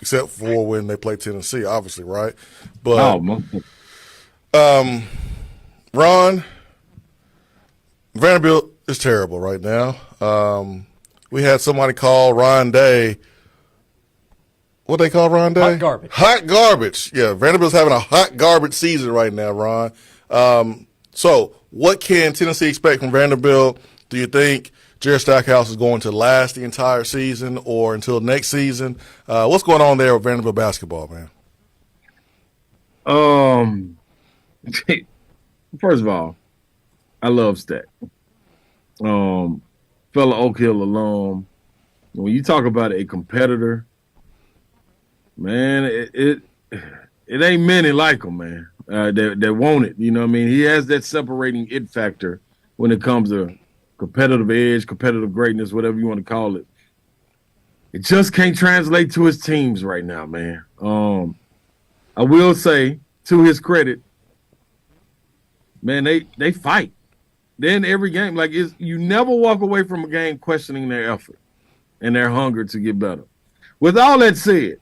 Except for when they play Tennessee, obviously, right? But Ron, Vanderbilt is terrible right now. We had somebody call Ron Day. What they call Ron Day? Hot garbage. Hot garbage. Yeah, Vanderbilt's having a hot garbage season right now, Ron. So what can Tennessee expect from Vanderbilt? Do you think Jerry Stackhouse is going to last the entire season or until next season? What's going on there with Vanderbilt basketball, man? First of all, I love Stack. Fellow Oak Hill alum. When you talk about a competitor, man, it ain't many like him, man. That want it. You know what I mean? He has that separating it factor when it comes to competitive edge, competitive greatness, whatever you want to call it. It just can't translate to his teams right now, man. I will say, to his credit, man, they fight. They're in every game. Like, you never walk away from a game questioning their effort and their hunger to get better. With all that said,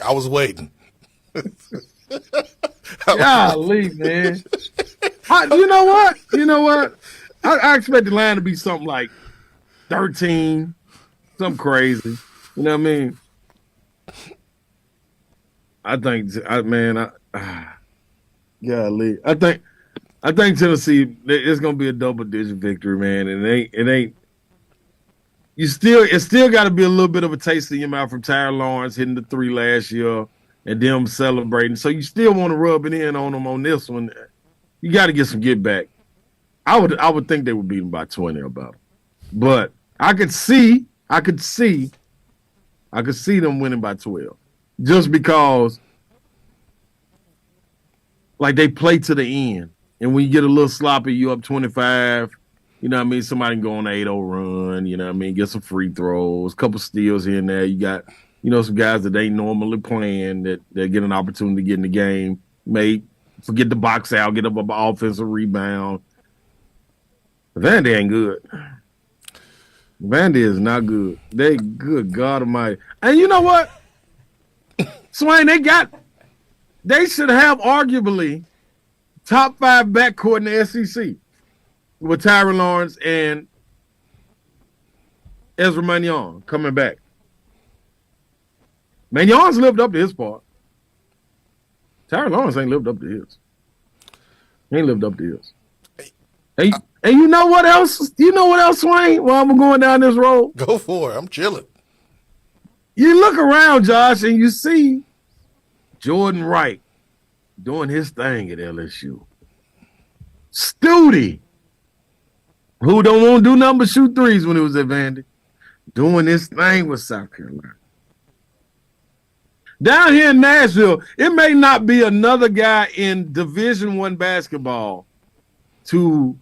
I was waiting. Golly, man. You know what? I expect the line to be something like 13, something crazy. You know what I mean? Golly. I think Tennessee, it's gonna be a double-digit victory, man. And it ain't. It still got to be a little bit of a taste in your mouth from Tyler Lawrence hitting the 3 last year and them celebrating. So you still want to rub it in on them on this one. You got to get some get back. I would think they would beat them by 20 or about. But I could see them winning by 12, just because like they play to the end, and when you get a little sloppy, you up 25. You know what I mean? Somebody can go on an 8-0 run, you know what I mean? Get some free throws, a couple steals here and there. You got, some guys that ain't normally playing that get an opportunity to get in the game. May forget the box out, get up an offensive rebound. Vandy ain't good. Vandy is not good. They good God Almighty. And you know what? Swain, they should have arguably top 5 backcourt in the SEC. With Tyron Lawrence and Ezra Mannion coming back. Man, Lawrence lived up to his part. Tyler Lawrence ain't lived up to his. He ain't lived up to his. And you know what else? You know what else, Swain? While I'm going down this road, Go for it. I'm chilling. you look around, Josh, and you see Jordan Wright doing his thing at LSU. Studi, who don't want to do nothing but shoot threes when he was at Vandy, doing his thing with South Carolina. Down here in Nashville, it may not be another guy in Division I basketball to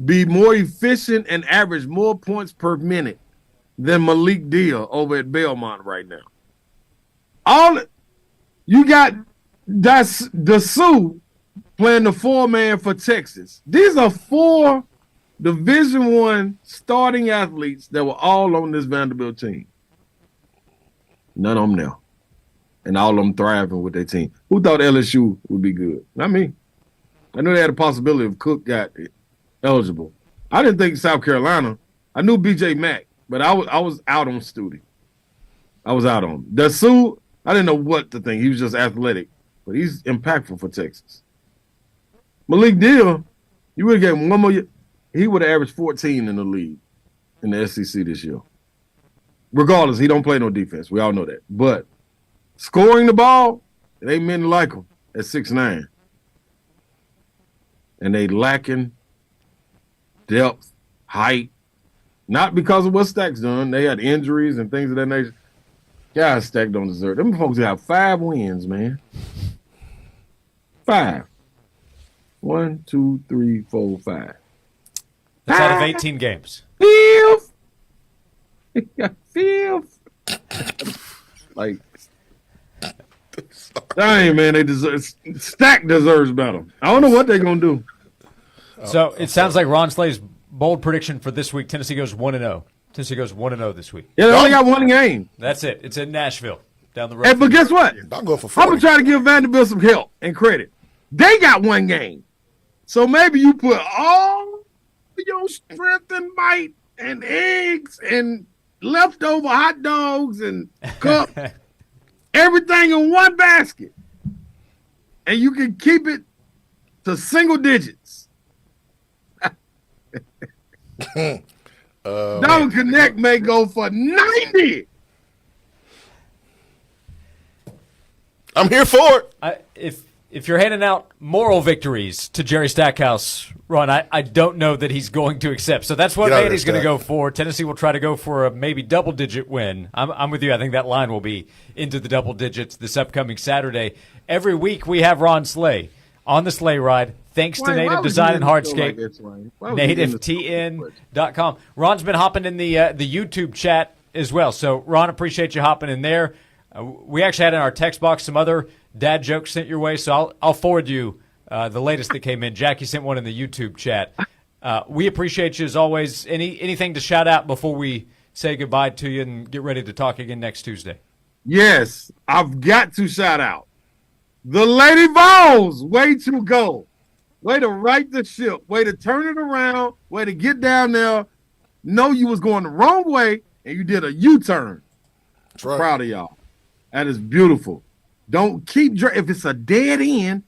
be more efficient and average more points per minute than Malik Deal over at Belmont right now. You got Dasu playing the 4-man for Texas. These are 4 Division I starting athletes that were all on this Vanderbilt team. None of them now. And all of them thriving with their team. Who thought LSU would be good? Not me. I knew they had a possibility if Cook got eligible. I didn't think South Carolina. I knew B.J. Mack, but I was out on Studi. I was out on him. Dasu, I didn't know what to think. He was just athletic, but he's impactful for Texas. Malik Deal, you would have given one more year. He would have averaged 14 in the league in the SEC this year. Regardless, he don't play no defense. We all know that. But scoring the ball, it ain't many like him at 6'9". And they lacking depth, height, not because of what Stack's done. They had injuries and things of that nature. Guys, Stack don't deserve. Them folks have 5 wins, man. 5. 1, 2, 3, 4, 5. That's out of 18 games. Fifth. Like, dang, man, they deserve. Stack deserves better. I don't know what they're gonna do. So it sounds like Ron Slay's bold prediction for this week: Tennessee goes 1-0. Tennessee goes 1-0 this week. Yeah, they only got one game. That's it. It's in Nashville, down the road. Hey, but guess what? Don't go for I'm 40. gonna try to give Vanderbilt some help and credit. They got one game, so maybe you put all your strength and might and eggs and leftover hot dogs and cup, everything in one basket, and you can keep it to single digits. Double Connect may go for 90. I'm here for it. If you're handing out moral victories to Jerry Stackhouse, Ron, I don't know that he's going to accept. So that's what Manny's going to go for. Tennessee will try to go for a maybe double-digit win. I'm with you. I think that line will be into the double digits this upcoming Saturday. Every week we have Ron Slay on the Slay Ride. Thanks to Native Design and Hardscape, nativetn.com. Ron's been hopping in the YouTube chat as well. So, Ron, appreciate you hopping in there. We actually had in our text box some other dad jokes sent your way, so I'll forward you the latest that came in. Jackie sent one in the YouTube chat. We appreciate you as always. Anything to shout out before we say goodbye to you and get ready to talk again next Tuesday? Yes, I've got to shout out the Lady Vols. Way to go. Way to right the ship. Way to turn it around. Way to get down there. Know you was going the wrong way, and you did a U-turn. That's right. Proud of y'all. That is beautiful. Don't keep if it's a dead end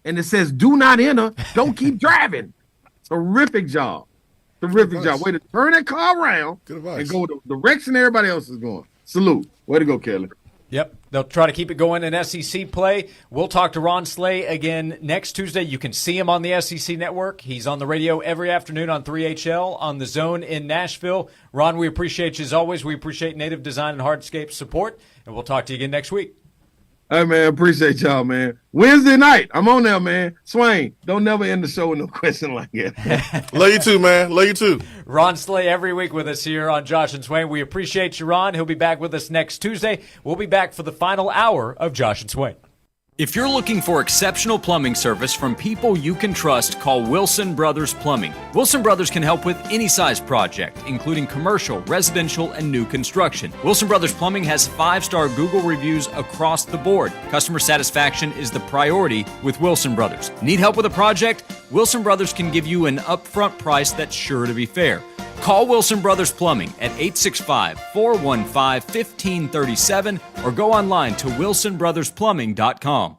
and it says do not enter, don't keep driving. Terrific job. Terrific job. Way to turn that car around and go the direction everybody else is going. Salute. Way to go, Kelly. Yep. They'll try to keep it going in SEC play. We'll talk to Ron Slay again next Tuesday. You can see him on the SEC Network. He's on the radio every afternoon on 3HL on the Zone in Nashville. Ron, we appreciate you as always. We appreciate Native Design and Hardscape's support, and we'll talk to you again next week. Hey, man, appreciate y'all, man. Wednesday night, I'm on there, man. Swain, don't never end the show with no question like that. Love you too, man. Love you too. Ron Slay every week with us here on Josh and Swain. We appreciate you, Ron. He'll be back with us next Tuesday. We'll be back for the final hour of Josh and Swain. If you're looking for exceptional plumbing service from people you can trust, call Wilson Brothers Plumbing. Wilson Brothers can help with any size project, including commercial, residential, and new construction. Wilson Brothers Plumbing has 5-star Google reviews across the board. Customer satisfaction is the priority with Wilson Brothers. Need help with a project? Wilson Brothers can give you an upfront price that's sure to be fair. Call Wilson Brothers Plumbing at 865-415-1537 or go online to wilsonbrothersplumbing.com.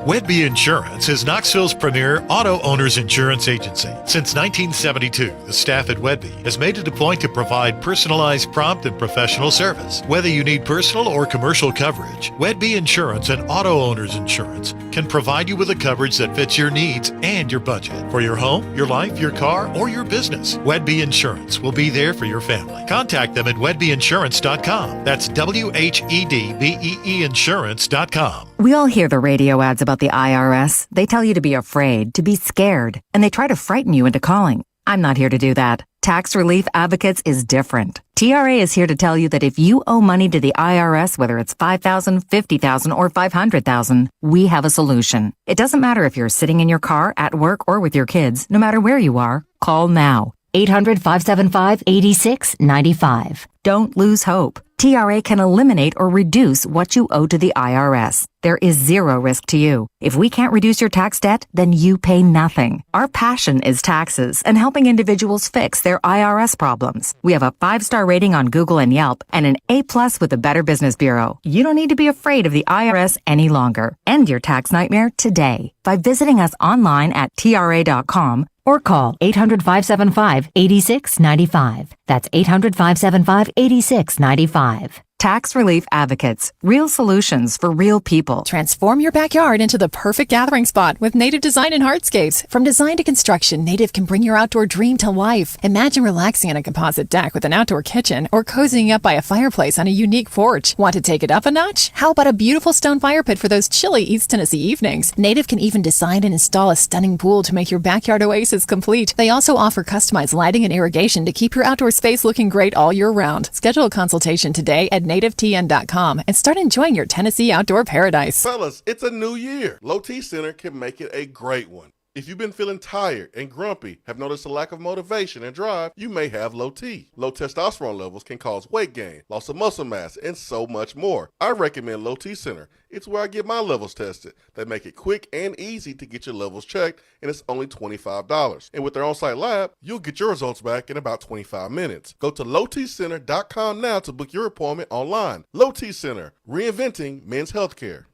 Wedby Insurance is Knoxville's premier auto owners insurance agency. Since 1972, the staff at Wedby has made it a point to provide personalized, prompt, and professional service. Whether you need personal or commercial coverage, Wedby Insurance and Auto Owners Insurance can provide you with a coverage that fits your needs and your budget. For your home, your life, your car, or your business, Wedby Insurance will be there for your family. Contact them at wedbyinsurance.com. That's WHEDBEE insurance.com. We all hear the radio ads about the IRS. They tell you to be afraid, to be scared, and they try to frighten you into calling. I'm not here to do that. Tax Relief Advocates is different. TRA is here to tell you that if you owe money to the IRS, whether it's $5,000, $50,000, or $500,000, we have a solution. It doesn't matter if you're sitting in your car, at work, or with your kids. No matter where you are, call now. 800-575-8695. Don't lose hope. TRA can eliminate or reduce what you owe to the IRS. There is zero risk to you. If we can't reduce your tax debt, then you pay nothing. Our passion is taxes and helping individuals fix their IRS problems. We have a 5-star rating on Google and Yelp and an A+ with the Better Business Bureau. You don't need to be afraid of the IRS any longer. End your tax nightmare today by visiting us online at tra.com or call 800-575-8695. That's 800-575-8695. Tax Relief Advocates. Real solutions for real people. Transform your backyard into the perfect gathering spot with Native Design and Hardscapes. From design to construction, Native can bring your outdoor dream to life. Imagine relaxing on a composite deck with an outdoor kitchen or cozying up by a fireplace on a unique porch. Want to take it up a notch? How about a beautiful stone fire pit for those chilly East Tennessee evenings? Native can even design and install a stunning pool to make your backyard oasis complete. They also offer customized lighting and irrigation to keep your outdoor space looking great all year round. Schedule a consultation today at nativetn.com and start enjoying your Tennessee outdoor paradise. Fellas, it's a new year. Low T Center can make it a great one. If you've been feeling tired and grumpy, have noticed a lack of motivation and drive, you may have low T. Low testosterone levels can cause weight gain, loss of muscle mass, and so much more. I recommend Low T Center. It's where I get my levels tested. They make it quick and easy to get your levels checked, and it's only $25. And with their on-site lab, you'll get your results back in about 25 minutes. Go to lowtcenter.com now to book your appointment online. Low T Center, reinventing men's healthcare.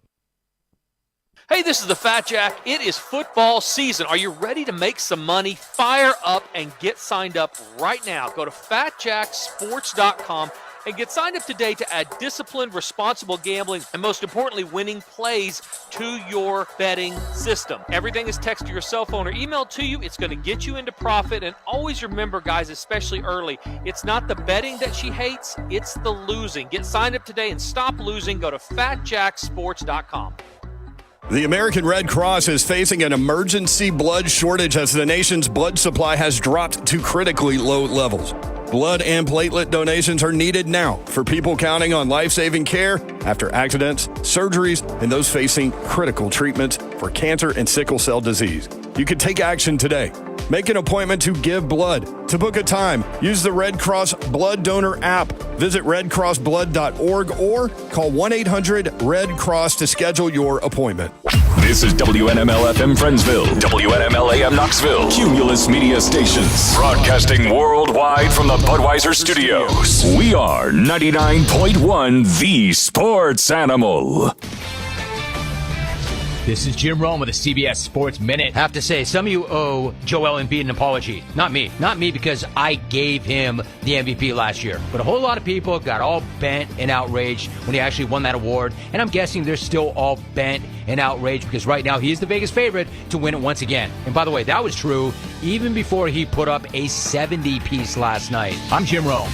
Hey, this is the Fat Jack. It is football season. Are you ready to make some money? Fire up and get signed up right now. Go to fatjacksports.com and get signed up today to add disciplined, responsible gambling, and most importantly, winning plays to your betting system. Everything is texted to your cell phone or emailed to you. It's going to get you into profit. And always remember, guys, especially early, it's not the betting that she hates, it's the losing. Get signed up today and stop losing. Go to fatjacksports.com. The American Red Cross is facing an emergency blood shortage as the nation's blood supply has dropped to critically low levels. Blood and platelet donations are needed now for people counting on life-saving care after accidents, surgeries, and those facing critical treatments for cancer and sickle cell disease. You can take action today. Make an appointment to give blood. To book a time, use the Red Cross Blood Donor app. Visit redcrossblood.org or call 1-800-RED-CROSS to schedule your appointment. This is WNML-FM Friendsville, WNML-AM Knoxville, Cumulus Media Stations, broadcasting worldwide from the Budweiser Studios. We are 99.1 The Sports Animal. This is Jim Rome with the CBS Sports Minute. Have to say, some of you owe Joel Embiid an apology. Not me. Not me, because I gave him the MVP last year. But a whole lot of people got all bent and outraged when he actually won that award. And I'm guessing they're still all bent and outraged because right now he is the Vegas favorite to win it once again. And by the way, that was true even before he put up a 70-piece last night. I'm Jim Rome.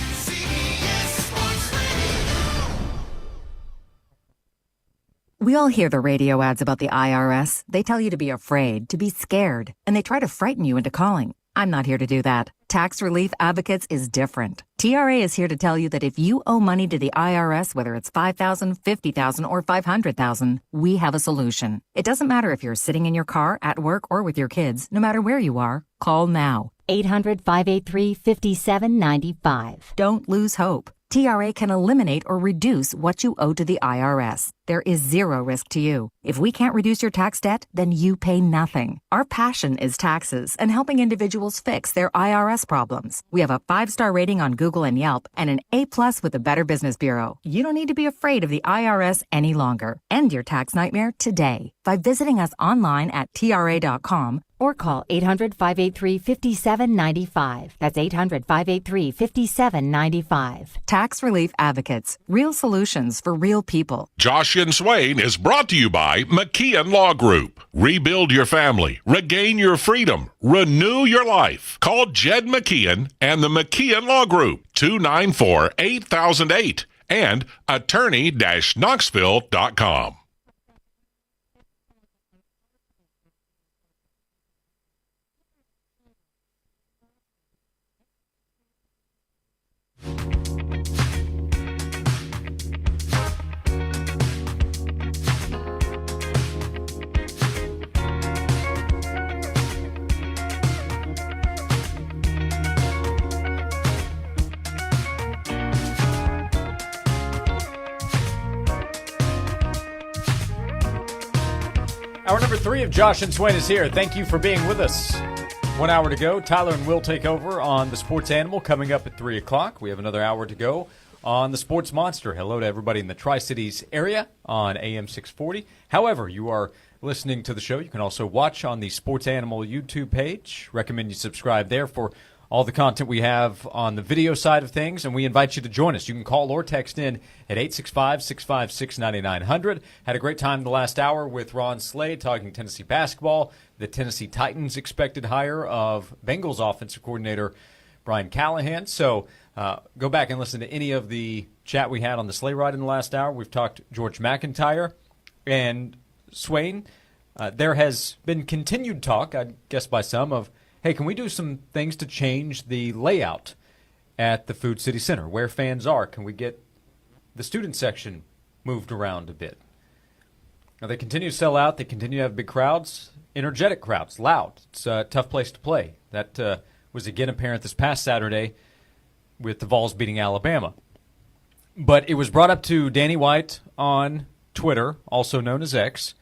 We all hear the radio ads about the IRS. They tell you to be afraid, to be scared, and they try to frighten you into calling. I'm not here to do that. Tax Relief Advocates is different. TRA is here to tell you that if you owe money to the IRS, whether it's $5,000, $50,000, or $500,000, we have a solution. It doesn't matter if you're sitting in your car, at work, or with your kids. No matter where you are, call now. 800-583-5795. Don't lose hope. TRA can eliminate or reduce what you owe to the IRS. There is zero risk to you. If we can't reduce your tax debt, then you pay nothing. Our passion is taxes and helping individuals fix their IRS problems. We have a 5-star rating on Google and Yelp and an A+ with the Better Business Bureau. You don't need to be afraid of the IRS any longer. End your tax nightmare today by visiting us online at TRA.com or call 800-583-5795. That's 800-583-5795. Tax Relief Advocates. Real solutions for real people. Josh and Swain is brought to you by McKeon Law Group. Rebuild your family. Regain your freedom. Renew your life. Call Jed McKeon and the McKeon Law Group. 294-8008 and attorney-knoxville.com. Hour number 3 of Josh and Swain is here. Thank you for being with us. 1 hour to go. Tyler and Will take over on the Sports Animal coming up at 3 o'clock. We have another hour to go on the Sports Monster. Hello to everybody in the Tri-Cities area on AM 640. However, you are listening to the show, you can also watch on the Sports Animal YouTube page. Recommend you subscribe there for all the content we have on the video side of things, and we invite you to join us. You can call or text in at 865-656-9900. Had a great time the last hour with Ron Slade talking Tennessee basketball, the Tennessee Titans' expected hire of Bengals offensive coordinator Brian Callahan. So go back and listen to any of the chat we had on the sleigh ride in the last hour. We've talked George McIntyre and Swain. There has been continued talk, I guess by some, of hey, can we do some things to change the layout at the Food City Center, where fans are? Can we get the student section moved around a bit? Now, they continue to sell out. They continue to have big crowds, energetic crowds, loud. It's a tough place to play. That was again apparent this past Saturday with the Vols beating Alabama. But it was brought up to Danny White on Twitter, also known as X,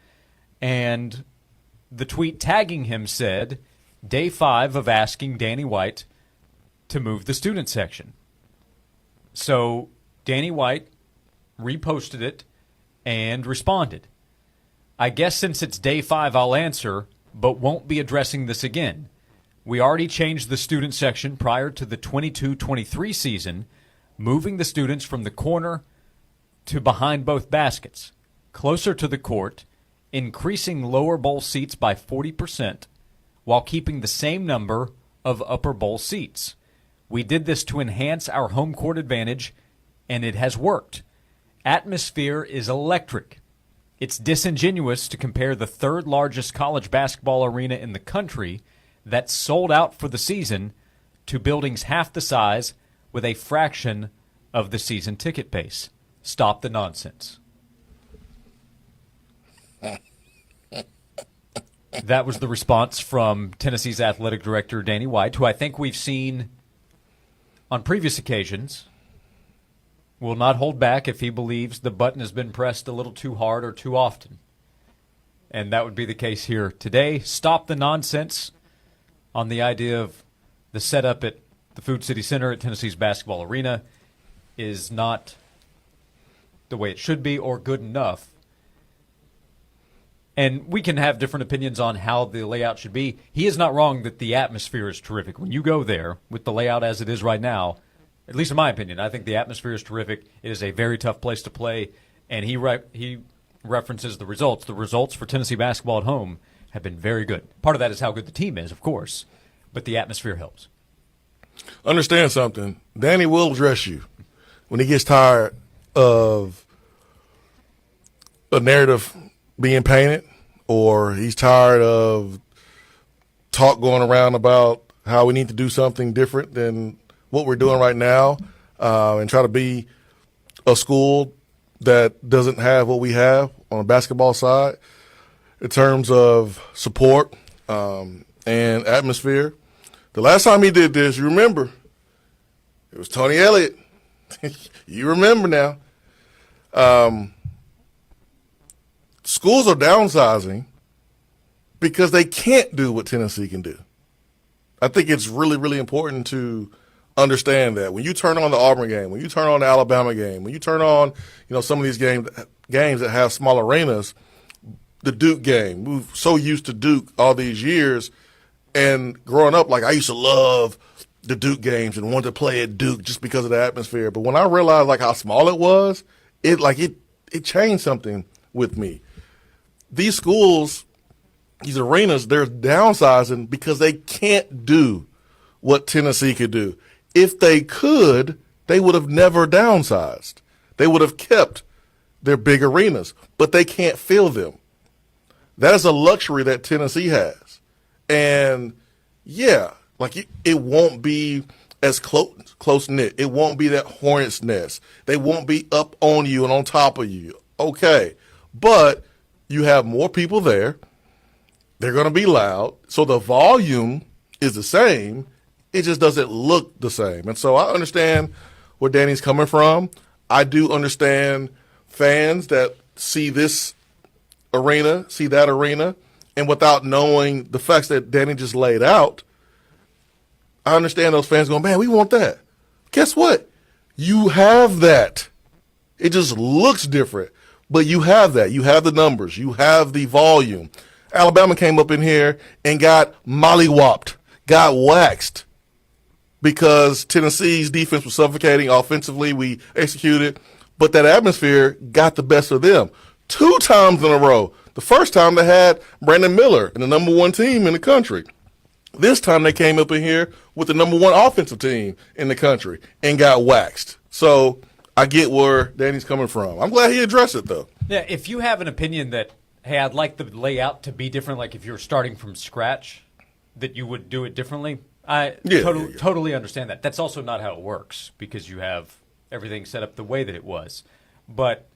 and the tweet tagging him said, Day 5 of asking Danny White to move the student section. So Danny White reposted it and responded. I guess since it's Day 5, I'll answer, but won't be addressing this again. We already changed the student section prior to the 22-23 season, moving the students from the corner to behind both baskets, closer to the court, increasing lower bowl seats by 40%, while keeping the same number of upper bowl seats. We did this to enhance our home court advantage, and it has worked. Atmosphere is electric. It's disingenuous to compare the third largest college basketball arena in the country that's sold out for the season to buildings half the size with a fraction of the season ticket base. Stop the nonsense. That was the response from Tennessee's athletic director, Danny White, who I think we've seen on previous occasions will not hold back if he believes the button has been pressed a little too hard or too often. And that would be the case here today. Stop the nonsense on the idea of the setup at the Food City Center at Tennessee's basketball arena is not the way it should be or good enough. And we can have different opinions on how the layout should be. He is not wrong that the atmosphere is terrific. When you go there with the layout as it is right now, at least in my opinion, I think the atmosphere is terrific. It is a very tough place to play. And he references the results. The results for Tennessee basketball at home have been very good. Part of that is how good the team is, of course, but the atmosphere helps. Understand something. Danny will address you when he gets tired of a narrative being painted, or he's tired of talk going around about how we need to do something different than what we're doing right now, and try to be a school that doesn't have what we have on the basketball side in terms of support and atmosphere. The last time he did this, you remember, it was Tony Elliott You remember now. Schools are downsizing because they can't do what Tennessee can do. I think it's really, really important to understand that when you turn on the Auburn game, when you turn on the Alabama game, when you turn on, some of these games that have small arenas, the Duke game, we're so used to Duke all these years, and growing up, like I used to love the Duke games and wanted to play at Duke just because of the atmosphere. But when I realized like how small it was, it changed something with me. These schools, these arenas, they're downsizing because they can't do what Tennessee could do. If they could, they would have never downsized. They would have kept their big arenas, but they can't fill them. That is a luxury that Tennessee has. And, yeah, like it won't be as close-knit. It won't be that hornet's nest. They won't be up on you and on top of you. Okay. But you have more people there. They're going to be loud. So the volume is the same. It just doesn't look the same. And so I understand where Danny's coming from. I do understand fans that see this arena, see that arena, and without knowing the facts that Danny just laid out, I understand those fans going, man, we want that. Guess what? You have that. It just looks different, but you have that. You have the numbers. You have the volume. Alabama came up in here and got mollywopped, got waxed because Tennessee's defense was suffocating. Offensively, we executed, but that atmosphere got the best of them 2 times in a row. The first time they had Brandon Miller and the number 1 team in the country. This time they came up in here with the number 1 offensive team in the country and got waxed. So I get where Danny's coming from. I'm glad he addressed it, though. Yeah, if you have an opinion that, hey, I'd like the layout to be different, like if you're starting from scratch, that you would do it differently, I totally understand that. That's also not how it works because you have everything set up the way that it was. But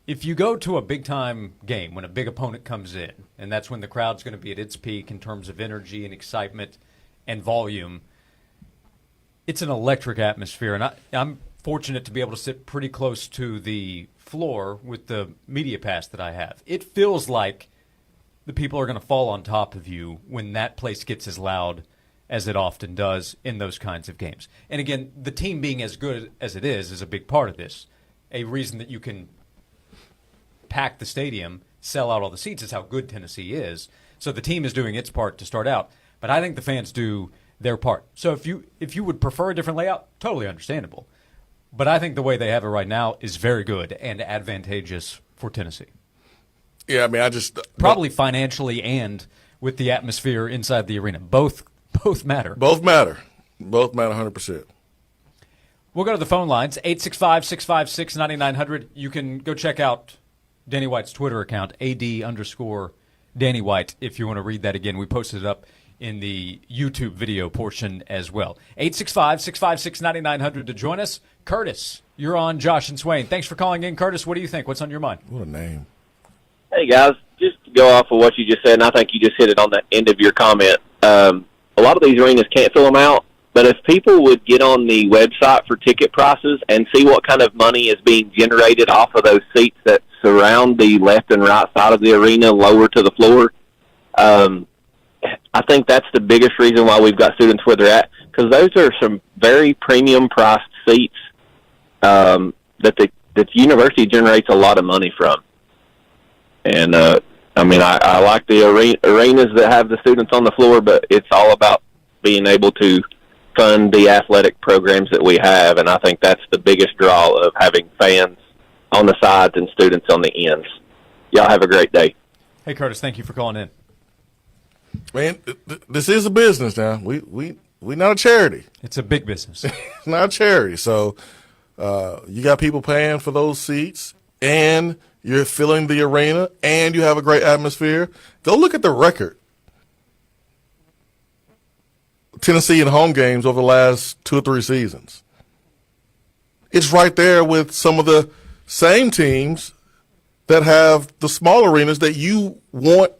if you go to a big-time game when a big opponent comes in, and that's when the crowd's going to be at its peak in terms of energy and excitement and volume, it's an electric atmosphere. And I'm fortunate to be able to sit pretty close to the floor with the media pass that I have. It feels like the people are going to fall on top of you when that place gets as loud as it often does in those kinds of games. And again, the team being as good as it is a big part of this. A reason that you can pack the stadium, sell out all the seats is how good Tennessee is. So the team is doing its part to start out. But I think the fans do their part. So if you would prefer a different layout, totally understandable. But I think the way they have it right now is very good and advantageous for Tennessee. Yeah, I mean, I just probably financially and with the atmosphere inside the arena. Both matter. Both matter 100%. We'll go to the phone lines, 865-656-9900. You can go check out Danny White's Twitter account, AD_Danny White, if you want to read that again. We posted it up in the YouTube video portion as well. 865-656-9900 to join us. Curtis, you're on Josh and Swain. Thanks for calling in, Curtis. What do you think? What's on your mind? What a name. Hey, guys, just to go off of what you just said, and I think you just hit it on the end of your comment. A lot of these arenas can't fill them out, but if people would get on the website for ticket prices and see what kind of money is being generated off of those seats that surround the left and right side of the arena lower to the floor, I think that's the biggest reason why we've got students where they're at, because those are some very premium-priced seats that the university generates a lot of money from. And, I like the arenas that have the students on the floor, but it's all about being able to fund the athletic programs that we have, and I think that's the biggest draw of having fans on the sides and students on the ends. Y'all have a great day. Hey, Curtis, thank you for calling in. Man, this is a business now. We not a charity. It's a big business. It's not a charity. So you got people paying for those seats, and you're filling the arena, and you have a great atmosphere. Go look at the record. Tennessee in home games over the last 2 or 3 seasons. It's right there with some of the same teams that have the small arenas that you want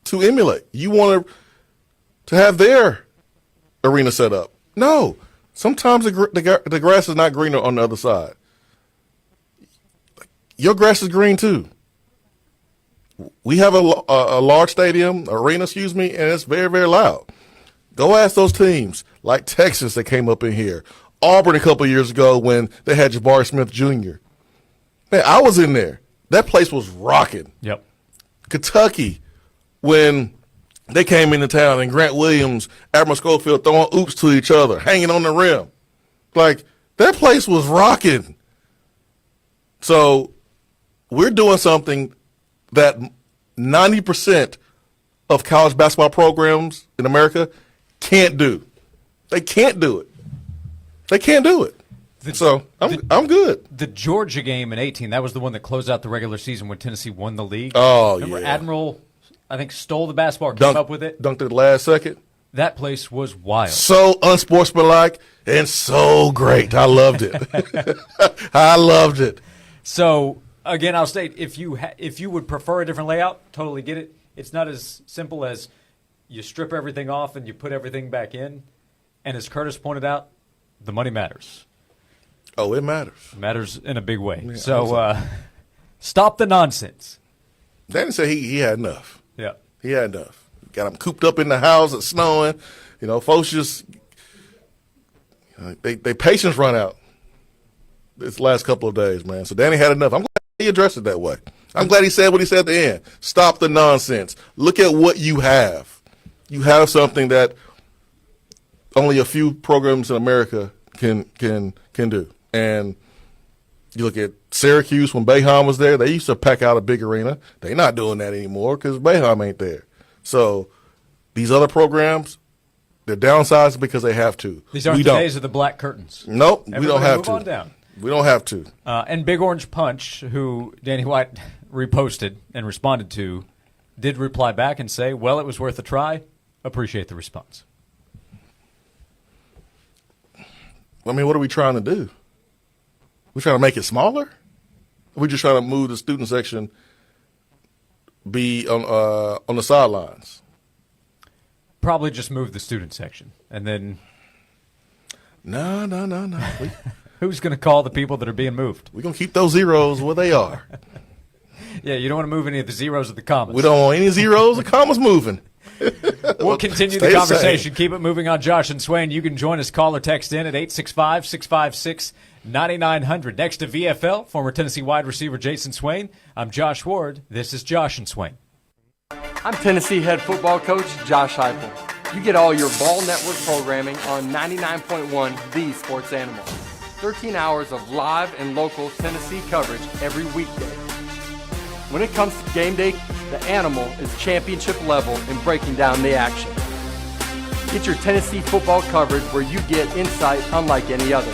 to emulate. You want to have their arena set up. No, Sometimes the grass is not greener on the other side. Your grass is green too. We have a large arena, and it's very, very loud. Go ask those teams like Texas that came up in here, Auburn a couple of years ago when they had Jabari Smith Jr. Man, I was in there. That place was rocking. Yep. Kentucky, when they came into town and Grant Williams, Admiral Schofield throwing oops to each other, hanging on the rim. Like, that place was rocking. So we're doing something that 90% of college basketball programs in America can't do. They can't do it. They can't do it. I'm good. The Georgia game in 2018, that was the one that closed out the regular season when Tennessee won the league. Oh, Remember yeah. Admiral, I think, stole the basketball, came up with it. Dunked at the last second. That place was wild. So unsportsmanlike and so great. I loved it. I loved it. So, again, I'll state, if you would prefer a different layout, totally get it. It's not as simple as you strip everything off and you put everything back in. And as Curtis pointed out, the money matters. Oh, it matters. It matters in a big way. Yeah, so, stop the nonsense. Danny said he had enough. Yeah. He had enough. Got him cooped up in the house. It's snowing. Folks just they patience run out this last couple of days, man. So Danny had enough. I'm glad he addressed it that way. I'm glad he said what he said at the end. Stop the nonsense. Look at what you have. You have something that only a few programs in America can do. And you look at Syracuse when Boeheim was there, they used to pack out a big arena. They're not doing that anymore because Boeheim ain't there. So these other programs, they're downsized because they have to. These aren't the days of the black curtains. Nope, Everybody we don't have move to. on down. We don't have to. And Big Orange Punch, who Danny White reposted and responded to, did reply back and say, well, it was worth a try. Appreciate the response. I mean, what are we trying to do? We trying to make it smaller? Or we just trying to move the student section be on the sidelines? Probably just move the student section. And then... No. Who's going to call the people that are being moved? We're going to keep those zeros where they are. Yeah, you don't want to move any of the zeros or the commas. We don't want any zeros or commas moving. We'll continue the conversation. Keep it moving on Josh and Swain. You can join us. Call or text in at 865-656-9900. Next to VFL, former Tennessee wide receiver Jason Swain. I'm Josh Ward. This is Josh and Swain. I'm Tennessee head football coach Josh Heupel. You get all your Ball Network programming on 99.1 The Sports Animal. 13 hours of live and local Tennessee coverage every weekday. When it comes to game day, the Animal is championship level in breaking down the action. Get your Tennessee football coverage where you get insight unlike any other.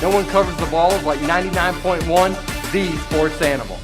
No one covers the ball like 99.1 The Sports Animal.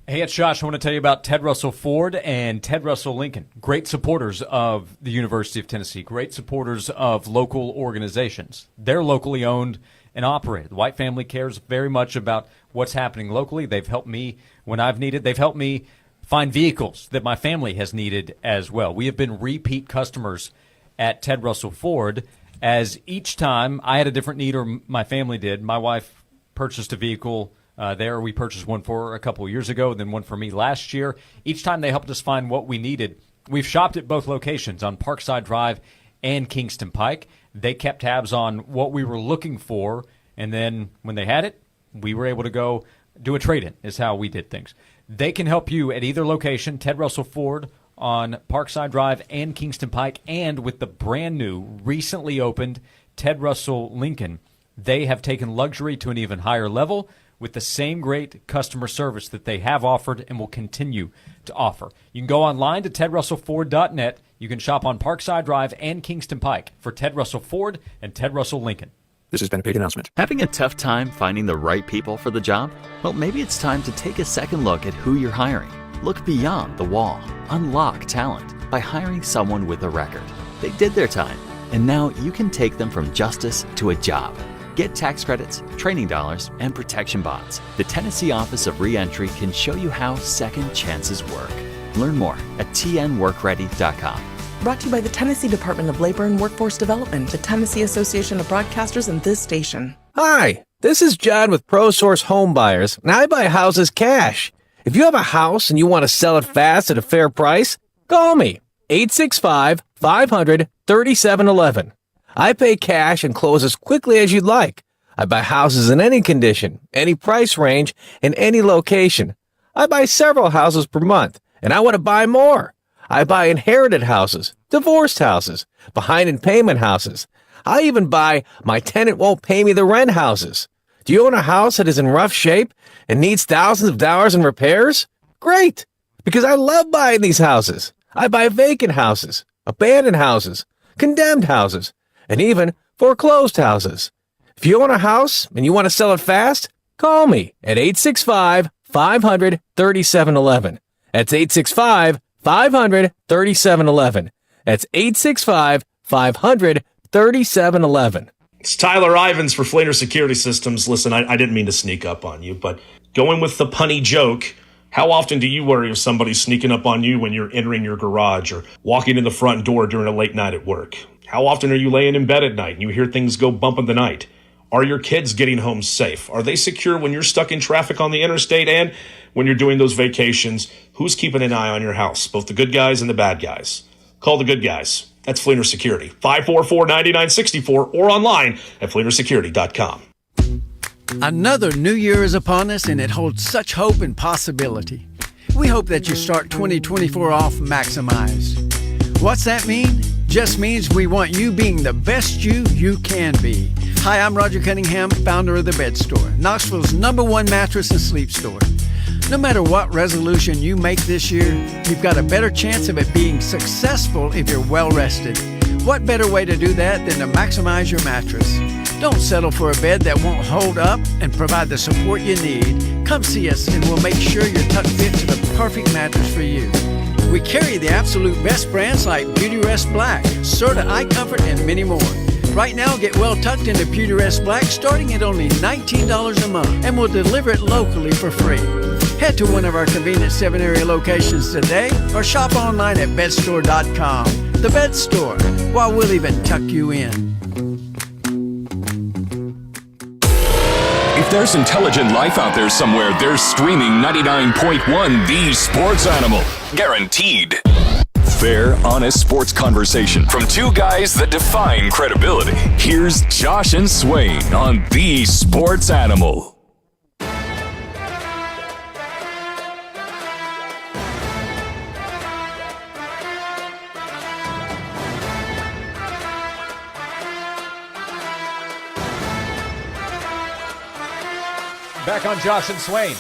Hey, it's Josh. I want to tell you about Ted Russell Ford and Ted Russell Lincoln. Great supporters of the University of Tennessee. Great supporters of local organizations. They're locally owned and operated. The White family cares very much about what's happening locally. They've helped me when I've needed. They've helped me find vehicles that my family has needed as well. We have been repeat customers at Ted Russell Ford, as each time I had a different need or my family did. My wife purchased a vehicle there. We purchased one for a couple of years ago, then one for me last year. Each time they helped us find what we needed. We've shopped at both locations on Parkside Drive and Kingston Pike. They kept tabs on what we were looking for, and then when they had it, we were able to go do a trade-in is how we did things. They can help you at either location, Ted Russell Ford on Parkside Drive and Kingston Pike, and with the brand new, recently opened Ted Russell Lincoln. They have taken luxury to an even higher level with the same great customer service that they have offered and will continue to offer. You can go online to tedrussellford.net. You can shop on Parkside Drive and Kingston Pike for Ted Russell Ford and Ted Russell Lincoln. This has been a paid announcement. Having a tough time finding the right people for the job? Well, maybe it's time to take a second look at who you're hiring. Look beyond the wall. Unlock talent by hiring someone with a record. They did their time, and now you can take them from justice to a job. Get tax credits, training dollars, and protection bonds. The Tennessee Office of Reentry can show you how second chances work. Learn more at tnworkready.com. Brought to you by the Tennessee Department of Labor and Workforce Development, the Tennessee Association of Broadcasters, and this station. Hi, this is John with ProSource Home Buyers, and I buy houses cash. If you have a house and you want to sell it fast at a fair price, call me, 865-500-3711. I pay cash and close as quickly as you'd like. I buy houses in any condition, any price range, in any location. I buy several houses per month, and I want to buy more. I buy inherited houses, divorced houses, behind in payment houses. I even buy my tenant won't pay me the rent houses. Do you own a house that is in rough shape and needs thousands of dollars in repairs? Great, because I love buying these houses. I buy vacant houses, abandoned houses, condemned houses, and even foreclosed houses. If you own a house and you want to sell it fast, call me at 865-500-3711. That's 865-500-3711. That's 865-500-3711. It's Tyler Ivins for Flater Security Systems. Listen, I didn't mean to sneak up on you, but going with the punny joke, how often do you worry if somebody's sneaking up on you when you're entering your garage or walking in the front door during a late night at work? How often are you laying in bed at night and you hear things go bump in the night? Are your kids getting home safe? Are they secure when you're stuck in traffic on the interstate and when you're doing those vacations? Who's keeping an eye on your house, both the good guys and the bad guys? Call the good guys. That's Flater Security, 544-9964 or online at flatersecurity.com. Another new year is upon us, and it holds such hope and possibility. We hope that you start 2024 off maximized. What's that mean? Just means we want you being the best you can be. Hi, I'm Roger Cunningham, founder of The Bed Store, Knoxville's #1 mattress and sleep store. No matter what resolution you make this year, you've got a better chance of it being successful if you're well rested. What better way to do that than to maximize your mattress? Don't settle for a bed that won't hold up and provide the support you need. Come see us and we'll make sure you're tucked fit to the perfect mattress for you. We carry the absolute best brands like Beautyrest Black, Serta Eye Comfort, and many more. Right now, get well tucked into Beautyrest Black starting at only $19 a month, and we'll deliver it locally for free. Head to one of our convenient 7-area locations today or shop online at bedstore.com. The Bed Store, while we'll even tuck you in. If there's intelligent life out there somewhere, there's streaming 99.1 The Sports Animal. Guaranteed. Fair, honest sports conversation from two guys that define credibility. Here's Josh and Swain on The Sports Animal. Back on Josh and Swain.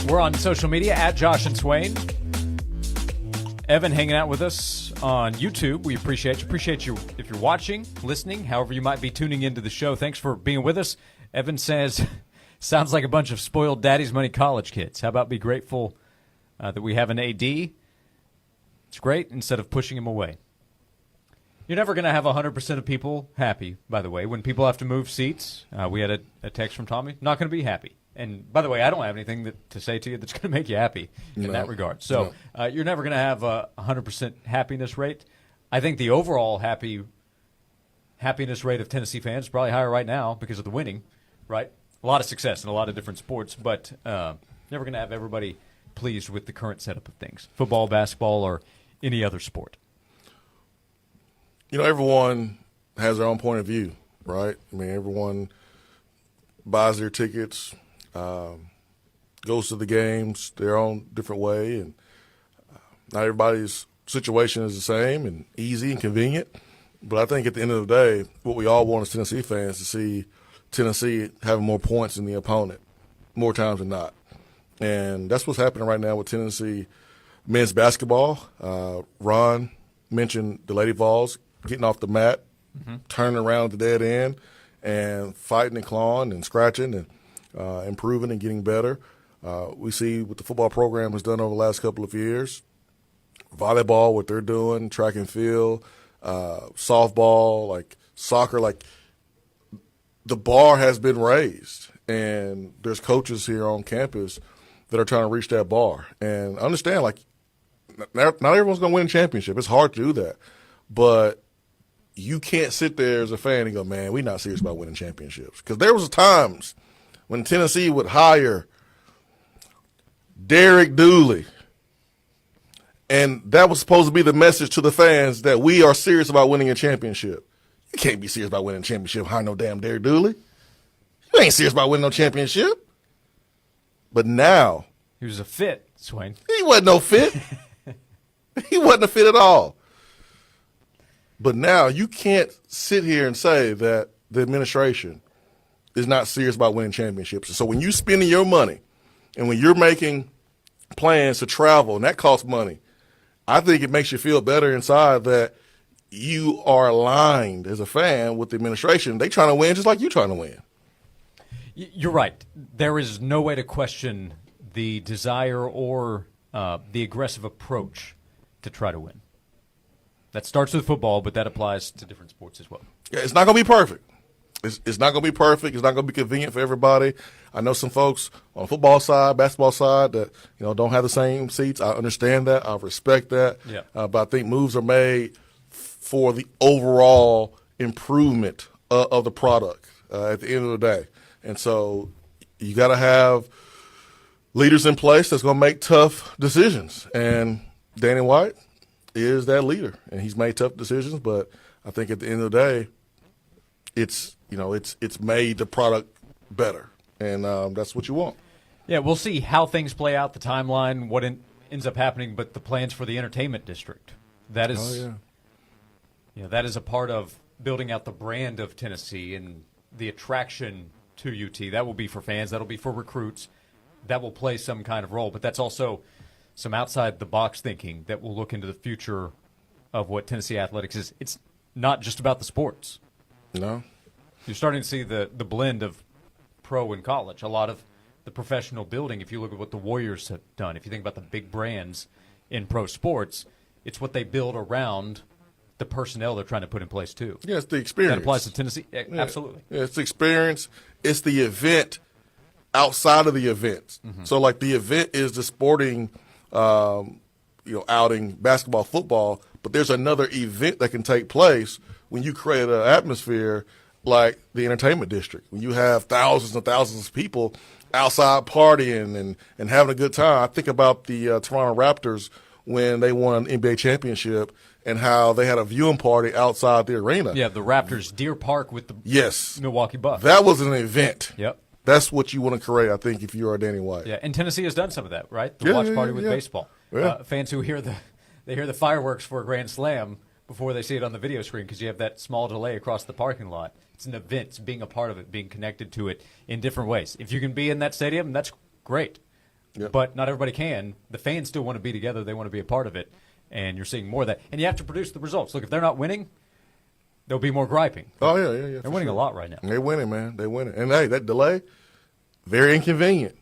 We're on social media at Josh and Swain. Evan hanging out with us on YouTube. We appreciate you. Appreciate you if you're watching, listening, however you might be tuning into the show. Thanks for being with us. Evan says, sounds like a bunch of spoiled daddy's money college kids. How about be grateful that we have an AD? It's great instead of pushing him away. You're never going to have 100% of people happy, by the way. When people have to move seats, we had a text from Tommy, not going to be happy. And by the way, I don't have anything to say to you that's going to make you happy in that regard. So you're never going to have a 100% happiness rate. I think the overall happiness rate of Tennessee fans is probably higher right now because of the winning, right? A lot of success in a lot of different sports, but never going to have everybody pleased with the current setup of things, football, basketball, or any other sport. You know, everyone has their own point of view, right? I mean, everyone buys their tickets, goes to the games their own different way, and not everybody's situation is the same and easy and convenient. But I think at the end of the day, what we all want as Tennessee fans to see Tennessee having more points than the opponent more times than not. And that's what's happening right now with Tennessee men's basketball. Ron mentioned the Lady Vols getting off the mat, turning around at the dead end, and fighting and clawing and scratching and improving and getting better. We see what the football program has done over the last couple of years. Volleyball, what they're doing, track and field, softball, like soccer, like the bar has been raised. And there's coaches here on campus that are trying to reach that bar. And understand, like, not everyone's going to win a championship. It's hard to do that. But you can't sit there as a fan and go, man, we're not serious about winning championships. Because there was times when Tennessee would hire Derek Dooley, and that was supposed to be the message to the fans that we are serious about winning a championship. You can't be serious about winning a championship hire no damn Derek Dooley. You ain't serious about winning no championship. But now. He was a fit, Swain. He wasn't no fit. He wasn't a fit at all. But now you can't sit here and say that the administration is not serious about winning championships. So when you're spending your money and when you're making plans to travel, and that costs money, I think it makes you feel better inside that you are aligned as a fan with the administration. They trying to win just like you trying to win. You're right. There is no way to question the desire or the aggressive approach to try to win. That starts with football, but that applies to different sports as well. Yeah, it's not going to be perfect. It's not going to be perfect. It's not going to be convenient for everybody. I know some folks on the football side, basketball side that don't have the same seats. I understand that. I respect that. Yeah. But I think moves are made for the overall improvement of the product at the end of the day. And so you got to have leaders in place that's going to make tough decisions. And Danny White is that leader, and he's made tough decisions. But I think at the end of the day, it's made the product better, and that's what you want. Yeah, we'll see how things play out, the timeline, what ends up happening, but the plans for the entertainment district. That is, that is a part of building out the brand of Tennessee and the attraction to UT. That will be for fans. That will be for recruits. That will play some kind of role, but that's also some outside-the-box thinking that will look into the future of what Tennessee athletics is. It's not just about the sports. No. You're starting to see the blend of pro and college. A lot of the professional building, if you look at what the Warriors have done, if you think about the big brands in pro sports, it's what they build around the personnel they're trying to put in place too. Yeah, it's the experience. That applies to Tennessee. Absolutely. Yeah, it's the experience. It's the event outside of the events. Mm-hmm. So, like, the event is the sporting outing, basketball, football, but there's another event that can take place when you create an atmosphere like the entertainment district, when you have thousands and thousands of people outside partying and having a good time. I think about the Toronto Raptors when they won an NBA championship and how they had a viewing party outside the arena. Yeah, the Raptors Deer Park with the Milwaukee Bucks. That was an event. Yep. That's what you want to create, I think, if you are Danny White. Yeah, and Tennessee has done some of that, right? The watch party with baseball. Yeah. Fans who hear the fireworks for a grand slam before they see it on the video screen because you have that small delay across the parking lot. It's an event. It's being a part of it, being connected to it in different ways. If you can be in that stadium, that's great. Yep. But not everybody can. The fans still want to be together. They want to be a part of it. And you're seeing more of that. And you have to produce the results. Look, if they're not winning, there'll be more griping. Oh, yeah. They're winning a lot right now. They're winning, man. They're winning. And, hey, that delay, very inconvenient.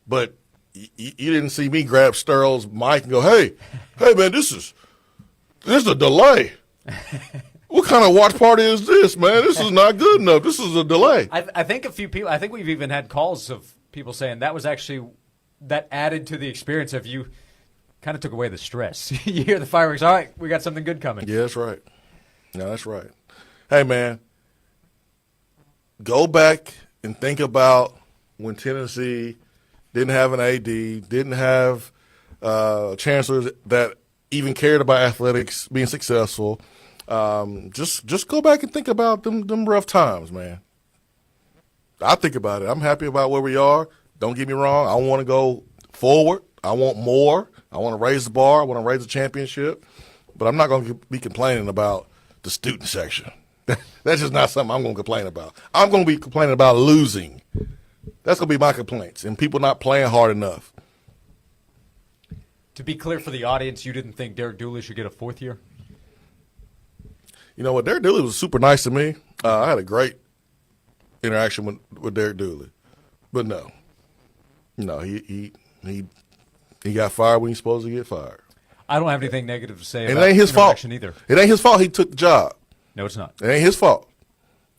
But you didn't see me grab Sterl's mic and go, hey, man, this is a delay. What kind of watch party is this, man? This is not good enough. This is a delay. I think a few people, I think we've even had calls of people saying that was actually, that added to the experience of you kind of took away the stress. You hear the fireworks, all right, we got something good coming. Yeah, that's right. No, that's right. Hey, man, go back and think about when Tennessee didn't have an AD, didn't have chancellors that even cared about athletics being successful. Just go back and think about them rough times, man. I think about it. I'm happy about where we are. Don't get me wrong. I want to go forward. I want more. I want to raise the bar. I want to raise the championship. But I'm not going to be complaining about the student section. That's just not something I'm going to complain about. I'm going to be complaining about losing. That's going to be my complaints, and people not playing hard enough. To be clear for the audience, you didn't think Derek Dooley should get a fourth year? You know what? Derek Dooley was super nice to me. I had a great interaction with Derek Dooley. But no, he got fired when he's supposed to get fired. I don't have anything negative to say and about it ain't his fault either. It ain't his fault he took the job. No, it's not. It ain't his fault.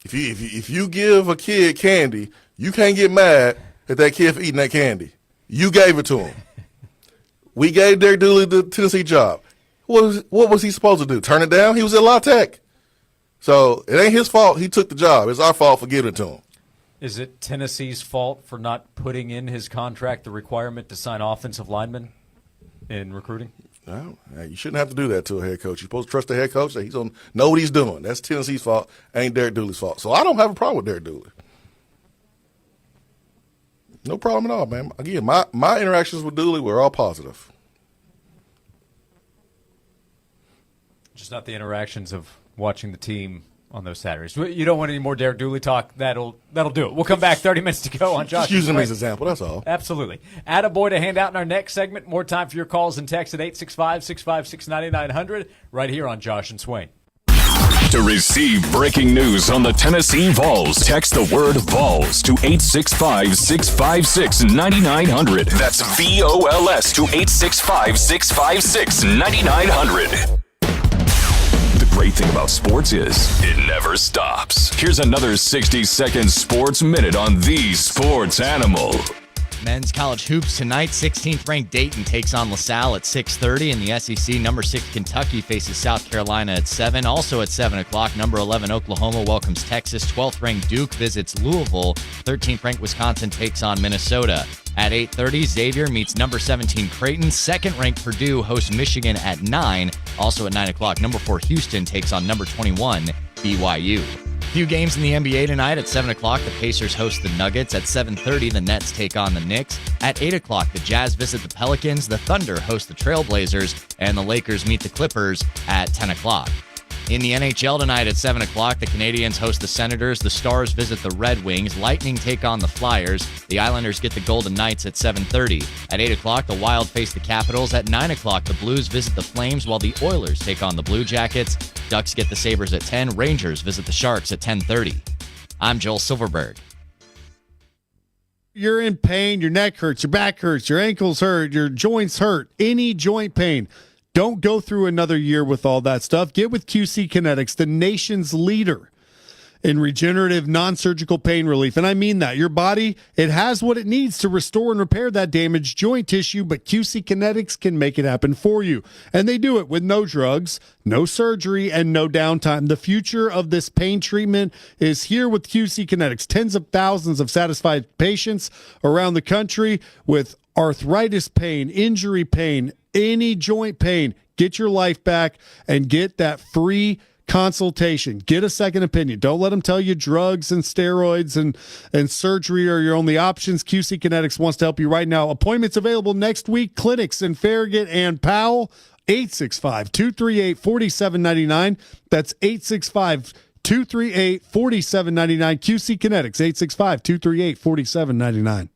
If you give a kid candy, you can't get mad at that kid for eating that candy. You gave it to him. We gave Derek Dooley the Tennessee job. What was he supposed to do? Turn it down? He was at La Tech. So it ain't his fault he took the job. It's our fault for giving it to him. Is it Tennessee's fault for not putting in his contract the requirement to sign offensive linemen in recruiting? No, you shouldn't have to do that to a head coach. You're supposed to trust the head coach that he's going to know what he's doing. That's Tennessee's fault, ain't Derek Dooley's fault. So I don't have a problem with Derek Dooley. No problem at all, man. Again, my interactions with Dooley were all positive. Just not the interactions of watching the team on those Saturdays. You don't want any more Derek Dooley talk. That'll do it. We'll come back 30 minutes to go on Josh. Just using him as an example, that's all. Absolutely. Attaboy to hand out in our next segment. More time for your calls and texts at 865-656-9900 right here on Josh and Swain. To receive breaking news on the Tennessee Vols, text the word Vols to 865-656-9900. That's VOLS to 865-656-9900. The great thing about sports is it never stops. Here's another 60-second sports minute on the Sports Animal. Men's college hoops tonight. 16th-ranked Dayton takes on LaSalle at 6:30. In the SEC, number 6 Kentucky faces South Carolina at 7. Also at 7 o'clock, number 11 Oklahoma welcomes Texas. 12th-ranked Duke visits Louisville. 13th-ranked Wisconsin takes on Minnesota. At 8:30, Xavier meets number 17 Creighton. 2nd-ranked Purdue hosts Michigan at 9. Also at 9 o'clock, number 4 Houston takes on number 21 BYU. Few games in the NBA tonight. At 7 o'clock, the Pacers host the Nuggets. At 7:30, the Nets take on the Knicks. At 8 o'clock, the Jazz visit the Pelicans. The Thunder host the Trailblazers. And the Lakers meet the Clippers at 10 o'clock. In the NHL tonight at 7 o'clock, the Canadiens host the Senators. The Stars visit the Red Wings. Lightning take on the Flyers. The Islanders get the Golden Knights at 7:30. At 8 o'clock, the Wild face the Capitals. At 9 o'clock, the Blues visit the Flames, while the Oilers take on the Blue Jackets. Ducks get the Sabres at 10. Rangers visit the Sharks at 10:30. I'm Joel Silverberg. You're in pain, your neck hurts, your back hurts, your ankles hurt, your joints hurt, any joint pain. Don't go through another year with all that stuff. Get with QC Kinetics, the nation's leader in regenerative non-surgical pain relief. And I mean that. Your body, it has what it needs to restore and repair that damaged joint tissue, but QC Kinetics can make it happen for you. And they do it with no drugs, no surgery, and no downtime. The future of this pain treatment is here with QC Kinetics. Tens of thousands of satisfied patients around the country with arthritis pain, injury pain, any joint pain. Get your life back and get that free consultation. Get a second opinion. Don't let them tell you drugs and steroids and surgery are your only options. QC Kinetics wants to help you right now. Appointments available next week. Clinics in Farragut and Powell. 865-238-4799. That's 865-238-4799. QC Kinetics, 865-238-4799.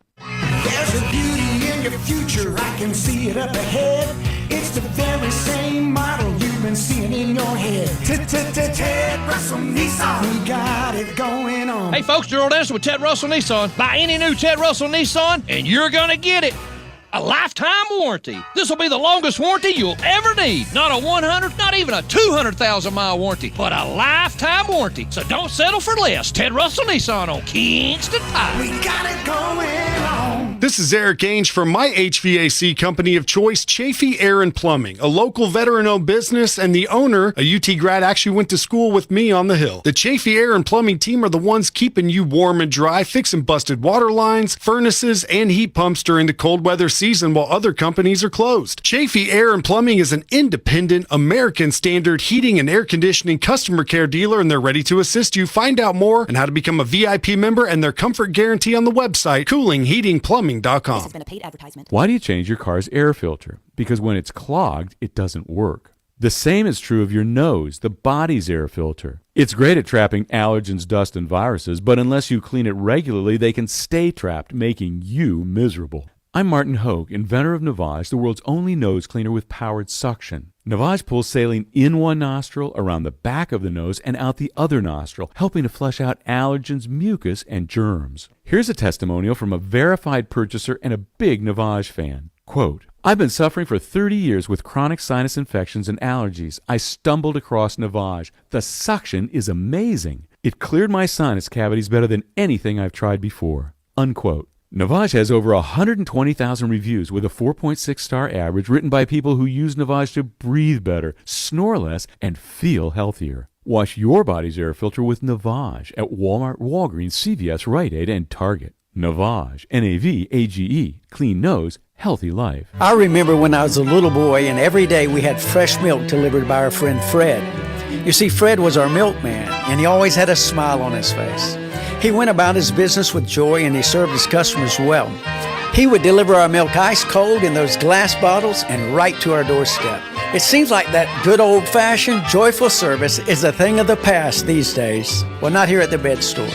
There's a beauty in your future, I can see it up ahead. It's the very same model you've been seeing in your head. Ted Russell Nissan, we got it going on. Hey folks, Gerald Anderson with Ted Russell Nissan. Buy any new Ted Russell Nissan and you're gonna get it. A lifetime warranty. This will be the longest warranty you'll ever need. Not a 100, not even a 200,000-mile warranty, but a lifetime warranty. So don't settle for less. Ted Russell Nissan on Kingston Pike. We got it going on. This is Eric Ainge from my HVAC company of choice, Chafee Air and Plumbing, a local veteran-owned business, and the owner, a UT grad, actually went to school with me on the Hill. The Chafee Air and Plumbing team are the ones keeping you warm and dry, fixing busted water lines, furnaces, and heat pumps during the cold weather season while other companies are closed. Chafee Air and Plumbing is an independent, American standard heating and air conditioning customer care dealer, and they're ready to assist you. Find out more on how to become a VIP member and their comfort guarantee on the website, coolingheatingplumbing.com. This has been a paid advertisement. Why do you change your car's air filter? Because when it's clogged, it doesn't work. The same is true of your nose, the body's air filter. It's great at trapping allergens, dust, and viruses, but unless you clean it regularly, they can stay trapped, making you miserable. I'm Martin Hogue, inventor of Navage, the world's only nose cleaner with powered suction. Navage pulls saline in one nostril, around the back of the nose, and out the other nostril, helping to flush out allergens, mucus, and germs. Here's a testimonial from a verified purchaser and a big Navage fan. Quote, I've been suffering for 30 years with chronic sinus infections and allergies. I stumbled across Navage. The suction is amazing. It cleared my sinus cavities better than anything I've tried before. Unquote. Navage has over 120,000 reviews with a 4.6 star average written by people who use Navage to breathe better, snore less, and feel healthier. Wash your body's air filter with Navage at Walmart, Walgreens, CVS, Rite Aid, and Target. Navage, N-A-V-A-G-E, clean nose, healthy life. I remember when I was a little boy and every day we had fresh milk delivered by our friend Fred. You see, Fred was our milkman and he always had a smile on his face. He went about his business with joy and he served his customers well. He would deliver our milk ice cold in those glass bottles and right to our doorstep. It seems like that good old-fashioned, joyful service is a thing of the past these days. Well, not here at the Bed Store.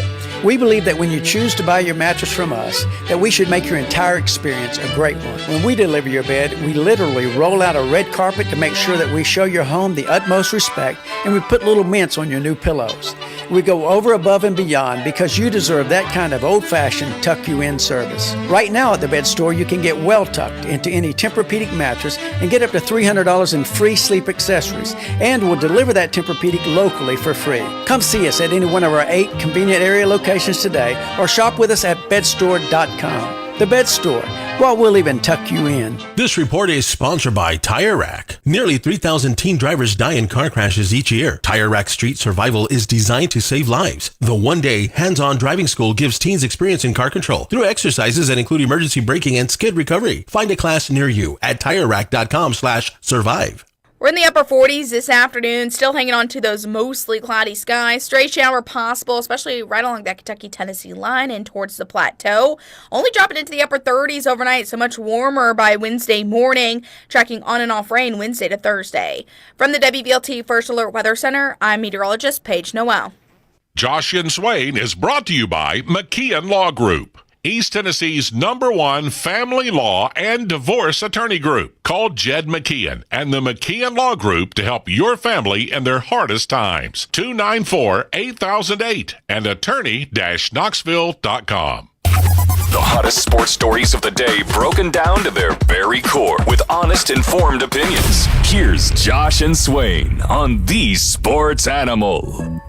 We believe that when you choose to buy your mattress from us, that we should make your entire experience a great one. When we deliver your bed, we literally roll out a red carpet to make sure that we show your home the utmost respect, and we put little mints on your new pillows. We go over, above, and beyond because you deserve that kind of old-fashioned tuck-you-in service. Right now at the Bed Store, you can get well tucked into any Tempur-Pedic mattress and get up to $300 in free sleep accessories, and we'll deliver that Tempur-Pedic locally for free. Come see us at any one of our 8 convenient area locations today or shop with us at bedstore.com. The Bed Store. Well, we'll even tuck you in. This report is sponsored by Tire Rack. Nearly 3,000 teen drivers die in car crashes each year. Tire Rack Street Survival is designed to save lives. The one-day hands-on driving school gives teens experience in car control through exercises that include emergency braking and skid recovery. Find a class near you at TireRack.com/survive. We're in the upper 40s this afternoon, still hanging on to those mostly cloudy skies. Stray shower possible, especially right along that Kentucky-Tennessee line and towards the plateau. Only dropping into the upper 30s overnight, so much warmer by Wednesday morning. Tracking on and off rain Wednesday to Thursday. From the WVLT First Alert Weather Center, I'm meteorologist Paige Noel. Josh and Swain is brought to you by McKeon Law Group, East Tennessee's #1 family law and divorce attorney group. Call Jed McKeon and the McKeon Law Group to help your family in their hardest times. 294-8008 and attorney-knoxville.com. The hottest sports stories of the day broken down to their very core with honest, informed opinions. Here's Josh and Swain on The Sports Animal.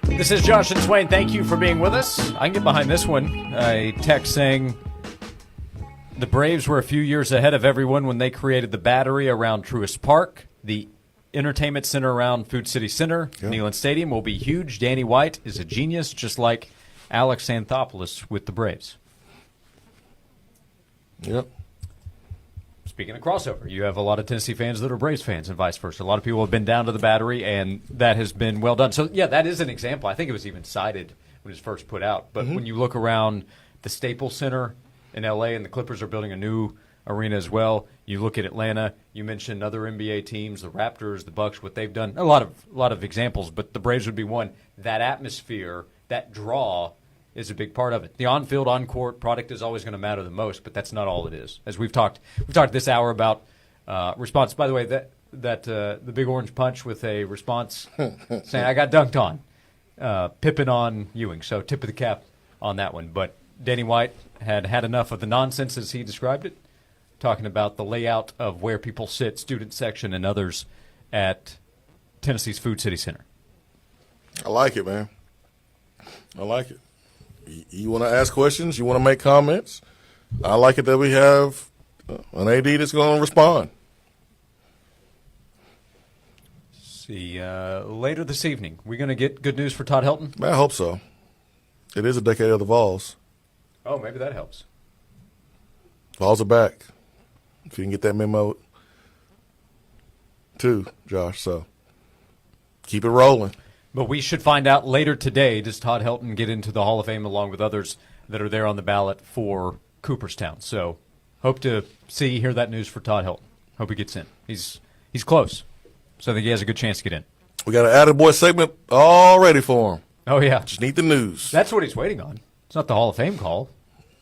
This is Josh and Swain. Thank you for being with us. I can get behind this one. A text saying the Braves were a few years ahead of everyone when they created the Battery around Truist Park. The entertainment center around Food City Center, Neyland Stadium, will be huge. Danny White is a genius, just like Alex Anthopoulos with the Braves. Yep. Speaking of crossover, you have a lot of Tennessee fans that are Braves fans and vice versa. A lot of people have been down to the Battery, and that has been well done. So, yeah, that is an example. I think it was even cited when it was first put out. But when you look around the Staples Center in L.A., and the Clippers are building a new arena as well, you look at Atlanta, you mentioned other NBA teams, the Raptors, the Bucks, what they've done. A lot of examples, but the Braves would be one. That atmosphere, that draw is a big part of it. The on-field, on-court product is always going to matter the most, but that's not all it is. As we've talked this hour about response. By the way, that the Big Orange Punch with a response saying, I got dunked on. Pippen on Ewing, so tip of the cap on that one. But Danny White had enough of the nonsense, as he described it, talking about the layout of where people sit, student section and others at Tennessee's Food City Center. I like it, man. I like it. You want to ask questions? You want to make comments? I like it that we have an AD that's going to respond. See, later this evening, we're going to get good news for Todd Helton? I hope so. It is a decade of the Vols. Oh, maybe that helps. Vols are back. If you can get that memo too, Josh. So keep it rolling. But we should find out later today, does Todd Helton get into the Hall of Fame along with others that are there on the ballot for Cooperstown? So hope to hear that news for Todd Helton. Hope he gets in. He's close. So I think he has a good chance to get in. We got an Attaboy segment all ready for him. Oh, yeah. Just need the news. That's what he's waiting on. It's not the Hall of Fame call.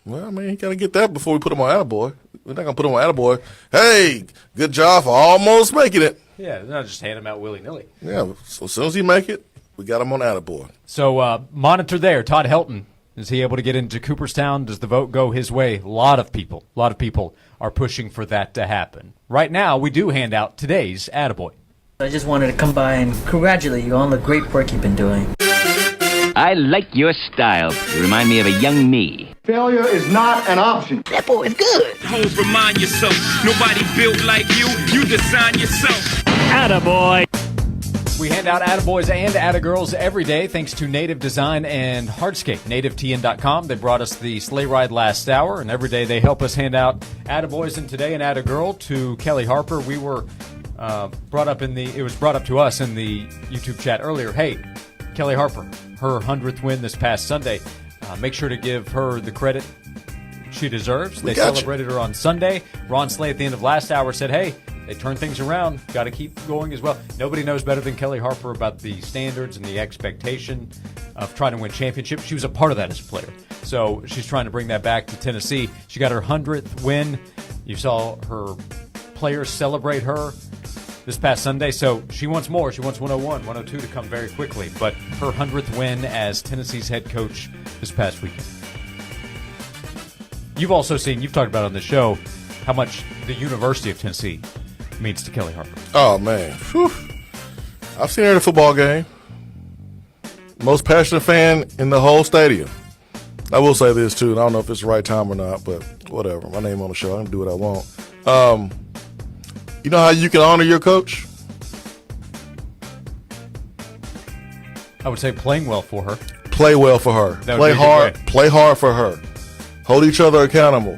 Well, I mean, he got to get that before we put him on Attaboy. We're not going to put him on Attaboy. Hey, good job for almost making it. Yeah, not just hand him out willy-nilly. Yeah, so as soon as he make it, we got him on Attaboy. So monitor there. Todd Helton Is he able to get into Cooperstown? Does the vote go his way? A lot of people are pushing for that to happen. Right now, we do hand out today's Attaboy. I just wanted to come by and congratulate you on the great work you've been doing. I like your style. You remind me of a young me. Failure is not an option. That boy is good. Homes, remind yourself, nobody built like you. You design yourself. Attaboy. We hand out Attaboys and Attagirls every day thanks to Native Design and Hardscape. NativeTN.com. They brought us the sleigh ride last hour, and every day they help us hand out Attaboys. And today an Attagirl to Kelly Harper. We were it was brought up to us in the YouTube chat earlier. Hey, Kelly Harper, her 100th win this past Sunday. Make sure to give her the credit she deserves. They celebrated her on Sunday. Ron Slay at the end of last hour said, hey, they turned things around. Got to keep going as well. Nobody knows better than Kelly Harper about the standards and the expectation of trying to win championships. She was a part of that as a player. So she's trying to bring that back to Tennessee. She got her 100th win. You saw her players celebrate her this past Sunday. So she wants more. She wants 101, 102 to come very quickly. But her 100th win as Tennessee's head coach this past weekend. You've also seen, you've talked about on the show, how much the University of Tennessee means to Kelly Harper. Oh, man. Whew. I've seen her at a football game. Most passionate fan in the whole stadium. I will say this, too, and I don't know if it's the right time or not, but whatever. My name on the show. I can do what I want. You know how you can honor your coach? I would say playing well for her. Play well for her. Play hard. Play hard for her. Hold each other accountable.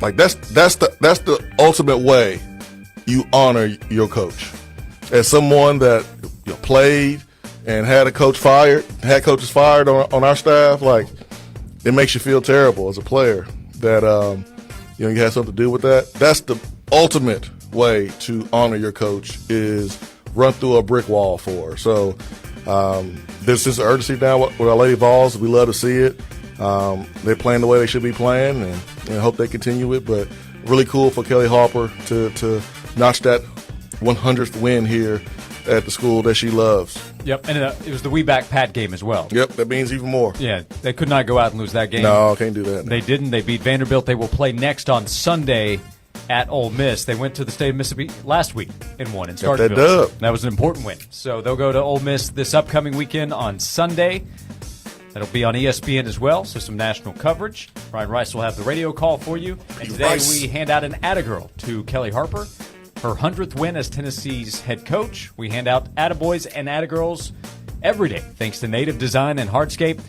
Like that's the ultimate way you honor your coach. As someone that played and had coaches fired on our staff, like it makes you feel terrible as a player that you had something to do with that. That's the ultimate way to honor your coach is run through a brick wall for her. So there's this urgency now with our Lady Vols. We love to see it. They're playing the way they should be playing, and hope they continue it. But really cool for Kelly Harper to notch that 100th win here at the school that she loves. Yep, and it was the We Back Pat game as well. Yep, that means even more. Yeah, they could not go out and lose that game. No, can't do that. They didn't. They beat Vanderbilt. They will play next on Sunday at Ole Miss. They went to the state of Mississippi last week and won in Starkville. That dub. That was an important win. So they'll go to Ole Miss this upcoming weekend on Sunday. That'll be on ESPN as well, so some national coverage. Ryan Rice will have the radio call for you. And today we hand out an Attagirl to Kelly Harper. Her 100th win as Tennessee's head coach. We hand out Attaboys and Attagirls every day, thanks to Native Design and Hardscape.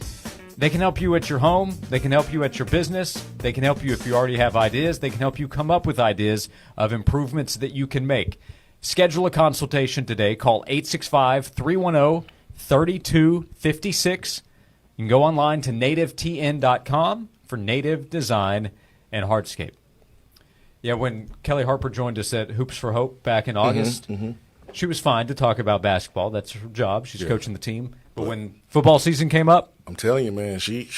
They can help you at your home. They can help you at your business. They can help you if you already have ideas. They can help you come up with ideas of improvements that you can make. Schedule a consultation today. Call 865-310-3256. You can go online to nativetn.com for Native Design and Hardscape. Yeah, when Kelly Harper joined us at Hoops for Hope back in August, she was fine to talk about basketball. That's her job. She's coaching the team. But when football season came up, I'm telling you, man, she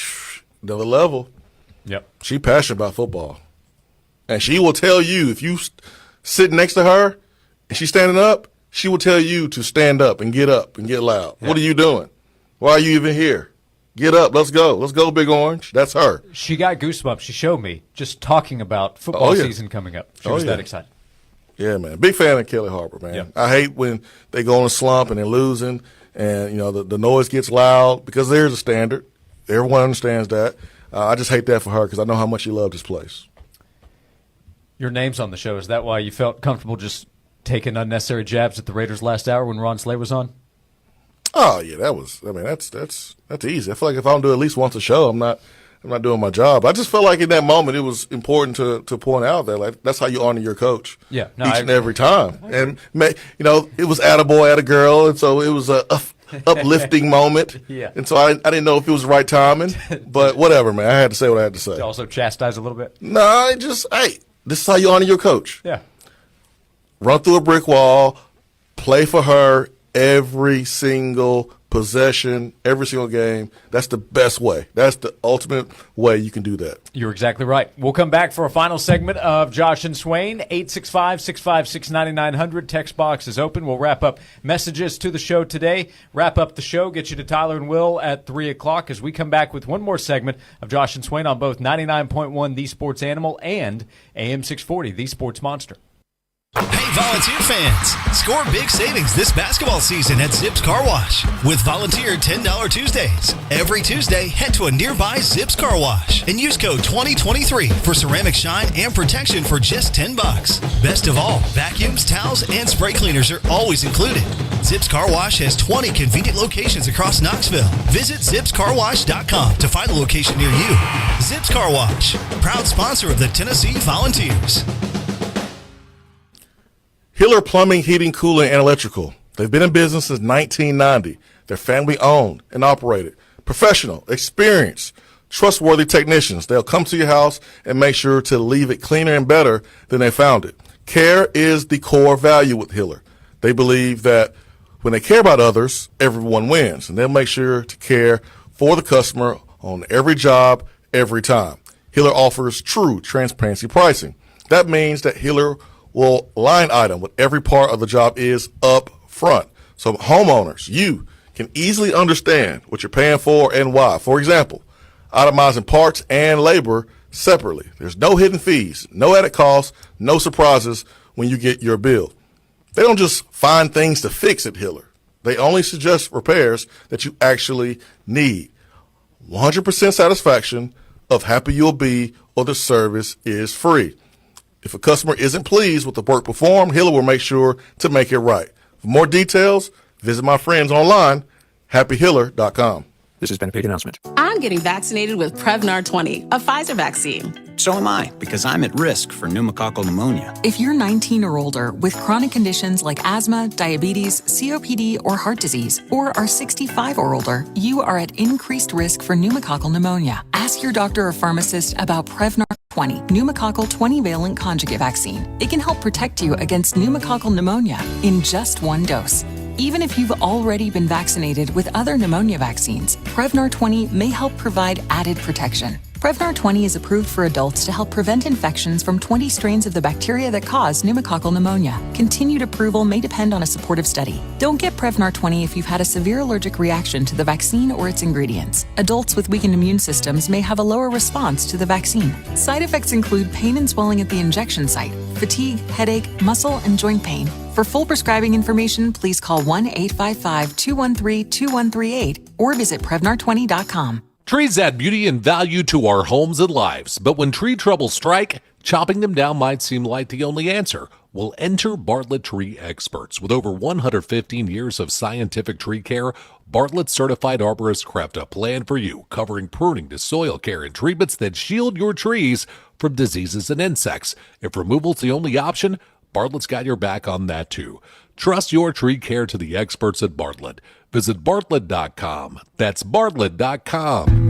another level. Yep. She passionate about football. And she will tell you, if you sit next to her and she's standing up, she will tell you to stand up and get loud. Yep. What are you doing? Why are you even here? Get up. Let's go. Let's go, Big Orange. That's her. She got goosebumps. She showed me just talking about football season coming up. She was that excited. Yeah, man. Big fan of Kelly Harper, man. Yep. I hate when they go on a slump and they're losing and, the noise gets loud because there's a standard. Everyone understands that. I just hate that for her because I know how much she loved this place. Your name's on the show. Is that why you felt comfortable just taking unnecessary jabs at the Raiders last hour when Ron Slay was on? Oh yeah, that's easy. I feel like if I don't do it at least once a show, I'm not doing my job. I just felt like in that moment it was important to point out that like that's how you honor your coach. Yeah, each and every time. And it was attaboy, attagirl, and so it was a uplifting moment. Yeah. And so I didn't know if it was the right timing, but whatever, man. I had to say what I had to say. To also chastise a little bit. No, this is how you honor your coach. Yeah. Run through a brick wall, play for her every single possession, every single game. That's the best way. That's the ultimate way you can do that. You're exactly right. We'll come back for a final segment of Josh and Swain. 865-656-9900. Text box is open. We'll wrap up messages to the show today. Wrap up the show. Get you to Tyler and Will at 3 o'clock as we come back with one more segment of Josh and Swain on both 99.1 The Sports Animal and AM 640 The Sports Monster. Hey, Volunteer fans! Score big savings this basketball season at Zips Car Wash with Volunteer $10 Tuesdays. Every Tuesday, head to a nearby Zips Car Wash and use code 2023 for ceramic shine and protection for just $10. Best of all, vacuums, towels, and spray cleaners are always included. Zips Car Wash has 20 convenient locations across Knoxville. Visit zipscarwash.com to find a location near you. Zips Car Wash, proud sponsor of the Tennessee Volunteers. Hiller Plumbing, Heating, Cooling, and Electrical. They've been in business since 1990. They're family owned and operated. Professional, experienced, trustworthy technicians. They'll come to your house and make sure to leave it cleaner and better than they found it. Care is the core value with Hiller. They believe that when they care about others, everyone wins, and they'll make sure to care for the customer on every job, every time. Hiller offers true transparency pricing. That means that Hiller will line item what every part of the job is up front. So homeowners, you can easily understand what you're paying for and why. For example, itemizing parts and labor separately. There's no hidden fees, no added costs, no surprises when you get your bill. They don't just find things to fix at Hiller. They only suggest repairs that you actually need. 100% satisfaction of happy you'll be or the service is free. If a customer isn't pleased with the work performed, Hiller will make sure to make it right. For more details, visit my friends online, happyhiller.com. This has been a paid announcement. I'm getting vaccinated with Prevnar 20, a Pfizer vaccine. So am I, because I'm at risk for pneumococcal pneumonia. If you're 19 or older with chronic conditions like asthma, diabetes, COPD, or heart disease, or are 65 or older, you are at increased risk for pneumococcal pneumonia. Ask your doctor or pharmacist about Prevnar 20, pneumococcal 20-valent conjugate vaccine. It can help protect you against pneumococcal pneumonia in just one dose. Even if you've already been vaccinated with other pneumonia vaccines, Prevnar 20 may help provide added protection. Prevnar 20 is approved for adults to help prevent infections from 20 strains of the bacteria that cause pneumococcal pneumonia. Continued approval may depend on a supportive study. Don't get Prevnar 20 if you've had a severe allergic reaction to the vaccine or its ingredients. Adults with weakened immune systems may have a lower response to the vaccine. Side effects include pain and swelling at the injection site, fatigue, headache, muscle, and joint pain. For full prescribing information, please call 1-855-213-2138 or visit Prevnar20.com. Trees add beauty and value to our homes and lives, but when tree troubles strike, chopping them down might seem like the only answer. Well, enter Bartlett Tree Experts. With over 115 years of scientific tree care, Bartlett Certified Arborist crafted a plan for you, covering pruning to soil care and treatments that shield your trees from diseases and insects. If removal's the only option, Bartlett's got your back on that too. Trust your tree care to the experts at Bartlett. Visit Bartlett.com. That's Bartlett.com.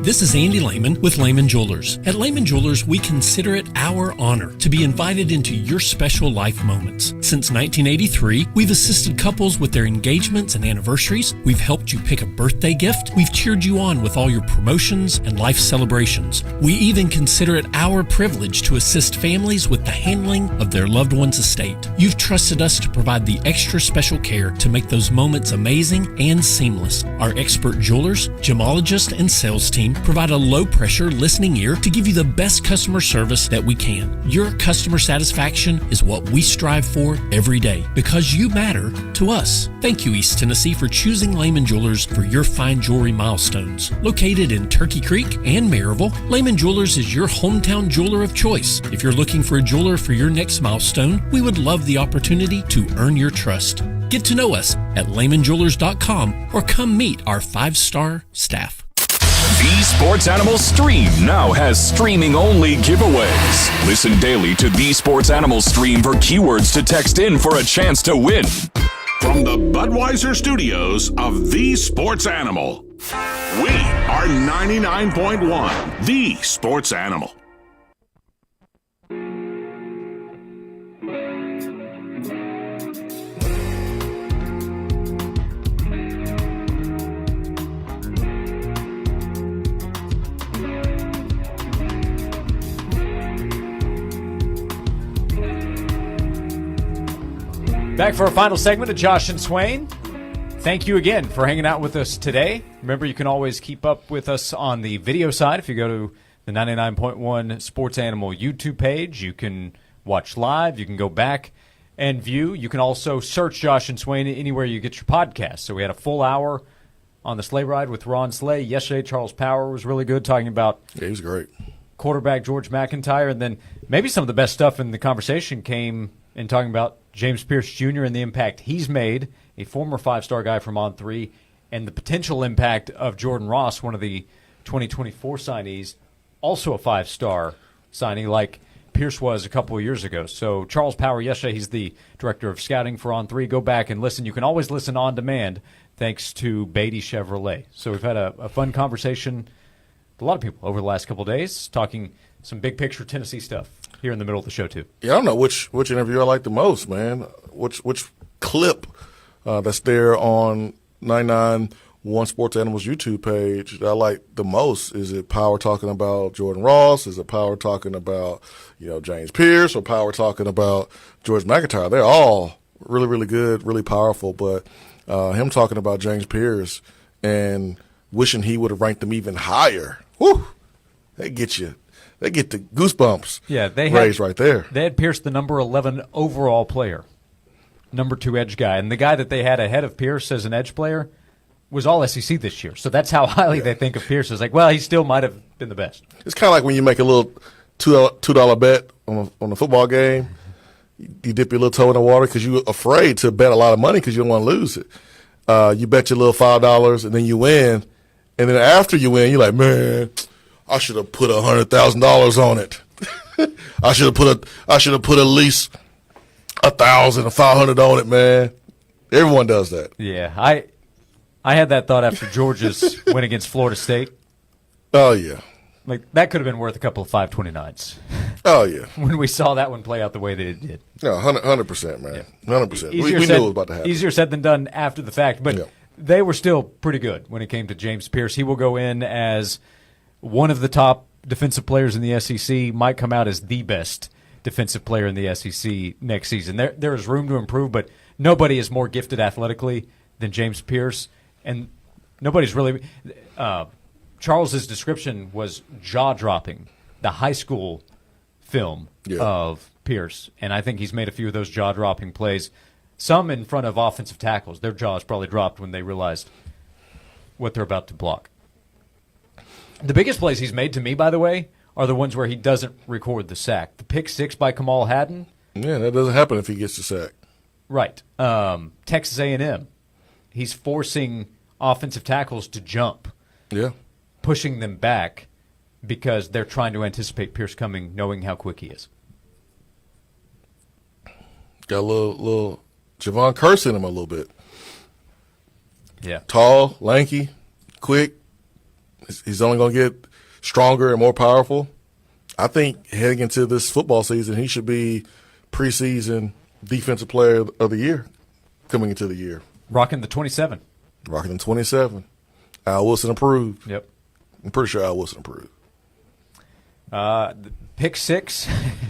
This is Andy Lehman with Lehman Jewelers. At Lehman Jewelers, we consider it our honor to be invited into your special life moments. Since 1983, we've assisted couples with their engagements and anniversaries. We've helped you pick a birthday gift. We've cheered you on with all your promotions and life celebrations. We even consider it our privilege to assist families with the handling of their loved one's estate. You've trusted us to provide the extra special care to make those moments amazing and seamless. Our expert jewelers, gemologists, and sales team provide a low-pressure listening ear to give you the best customer service that we can. Your customer satisfaction is what we strive for every day because you matter to us. Thank you, East Tennessee, for choosing Lehman Jewelers for your fine jewelry milestones. Located in Turkey Creek and Maryville, Lehman Jewelers is your hometown jeweler of choice. If you're looking for a jeweler for your next milestone, we would love the opportunity to earn your trust. Get to know us at LehmanJewelers.com or come meet our 5-star staff. The Sports Animal Stream now has streaming-only giveaways. Listen daily to The Sports Animal Stream for keywords to text in for a chance to win. From the Budweiser studios of The Sports Animal, we are 99.1 The Sports Animal. Back for our final segment of Josh and Swain. Thank you again for hanging out with us today. Remember, you can always keep up with us on the video side. If you go to the 99.1 Sports Animal YouTube page, you can watch live. You can go back and view. You can also search Josh and Swain anywhere you get your podcast. So we had a full hour on the sleigh ride with Ron Slay. Yesterday, Charles Power was really good, talking about he was great. Quarterback George McIntyre. And then maybe some of the best stuff in the conversation came in talking about James Pierce Jr. and the impact he's made, a former five-star guy from On3, and the potential impact of Jordan Ross, one of the 2024 signees, also a five-star signing like Pierce was a couple of years ago. So Charles Power yesterday, he's the director of scouting for On3. Go back and listen. You can always listen on demand thanks to Beatty Chevrolet. So we've had a fun conversation with a lot of people over the last couple of days, talking some big-picture Tennessee stuff here in the middle of the show, too. Yeah, I don't know which interview I like the most, man. Which clip that's there on 99.1 Sports Animals YouTube page that I like the most? Is it Power talking about Jordan Ross? Is it Power talking about, James Pierce, or Power talking about George McIntyre? They're all really, really good, really powerful, but him talking about James Pierce and wishing he would have ranked them even higher. Whew, they get the goosebumps. Yeah, raised right there. They had Pierce the number 11 overall player, number 2 edge guy, and the guy that they had ahead of Pierce as an edge player was all SEC this year. So that's how highly they think of Pierce. It's like, well, he still might have been the best. It's kind of like when you make a little $2 bet on a football game. You dip your little toe in the water because you're afraid to bet a lot of money because you don't want to lose it. You bet your little $5 and then you win, and then after you win, you're like, man, I should have put $100,000 on it. I should have put at least $1,000 or $500 on it, man. Everyone does that. Yeah, I had that thought after Georgia's win against Florida State. Oh yeah, like that could have been worth a couple of 529s. Oh yeah, when we saw that one play out the way that it did. Yeah, 100%, man, 100%. We knew it was about to happen. Easier said than done after the fact, but they were still pretty good when it came to James Pierce. He will go in as one of the top defensive players in the SEC, might come out as the best defensive player in the SEC next season. There is room to improve, but nobody is more gifted athletically than James Pierce, and nobody's really Charles's description was jaw-dropping, the high school film of Pierce, and I think he's made a few of those jaw-dropping plays, some in front of offensive tackles. Their jaws probably dropped when they realized what they're about to block. The biggest plays he's made to me, by the way, are the ones where he doesn't record the sack. The pick 6 by Kamal Haddon. Yeah, that doesn't happen if he gets the sack. Right. Texas A&M. He's forcing offensive tackles to jump. Yeah. Pushing them back because they're trying to anticipate Pierce coming, knowing how quick he is. Got a little Javon Curse in him a little bit. Yeah. Tall, lanky, quick. He's only going to get stronger and more powerful. I think heading into this football season, he should be preseason defensive player of the year coming into the year. Rocking the 27. Rocking the 27. Al Wilson approved. Yep. I'm pretty sure Al Wilson approved. Pick 6,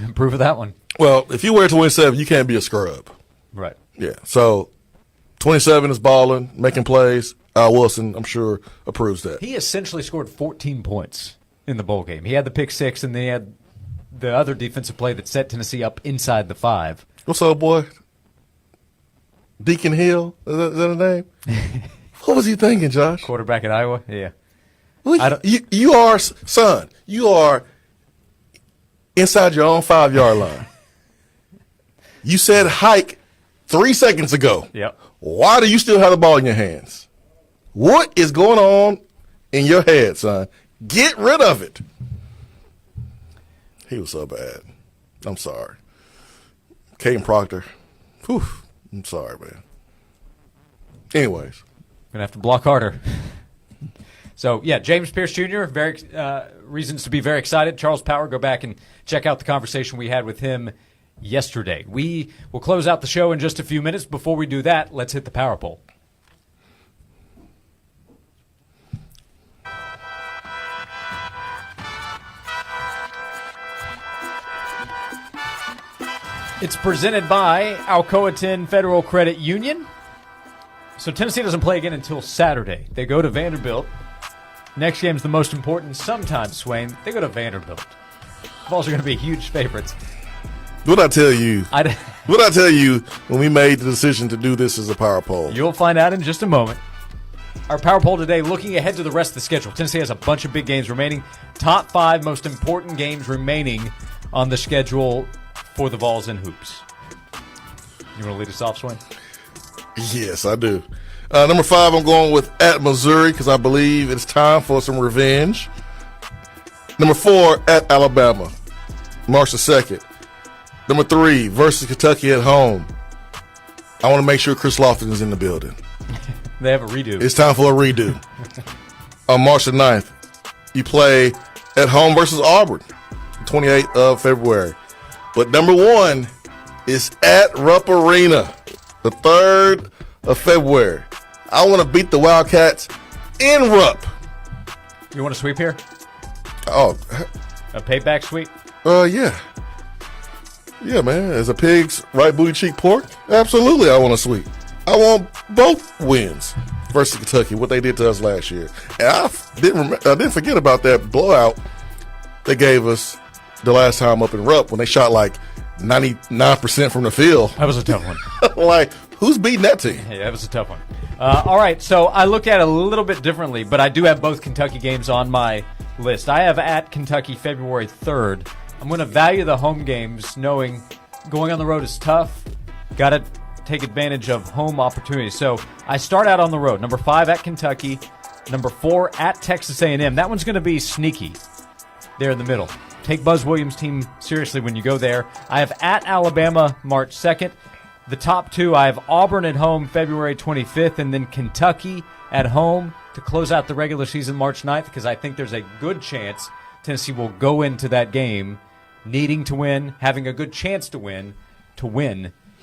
approve of that one. Well, if you wear 27, you can't be a scrub. Right. Yeah. So 27 is balling, making plays. Al Wilson, I'm sure, approves that. He essentially scored 14 points in the bowl game. He had the pick 6, and they had the other defensive play that set Tennessee up inside the 5. What's up, boy? Deacon Hill? Is that a name? What was he thinking, Josh? Quarterback at Iowa? Yeah. Well, you are, son, you are inside your own 5-yard line. You said hike 3 seconds ago. Yep. Why do you still have the ball in your hands? What is going on in your head, son? Get rid of it. He was so bad. I'm sorry. Caden Proctor. Whew. I'm sorry, man. Anyways. Going to have to block harder. So, yeah, James Pierce Jr., very reasons to be very excited. Charles Power, go back and check out the conversation we had with him yesterday. We will close out the show in just a few minutes. Before we do that, let's hit the power poll. It's presented by Alcoa 10 Federal Credit Union. So Tennessee doesn't play again until Saturday. They go to Vanderbilt. Next game's the most important sometimes, Swain. They go to Vanderbilt. Vols are going to be huge favorites. What I tell you? What I tell you when we made the decision to do this as a power poll? You'll find out in just a moment. Our power poll today, looking ahead to the rest of the schedule. Tennessee has a bunch of big games remaining. Top 5 most important games remaining on the schedule for the Vols and Hoops. You want to lead us off, Swain? Yes, I do. Number 5, I'm going with at Missouri because I believe it's time for some revenge. Number 4, at Alabama, March the 2nd. Number 3, versus Kentucky at home. I want to make sure Chris Lofton is in the building. They have a redo. It's time for a redo. On March the 9th, you play at home versus Auburn, 28th of February. But number 1 is at Rupp Arena, the 3rd of February. I want to beat the Wildcats in Rupp. You want a sweep here? Oh. A payback sweep? Yeah. Yeah, man. As a pig's right booty cheek pork, absolutely I want a sweep. I want both wins versus Kentucky, what they did to us last year. And I didn't forget about that blowout they gave us the last time up in Rupp when they shot like 99% from the field. That was a tough one. Like, who's beating that team? Yeah, that was a tough one. All right, so I look at it a little bit differently, but I do have both Kentucky games on my list. I have at Kentucky February 3rd. I'm going to value the home games, knowing going on the road is tough. Got to take advantage of home opportunities. So I start out on the road. Number 5 at Kentucky. Number 4 at Texas A&M. That one's going to be sneaky there in the middle. Take Buzz Williams' team seriously when you go there. I have at Alabama March 2nd. The top 2, I have Auburn at home February 25th, and then Kentucky at home to close out the regular season March 9th, because I think there's a good chance Tennessee will go into that game needing to win, having a good chance to win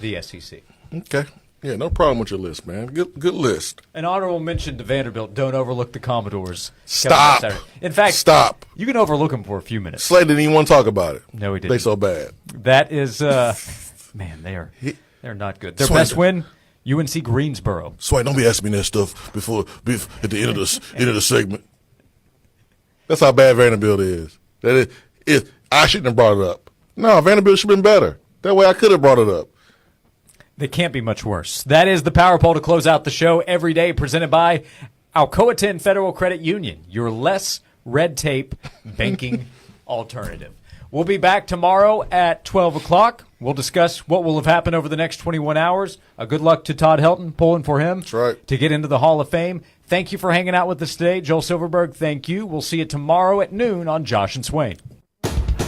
the SEC. Okay. Yeah, no problem with your list, man. Good list. An honorable mention to Vanderbilt. Don't overlook the Commodores. Stop. In fact, stop. You can overlook them for a few minutes. Slade didn't even want to talk about it. No, he didn't. They so bad. That is, man, they're not good. Their best win, UNC Greensboro. Swain, don't be asking me that stuff before at the end of the segment. That's how bad Vanderbilt is. I shouldn't have brought it up. No, Vanderbilt should have been better. That way I could have brought it up. They can't be much worse. That is the Power Poll to close out the show every day, presented by Alcoa 10 Federal Credit Union, your less red tape banking alternative. We'll be back tomorrow at 12 o'clock. We'll discuss what will have happened over the next 21 hours. Good luck to Todd Helton, pulling for him to get into the Hall of Fame. Thank you for hanging out with us today. Joel Silverberg, thank you. We'll see you tomorrow at noon on Josh and Swain.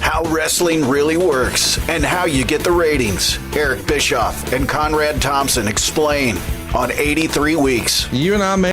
How wrestling really works and how you get the ratings. Eric Bischoff and Conrad Thompson explain on 83 Weeks. You and I